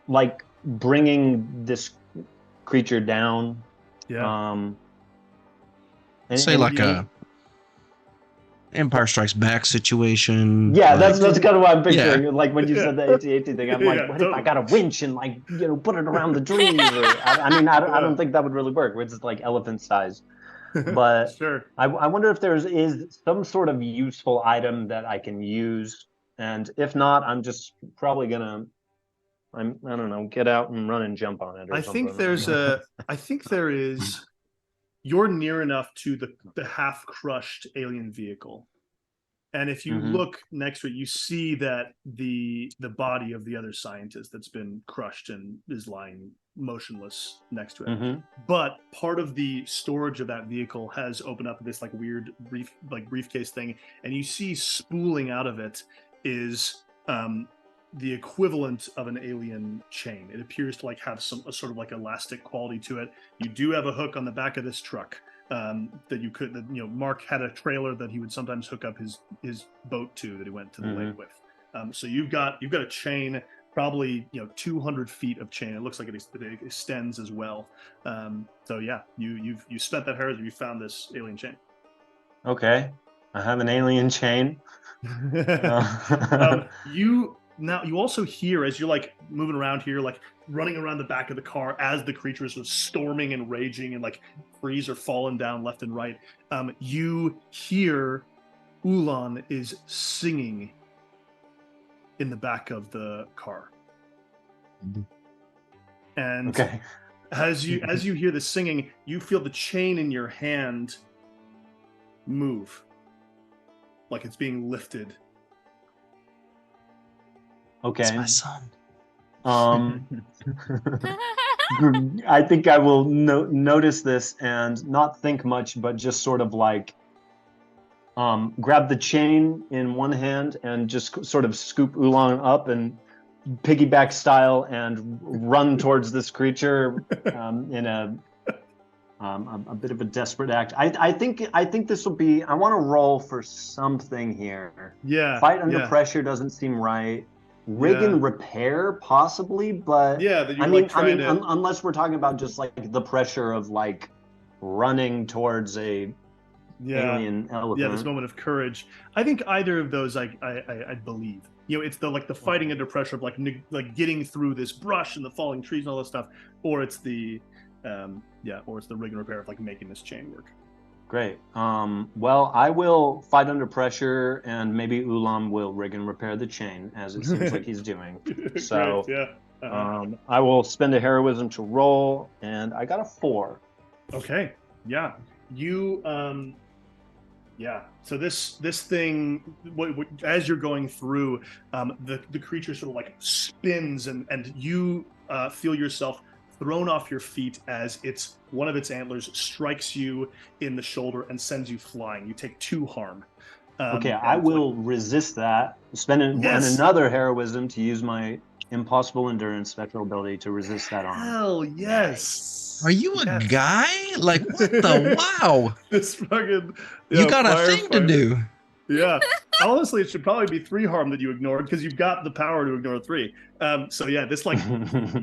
like bringing this creature down? Yeah. Say like a Empire Strikes Back situation. Yeah, like, that's kind of what I'm picturing. Yeah. Like when you said the AT-AT thing, I'm like, what if I got a winch and like, you know, put it around the trees? Or, I don't think that would really work. It's like elephant size. But sure. I wonder if is some sort of useful item that I can use. And if not, I'm just probably gonna, I don't know, get out and run and jump on it. Or something. I think there is. You're near enough to the half-crushed alien vehicle, and if you look next to it, you see that the body of the other scientist that's been crushed and is lying motionless next to it. But part of the storage of that vehicle has opened up this like weird briefcase thing, and you see spooling out of it is the equivalent of an alien chain. It appears to like have a sort of like elastic quality to it. You do have a hook on the back of this truck that you could, Mark had a trailer that he would sometimes hook up his boat to that he went to the lake with. So you've got a chain, probably 200 feet of chain. It looks like it extends as well. So yeah, you spent that heresy. You found this alien chain. Okay, I have an alien chain. You also hear, as you're like moving around here, like running around the back of the car as the creatures are storming and raging and like trees are falling down left and right. You hear Ulan is singing in the back of the car. And Okay. as you hear the singing, you feel the chain in your hand move, like it's being lifted. Okay. It's my son. I think I will notice this and not think much, but just sort of like grab the chain in one hand and just sort of scoop Oolong up and piggyback style and run towards this creature in a bit of a desperate act. I think this will be. I want to roll for something here. Yeah. Fight under pressure doesn't seem right. Rig and repair possibly, but unless we're talking about just like the pressure of like running towards a alien elephant. Yeah, this moment of courage. I think either of those I believe. It's the fighting under pressure of like getting through this brush and the falling trees and all this stuff, or it's the rig and repair of like making this chain work. Great. Well, I will fight under pressure, and maybe Ulam will rig and repair the chain, as it seems like he's doing. So, Great, yeah. I will spend a heroism to roll, and I got a 4. Okay. Yeah. You. So this thing, as you're going through, the creature sort of like spins, and you feel yourself thrown off your feet as one of its antlers strikes you in the shoulder and sends you flying. You take 2 harm. Okay, I will resist that. Spend another heroism to use my impossible endurance special ability to resist that arm. Hell yes! Are you a guy? Like, what the wow? This fucking you got a thing to do. Yeah. Honestly, it should probably be 3 harm that you ignored because you've got the power to ignore 3. So yeah, this like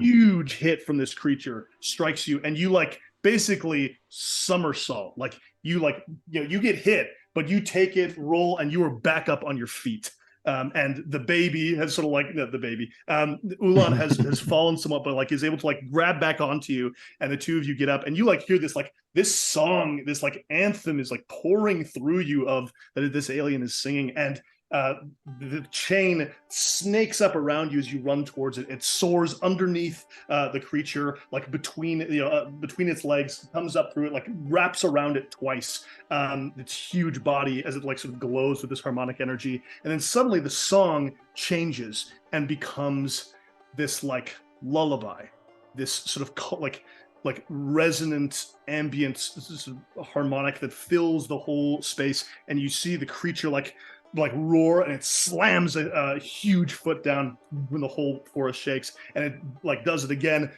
huge hit from this creature strikes you, and you like basically somersault. Like you get hit, but you take it, roll, and you are back up on your feet. And the baby has sort of like the baby. Ulan has fallen somewhat, but like is able to like grab back onto you, and the 2 of you get up, and you like hear this song, this like anthem is like pouring through you of that this alien is singing, and the chain snakes up around you as you run towards it. It soars underneath the creature, like between its legs, comes up through it, like wraps around it twice. Its huge body as it like sort of glows with this harmonic energy, and then suddenly the song changes and becomes this like lullaby, this sort of like resonant ambient harmonic that fills the whole space, and you see the creature like roar, and it slams a huge foot down when the whole forest shakes, and it like does it again,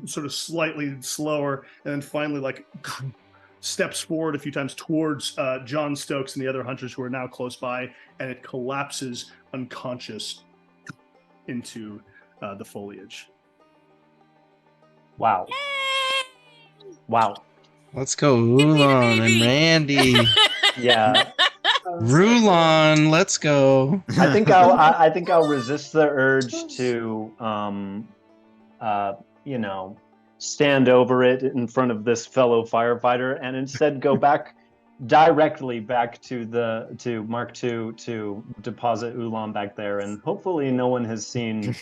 sort of slightly slower, and then finally like steps forward a few times towards John Stokes and the other hunters who are now close by, and it collapses unconscious into the foliage. Wow. Wow. Let's go, Ulan and Randy. Yeah. Rulon, let's go. I think I'll resist the urge to stand over it in front of this fellow firefighter, and instead go directly back to Mark II to deposit Ulan back there, and hopefully no one has seen.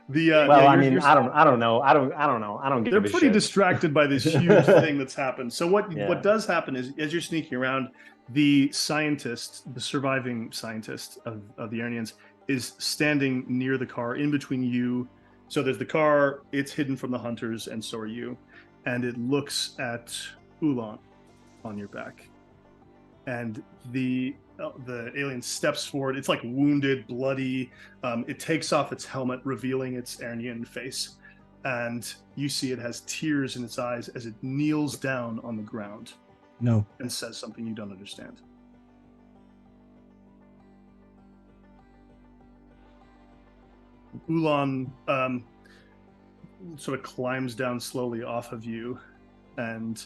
I don't know. I don't give They're a pretty shit. distracted by this huge thing that's happened. So what does happen is, as you're sneaking around, the surviving scientist of the Arnians is standing near the car in between you. So there's the car, it's hidden from the hunters, and so are you. And it looks at Ulan on your back. And the alien steps forward. It's like wounded, bloody. It takes off its helmet, revealing its Arnian face. And you see it has tears in its eyes as it kneels down on the ground. No. And says something you don't understand. Ulan sort of climbs down slowly off of you and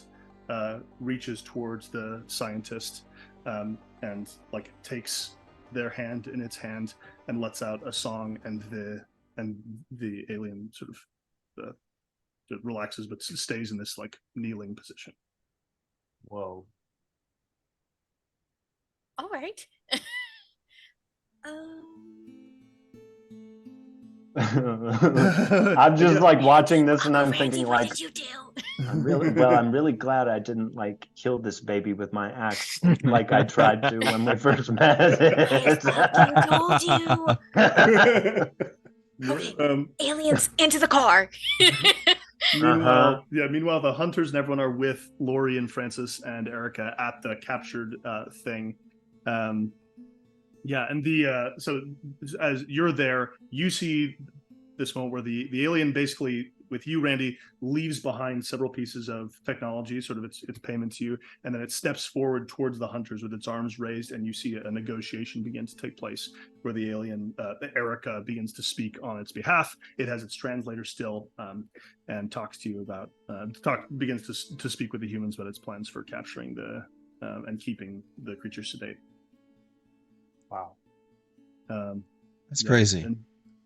reaches towards the scientist and like takes their hand in its hand and lets out a song, and the alien sort of relaxes but stays in this like kneeling position. Whoa. All right. I'm just like watching this and I'm thinking what like, did you do? I'm really glad I didn't like kill this baby with my axe like I tried to when we first met. I fucking told you. Okay, aliens into the car. Meanwhile, the hunters and everyone are with Lori and Francis and Erica at the captured thing. And so as you're there, you see this moment where the alien basically, with you, Randy, leaves behind several pieces of technology, sort of its payment to you, and then it steps forward towards the hunters with its arms raised, and you see a negotiation begin to take place where the alien, Erica, begins to speak on its behalf. It has its translator still, and talks to you about, begins to speak with the humans about its plans for capturing and keeping the creature sedate. Wow. That's crazy. And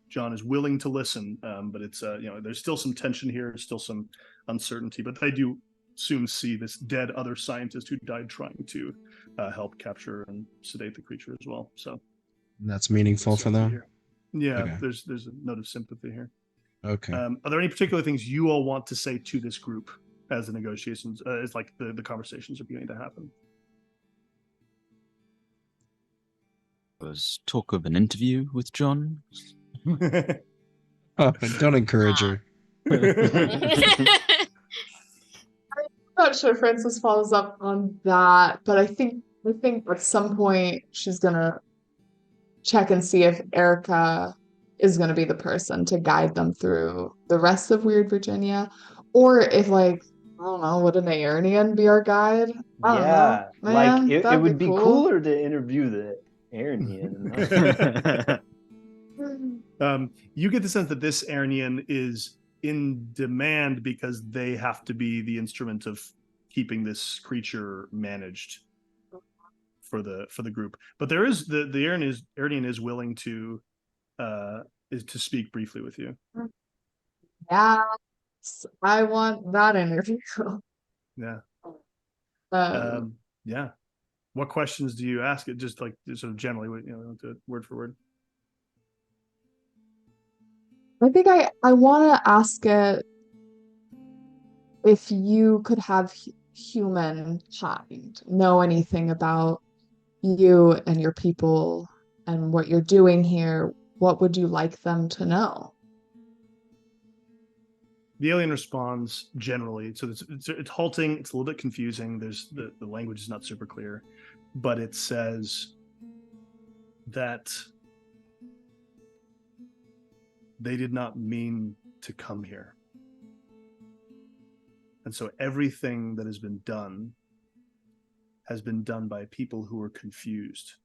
John is willing to listen, but it's there's still some tension here, still some uncertainty, but they do soon see this dead other scientist who died trying to help capture and sedate the creature as well. So that's meaningful for them. Here. Yeah, okay. There's a note of sympathy here. Okay. Are there any particular things you all want to say to this group as the negotiations, as like the conversations are beginning to happen? Was talk of an interview with John. Don't encourage her. I'm not sure Francis follows up on that, but I think at some point she's gonna check and see if Erica is gonna be the person to guide them through the rest of Weird Virginia, or if like, I don't know, would an Aaronian be our guide? I don't know, man, like it that'd would be cool. cooler to interview the Aaronian. You get the sense that this Aaronian is in demand because they have to be the instrument of keeping this creature managed for the group. But there is the Aaronian is willing to speak briefly with you. Yes, I want that interview. Yeah. Yeah. What questions do you ask it? Just like sort of generally, word for word. I think I want to ask it if you could have humankind know anything about you and your people and what you're doing here. What would you like them to know? The alien responds generally. So it's halting. It's a little bit confusing. There's the language is not super clear, but it says that they did not mean to come here. And so everything that has been done by people who were confused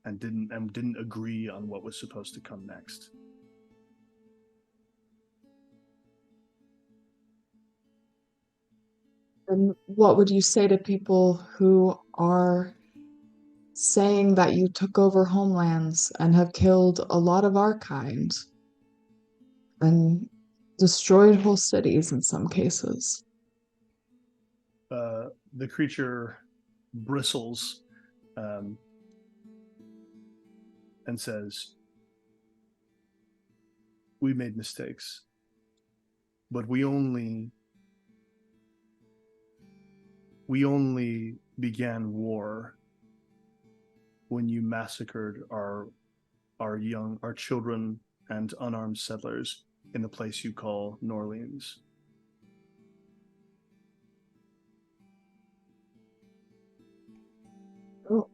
and didn't agree on what was supposed to come next. And what would you say to people who are saying that you took over homelands and have killed a lot of our kind and destroyed whole cities in some cases? The creature bristles and says, "We made mistakes, but we only began war when you massacred our children and unarmed settlers in the place you call New Orleans." Oh.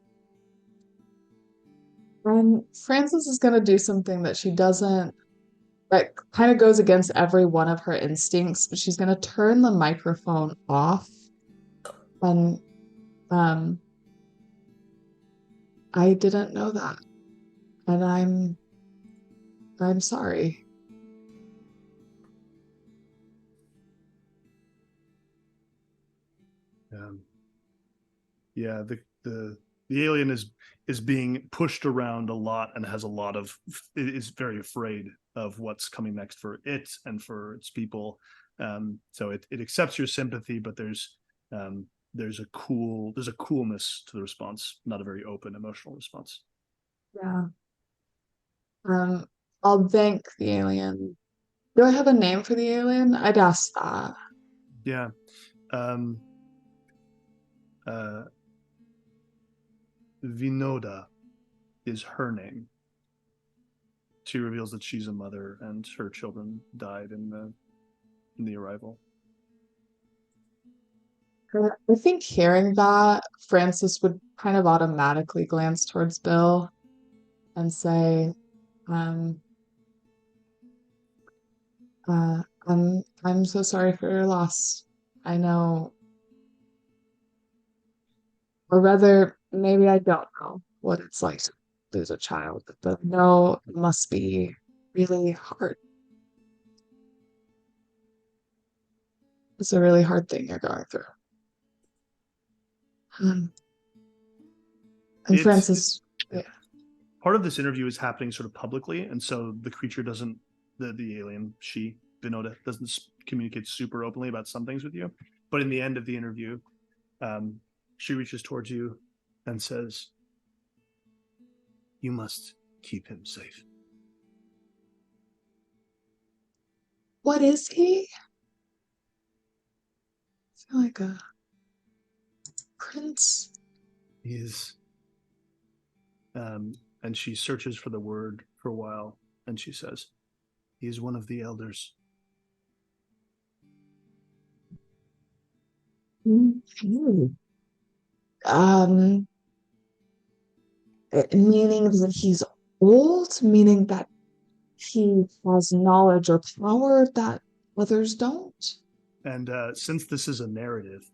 And Frances is going to do something that she doesn't, that kind of goes against every one of her instincts, but she's going to turn the microphone off. And I didn't know that. And I'm sorry. Yeah, the alien is being pushed around a lot and has a lot of is very afraid of what's coming next for it and for its people. So it accepts your sympathy, but there's a coolness to the response, not a very open emotional response. Yeah. I'll thank the alien. Do I have a name for the alien? I'd ask that. Yeah. Vinoda is her name. She reveals that she's a mother and her children died in the arrival. I think hearing that, Francis would kind of automatically glance towards Bill and say, I'm so sorry for your loss. I know, or rather, maybe I don't know what it's like to lose a child, but no, it must be really hard. It's a really hard thing you're going through. And Francis, yeah. Part of this interview is happening sort of publicly, and so the creature doesn't, the alien, she, Vinoda, doesn't communicate super openly about some things with you. But in the end of the interview, she reaches towards you and says, "You must keep him safe." What is he? I feel like a prince. He is. And she searches for the word for a while, and she says, "He is one of the elders." Meaning that he's old, meaning that he has knowledge or power that others don't. And since this is a narrative,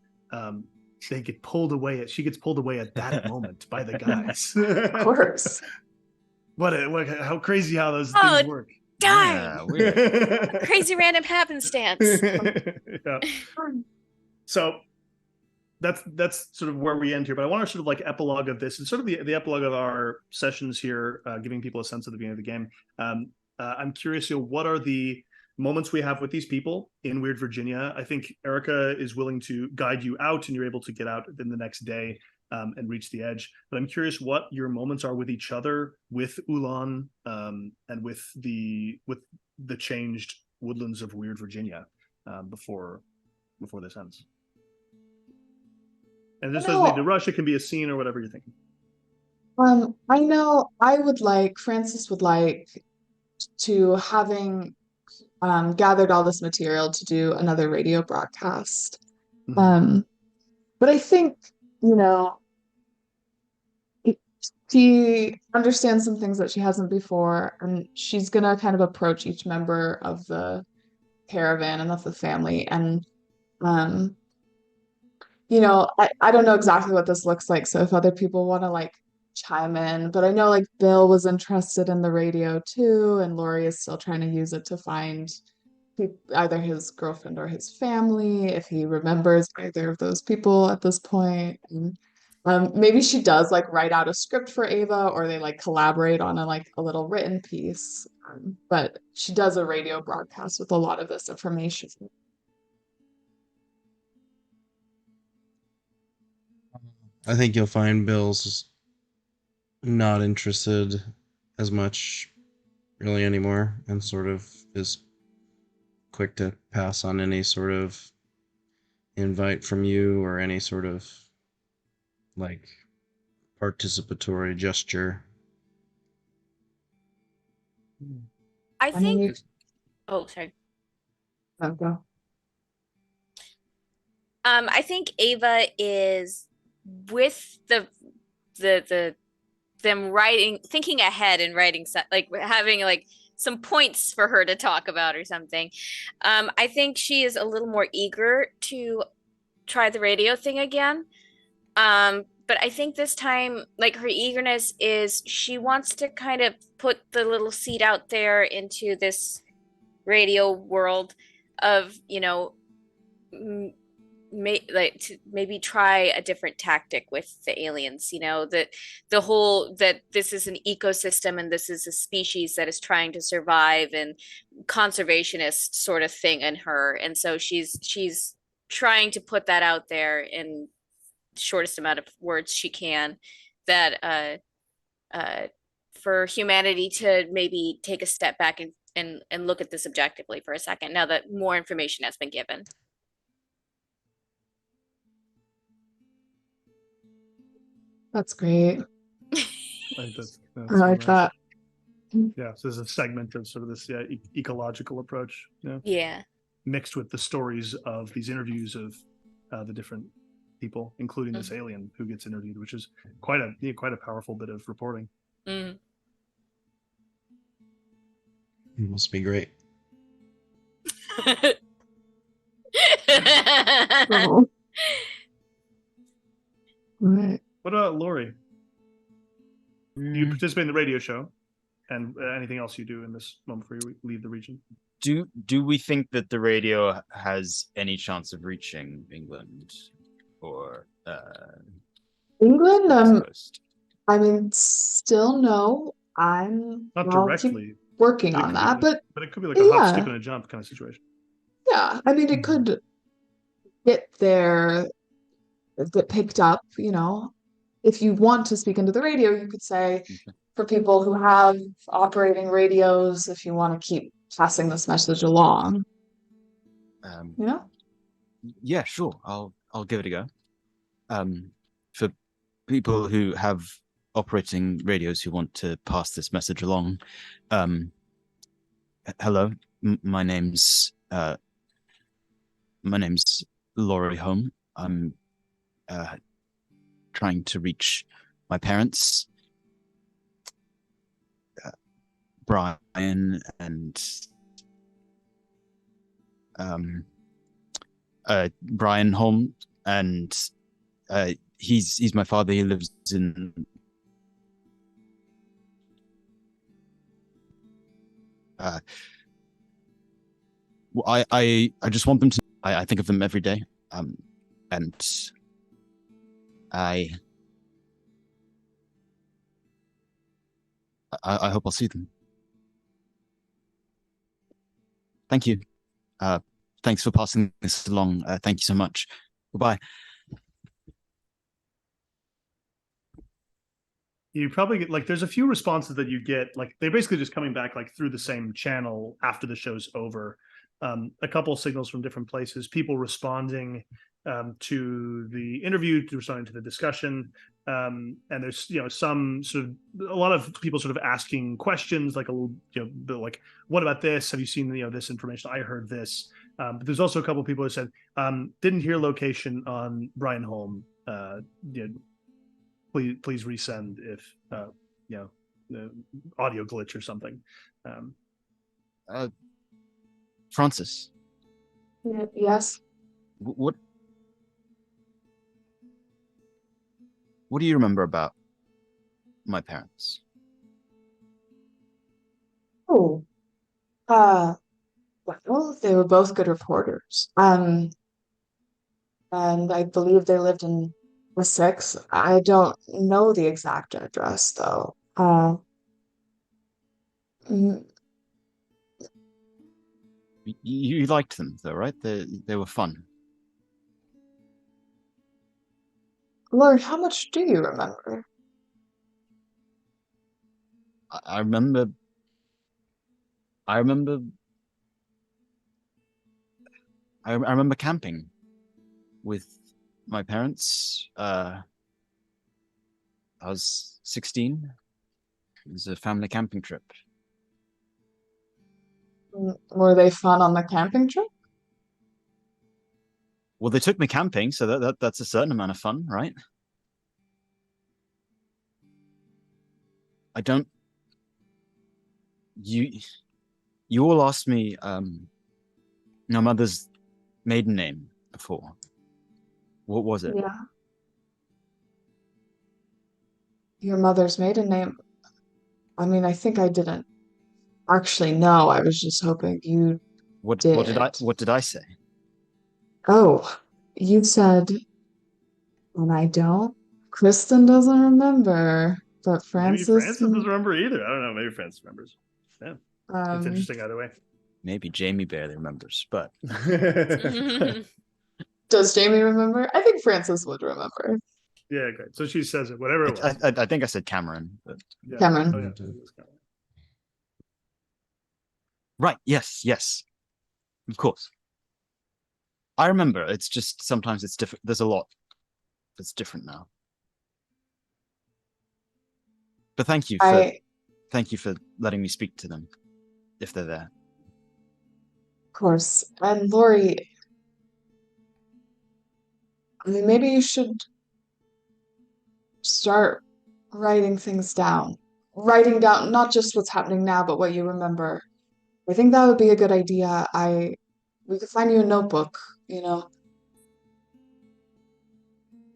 she gets pulled away at that moment by the guys. Of course. How crazy how those things work. Darn! Yeah, weird. Crazy random happenstance. Yeah. So that's sort of where we end here, but I want to sort of like epilogue of this and sort of the epilogue of our sessions here, giving people a sense of the beginning of the game. I'm curious, what are the moments we have with these people in Weird Virginia? I think Erica is willing to guide you out, and you're able to get out in the next day and reach the edge. But I'm curious what your moments are with each other, with Ulan, and with the changed woodlands of Weird Virginia before this ends. And this doesn't need to rush. It can be a scene or whatever you're thinking. I know Francis would like to, having gathered all this material, to do another radio broadcast. Mm-hmm. But I think, she understands some things that she hasn't before, and she's gonna kind of approach each member of the caravan and of the family, and I don't know exactly what this looks like, so if other people want to chime in, but I know Bill was interested in the radio too, and Lori is still trying to use it to find either his girlfriend or his family, if he remembers either of those people at this point. And maybe she does write out a script for Ava, or they collaborate on a little written piece. But she does a radio broadcast with a lot of this information. I think you'll find Bill's not interested as much really anymore, and sort of is quick to pass on any sort of invite from you or any sort of participatory gesture. I think. Oh, sorry. Go. I think Ava is with them thinking ahead and writing having some points for her to talk about or something. I think she is a little more eager to try the radio thing again. but I think this time, like her eagerness is she wants to kind of put the little seed out there into this radio world of, like to maybe try a different tactic with the aliens, that the whole that this is an ecosystem and this is a species that is trying to survive, and conservationist sort of thing in her. And so she's trying to put that out there in shortest amount of words she can, that for humanity to maybe take a step back and look at this objectively for a second now that more information has been given. That's great. I think that's I like nice. that. Yeah, so there's a segment of sort of this ecological approach, Yeah. mixed with the stories of these interviews of the different people, including this alien who gets interviewed, which is quite a powerful bit of reporting. Mm. It must be great. Oh. Right. What about Lori? You participate in the radio show, and anything else you do in this moment before you leave the region? Do we think that the radio has any chance of reaching England or England? West Coast? I mean, still no. I'll Not keep directly, working on that, but it could be like a hop, yeah. skip, and a jump kind of situation. Yeah, I mean, it could get there, get picked up, If you want to speak into the radio, you could say, for people who have operating radios, if you want to keep passing this message along. Yeah, sure. I'll give it a go. For people who have operating radios who want to pass this message along, hello, my name's Laurie Home. I'm trying to reach my parents, Brian and Brian Holm, and he's my father. He lives in I just want them to. I think of them every day, and I hope I'll see them. Thank you. Thanks for passing this along. Thank you so much. Goodbye. You probably get there's a few responses that you get, they're basically just coming back through the same channel after the show's over. A couple of signals from different places, people responding to the interview, responding to the discussion, and there's some sort of a lot of people sort of asking questions, like a little what about this? Have you seen this information? I heard this, but there's also a couple of people who said didn't hear location on Brian Holm. Please resend if the audio glitch or something. Francis. Yes. What do you remember about my parents? Oh, well, they were both good reporters. And I believe they lived in Essex. I don't know the exact address though. You liked them though, right? They were fun. Lord, how much do you remember? I remember camping with my parents. I was 16. It was a family camping trip. Were they fun on the camping trip? Well, they took me camping, so that's a certain amount of fun, right? I don't. You all asked me my mother's maiden name before. What was it? Yeah. your mother's maiden name. I mean, I think I didn't actually know. I was just hoping you What did. what did I say? Oh, you said, and I don't. Kristen doesn't remember, but Maybe Francis, Francis doesn't remember either. I don't know. Maybe Francis remembers. Yeah, it's um, interesting either way. Maybe Jamie barely remembers, but does Jamie remember? I think Francis would remember. Yeah, great. So she says it, whatever it was. I think I said Cameron. But... Yeah. Cameron. Oh, yeah. It was Cameron. Right. Yes. Of course. I remember. It's just sometimes it's different. There's a lot that's different now. But thank you for letting me speak to them if they're there. Of course. And Lori, I mean, maybe you should start writing things down. Writing down not just what's happening now, but what you remember. I think that would be a good idea. We could find you a notebook, you know.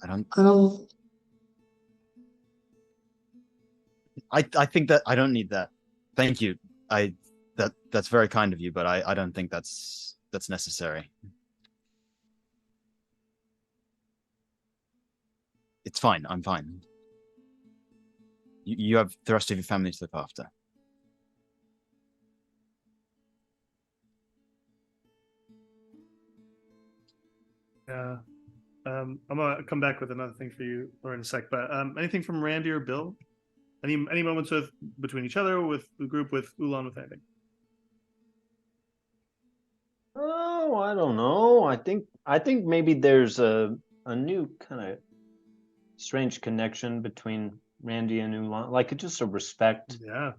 I don't. I think that I don't need that. Thank you. That's very kind of you, but I don't think that's necessary. It's fine. I'm fine. You have the rest of your family to look after. Yeah. I'm gonna come back with another thing for you, Laura, in a sec. But anything from Randy or Bill? Any moments between each other, with the group, with Ulan, with anything? Oh, I don't know. I think maybe there's a new kind of strange connection between Randy and Ulan, like just a respect. Yeah.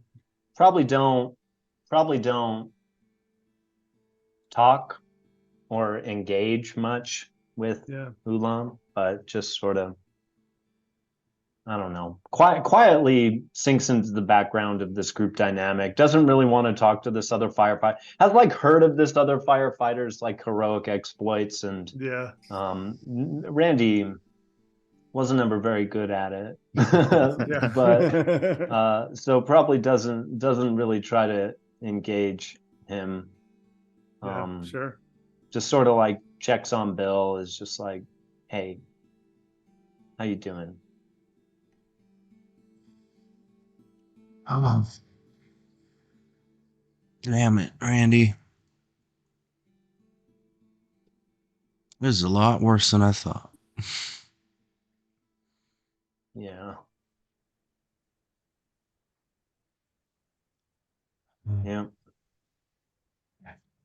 Probably don't talk or engage much with Ulan, but just sort of, I don't know, quietly sinks into the background of this group dynamic. Doesn't really want to talk to this other firefighter. Has like heard of this other firefighter's like heroic exploits, and Randy wasn't ever very good at it. But so probably doesn't really try to engage him. Sure. Just sort of like checks on Bill, is just like, hey, how you doing? Oh, damn it, Randy. This is a lot worse than I thought. Yeah. Yeah.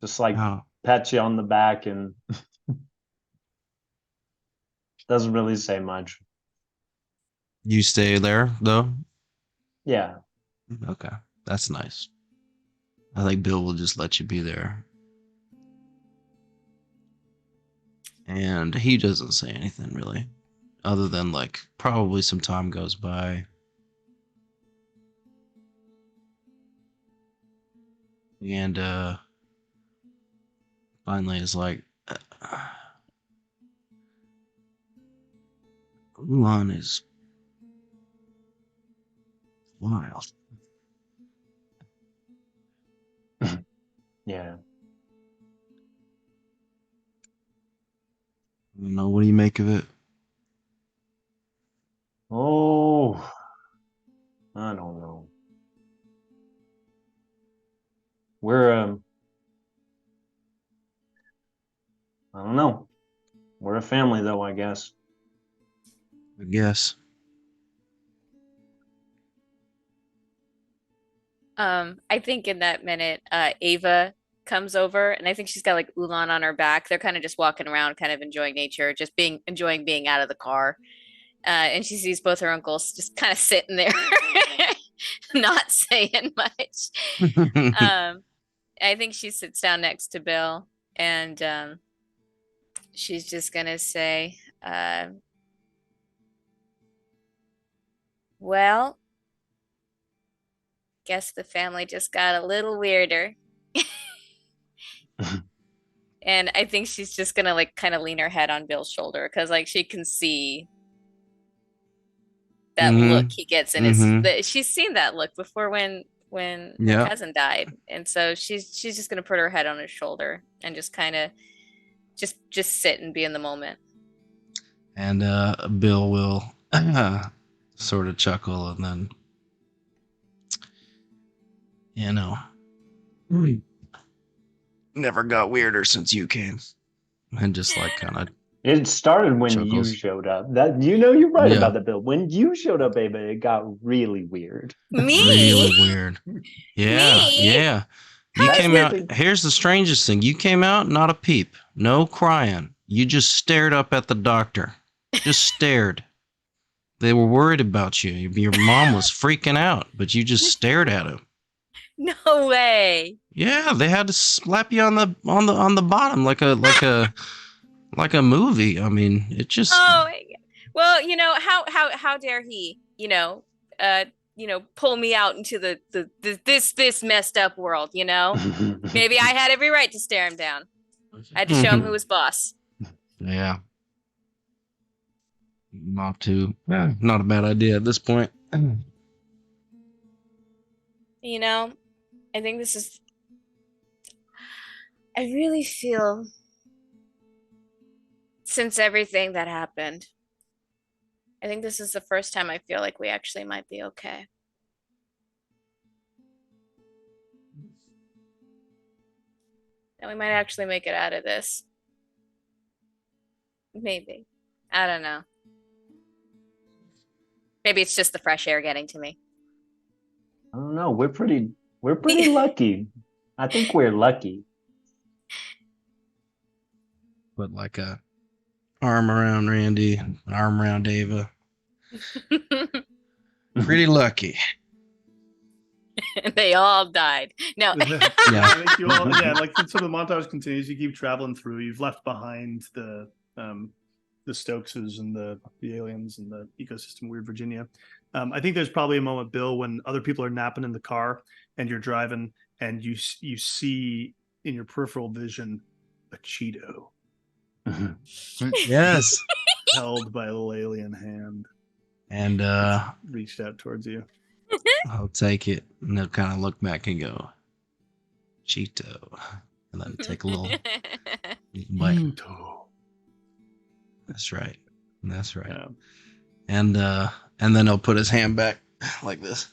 Just like pat you on the back and doesn't really say much. You stay there, though? Yeah. Okay, that's nice. I think Bill will just let you be there. And he doesn't say anything really, other than like probably some time goes by. And finally is like, Ulan is wild. Yeah. I don't know, what do you make of it? Oh, I don't know. We're I don't know. We're a family though, I guess. I guess. I think in that minute, Ava comes over, and I think she's got like Ulan on her back. They're kind of just walking around, kind of enjoying nature, just enjoying being out of the car. And she sees both her uncles just kind of sitting there, not saying much. I think she sits down next to Bill, and she's just gonna say, well, guess the family just got a little weirder. And I think she's just gonna like kind of lean her head on Bill's shoulder, because like she can see that Mhm. look he gets in Mhm. she's seen that look before when her Yeah. cousin died, and so she's just gonna put her head on his shoulder and just kind of just sit and be in the moment. And Bill will sort of chuckle and then, you know, never got weirder since you came. And just like kind of, It started when you Chuckles. showed up. That you're right Yeah. about that, Bill. When you showed up, Ava, it got really weird. Me? really weird. Yeah, Me? yeah. You That's came the out. thing. Here's the strangest thing. You came out, not a peep, no crying. You just stared up at the doctor. Just stared. They were worried about you. Your mom was freaking out, but you just stared at him. No way. Yeah, they had to slap you on the bottom like a movie. I mean, it just Oh my God. Well, how dare he, pull me out into the this messed up world, Maybe I had every right to stare him down. I had to show him who was boss. Yeah. Not a bad idea at this point. I think I really feel, since everything that happened, I think this is the first time I feel like we actually might be okay. And we might actually make it out of this. Maybe. I don't know. Maybe it's just the fresh air getting to me. I don't know. We're pretty lucky. I think we're lucky. Put like a arm around Randy, an arm around Ava. Pretty lucky. They all died. No. Yeah. I think you all, like sort of the montage continues. You keep traveling through. You've left behind the Stokeses and the aliens and the ecosystem, Weird Virginia. I think there's probably a moment, Bill, when other people are napping in the car and you're driving, and you see in your peripheral vision a Cheeto Yes. held by a little alien hand, And reached out towards you. I'll take it, and they'll kind of look back and go, Cheeto, and then take a little bite. Cheeto. That's right. That's right. Yeah. And then he'll put his hand back like this.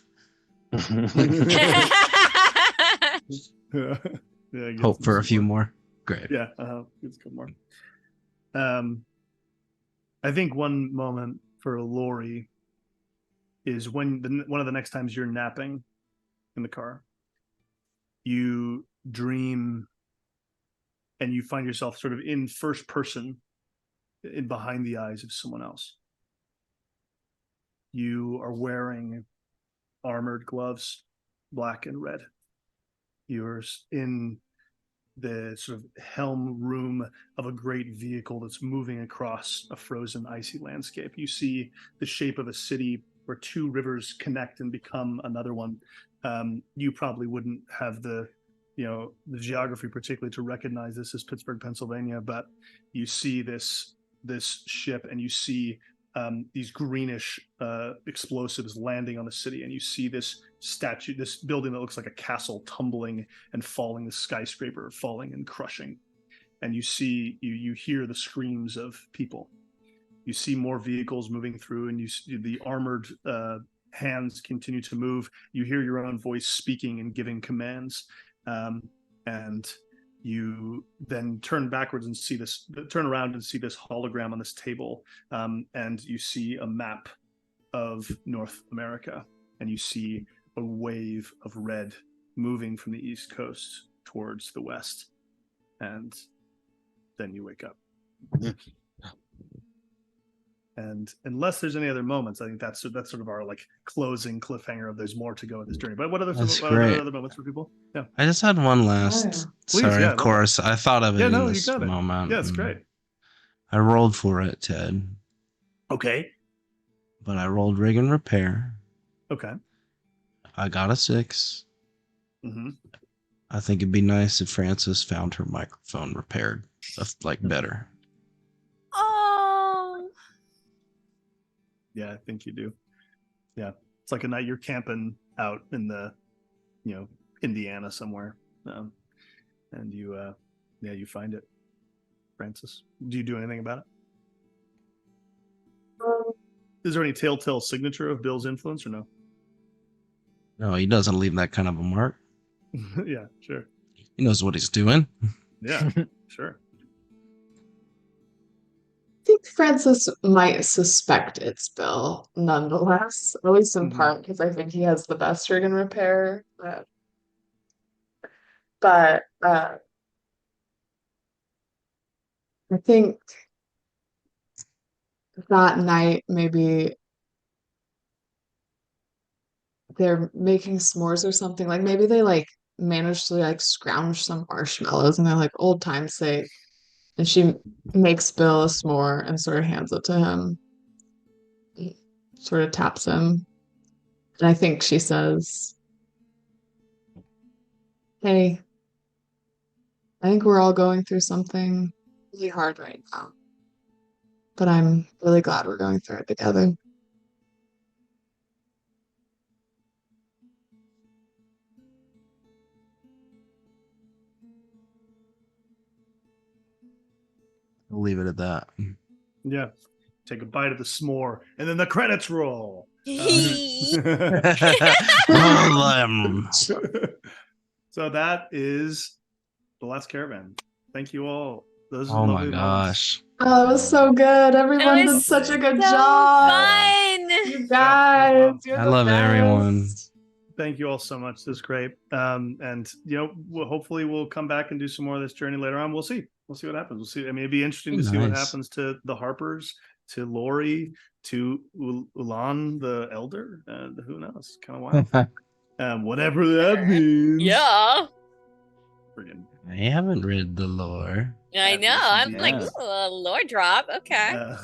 Yeah, I guess Hope for a this few is more. Great. Yeah, it's good more. I think one moment for Lori is when one of the next times you're napping in the car, you dream and you find yourself sort of in first person, in behind the eyes of someone else. You are wearing armored gloves, black and red. You're in the sort of helm room of a great vehicle that's moving across a frozen, icy landscape. You see the shape of a city where two rivers connect and become another one. You probably wouldn't have the geography particularly to recognize this as Pittsburgh, Pennsylvania, but you see this ship and you see these greenish explosives landing on the city, and you see this statue, this building that looks like a castle, tumbling and falling, the skyscraper falling and crushing. And you hear the screams of people. You see more vehicles moving through, and you see the armored hands continue to move. You hear your own voice speaking and giving commands, and you then turn backwards and turn around and see this hologram on this table, and you see a map of North America, and you see a wave of red moving from the East Coast towards the West, and then you wake up. And unless there's any other moments, I think that's sort of our like closing cliffhanger of there's more to go in this journey. But what other moments for people? Yeah. I just had one last. Please, Sorry, yeah, of course. I thought of it in this you got it. moment. Yeah, it's great. I rolled for it, Ted. Okay. But I rolled rig and repair. Okay. I got a 6. Mm-hmm. I think it'd be nice if Frances found her microphone repaired, better. Oh. Yeah, I think you do. It's like a night you're camping out in the, Indiana somewhere, and you find it. Francis, do you do anything about it? Is there any telltale signature of Bill's influence or no? No, he doesn't leave that kind of a mark. Yeah, sure. He knows what he's doing. Yeah, sure. I think Francis might suspect it's Bill, nonetheless, at least in part, because I think he has the best rig and repair. But I think that night maybe they're making s'mores or something. Like maybe they like managed to like scrounge some marshmallows and they're like old time's sake. And she makes Bill a s'more and sort of hands it to him. Sort of taps him. And I think she says, "Hey, I think we're all going through something really hard right now. But I'm really glad we're going through it together." We'll leave it at that. Yeah. Take a bite of the s'more, and then the credits roll. Roll them. So that is The Last Caravan. Thank you all. Those are Oh my lovely moments. gosh. Oh, it was so good. Everyone It did was such a good so job. fun. You guys, you're I the love everyone. best. Thank you all so much. This is great. And hopefully we'll come back and do some more of this journey later on. We'll see. We'll see what happens. We'll see. I mean, it'd be interesting to see what Nice. happens to the Harpers, to Lori, to Ulan the Elder. Who knows? Kind of wild. Whatever that means. Yeah. Friggin'. I haven't read the lore. I know. I'm like, Yeah. ooh, a lore drop. Okay.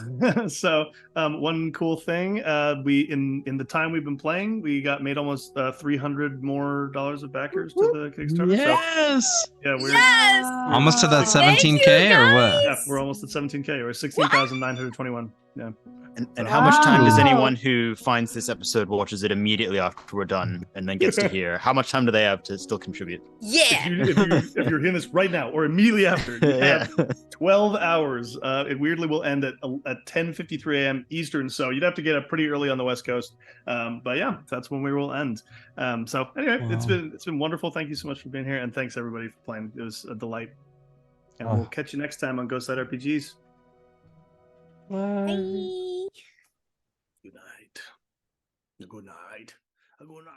So one cool thing, we in the time we've been playing, we made almost $300 more of backers to the Kickstarter. Yes. So yeah, we're Yes. Almost to that Thank you, 17K or what? yeah, we're almost at 17K. We're 16,921. Yeah. And how much time does Wow. anyone who finds this episode watches it immediately after we're done and then gets to hear? How much time do they have to still contribute? Yeah. If you're hearing this right now or immediately after, you have 12 hours. It weirdly will end at 10:53 a.m. Eastern, so you'd have to get up pretty early on the West Coast. But yeah, that's when we will end. So anyway, Wow. it's been wonderful. Thank you so much for being here, and thanks everybody for playing. It was a delight. And Oh. we'll catch you next time on Ghostlight RPGs. Bye. Good night. Good night. Good night.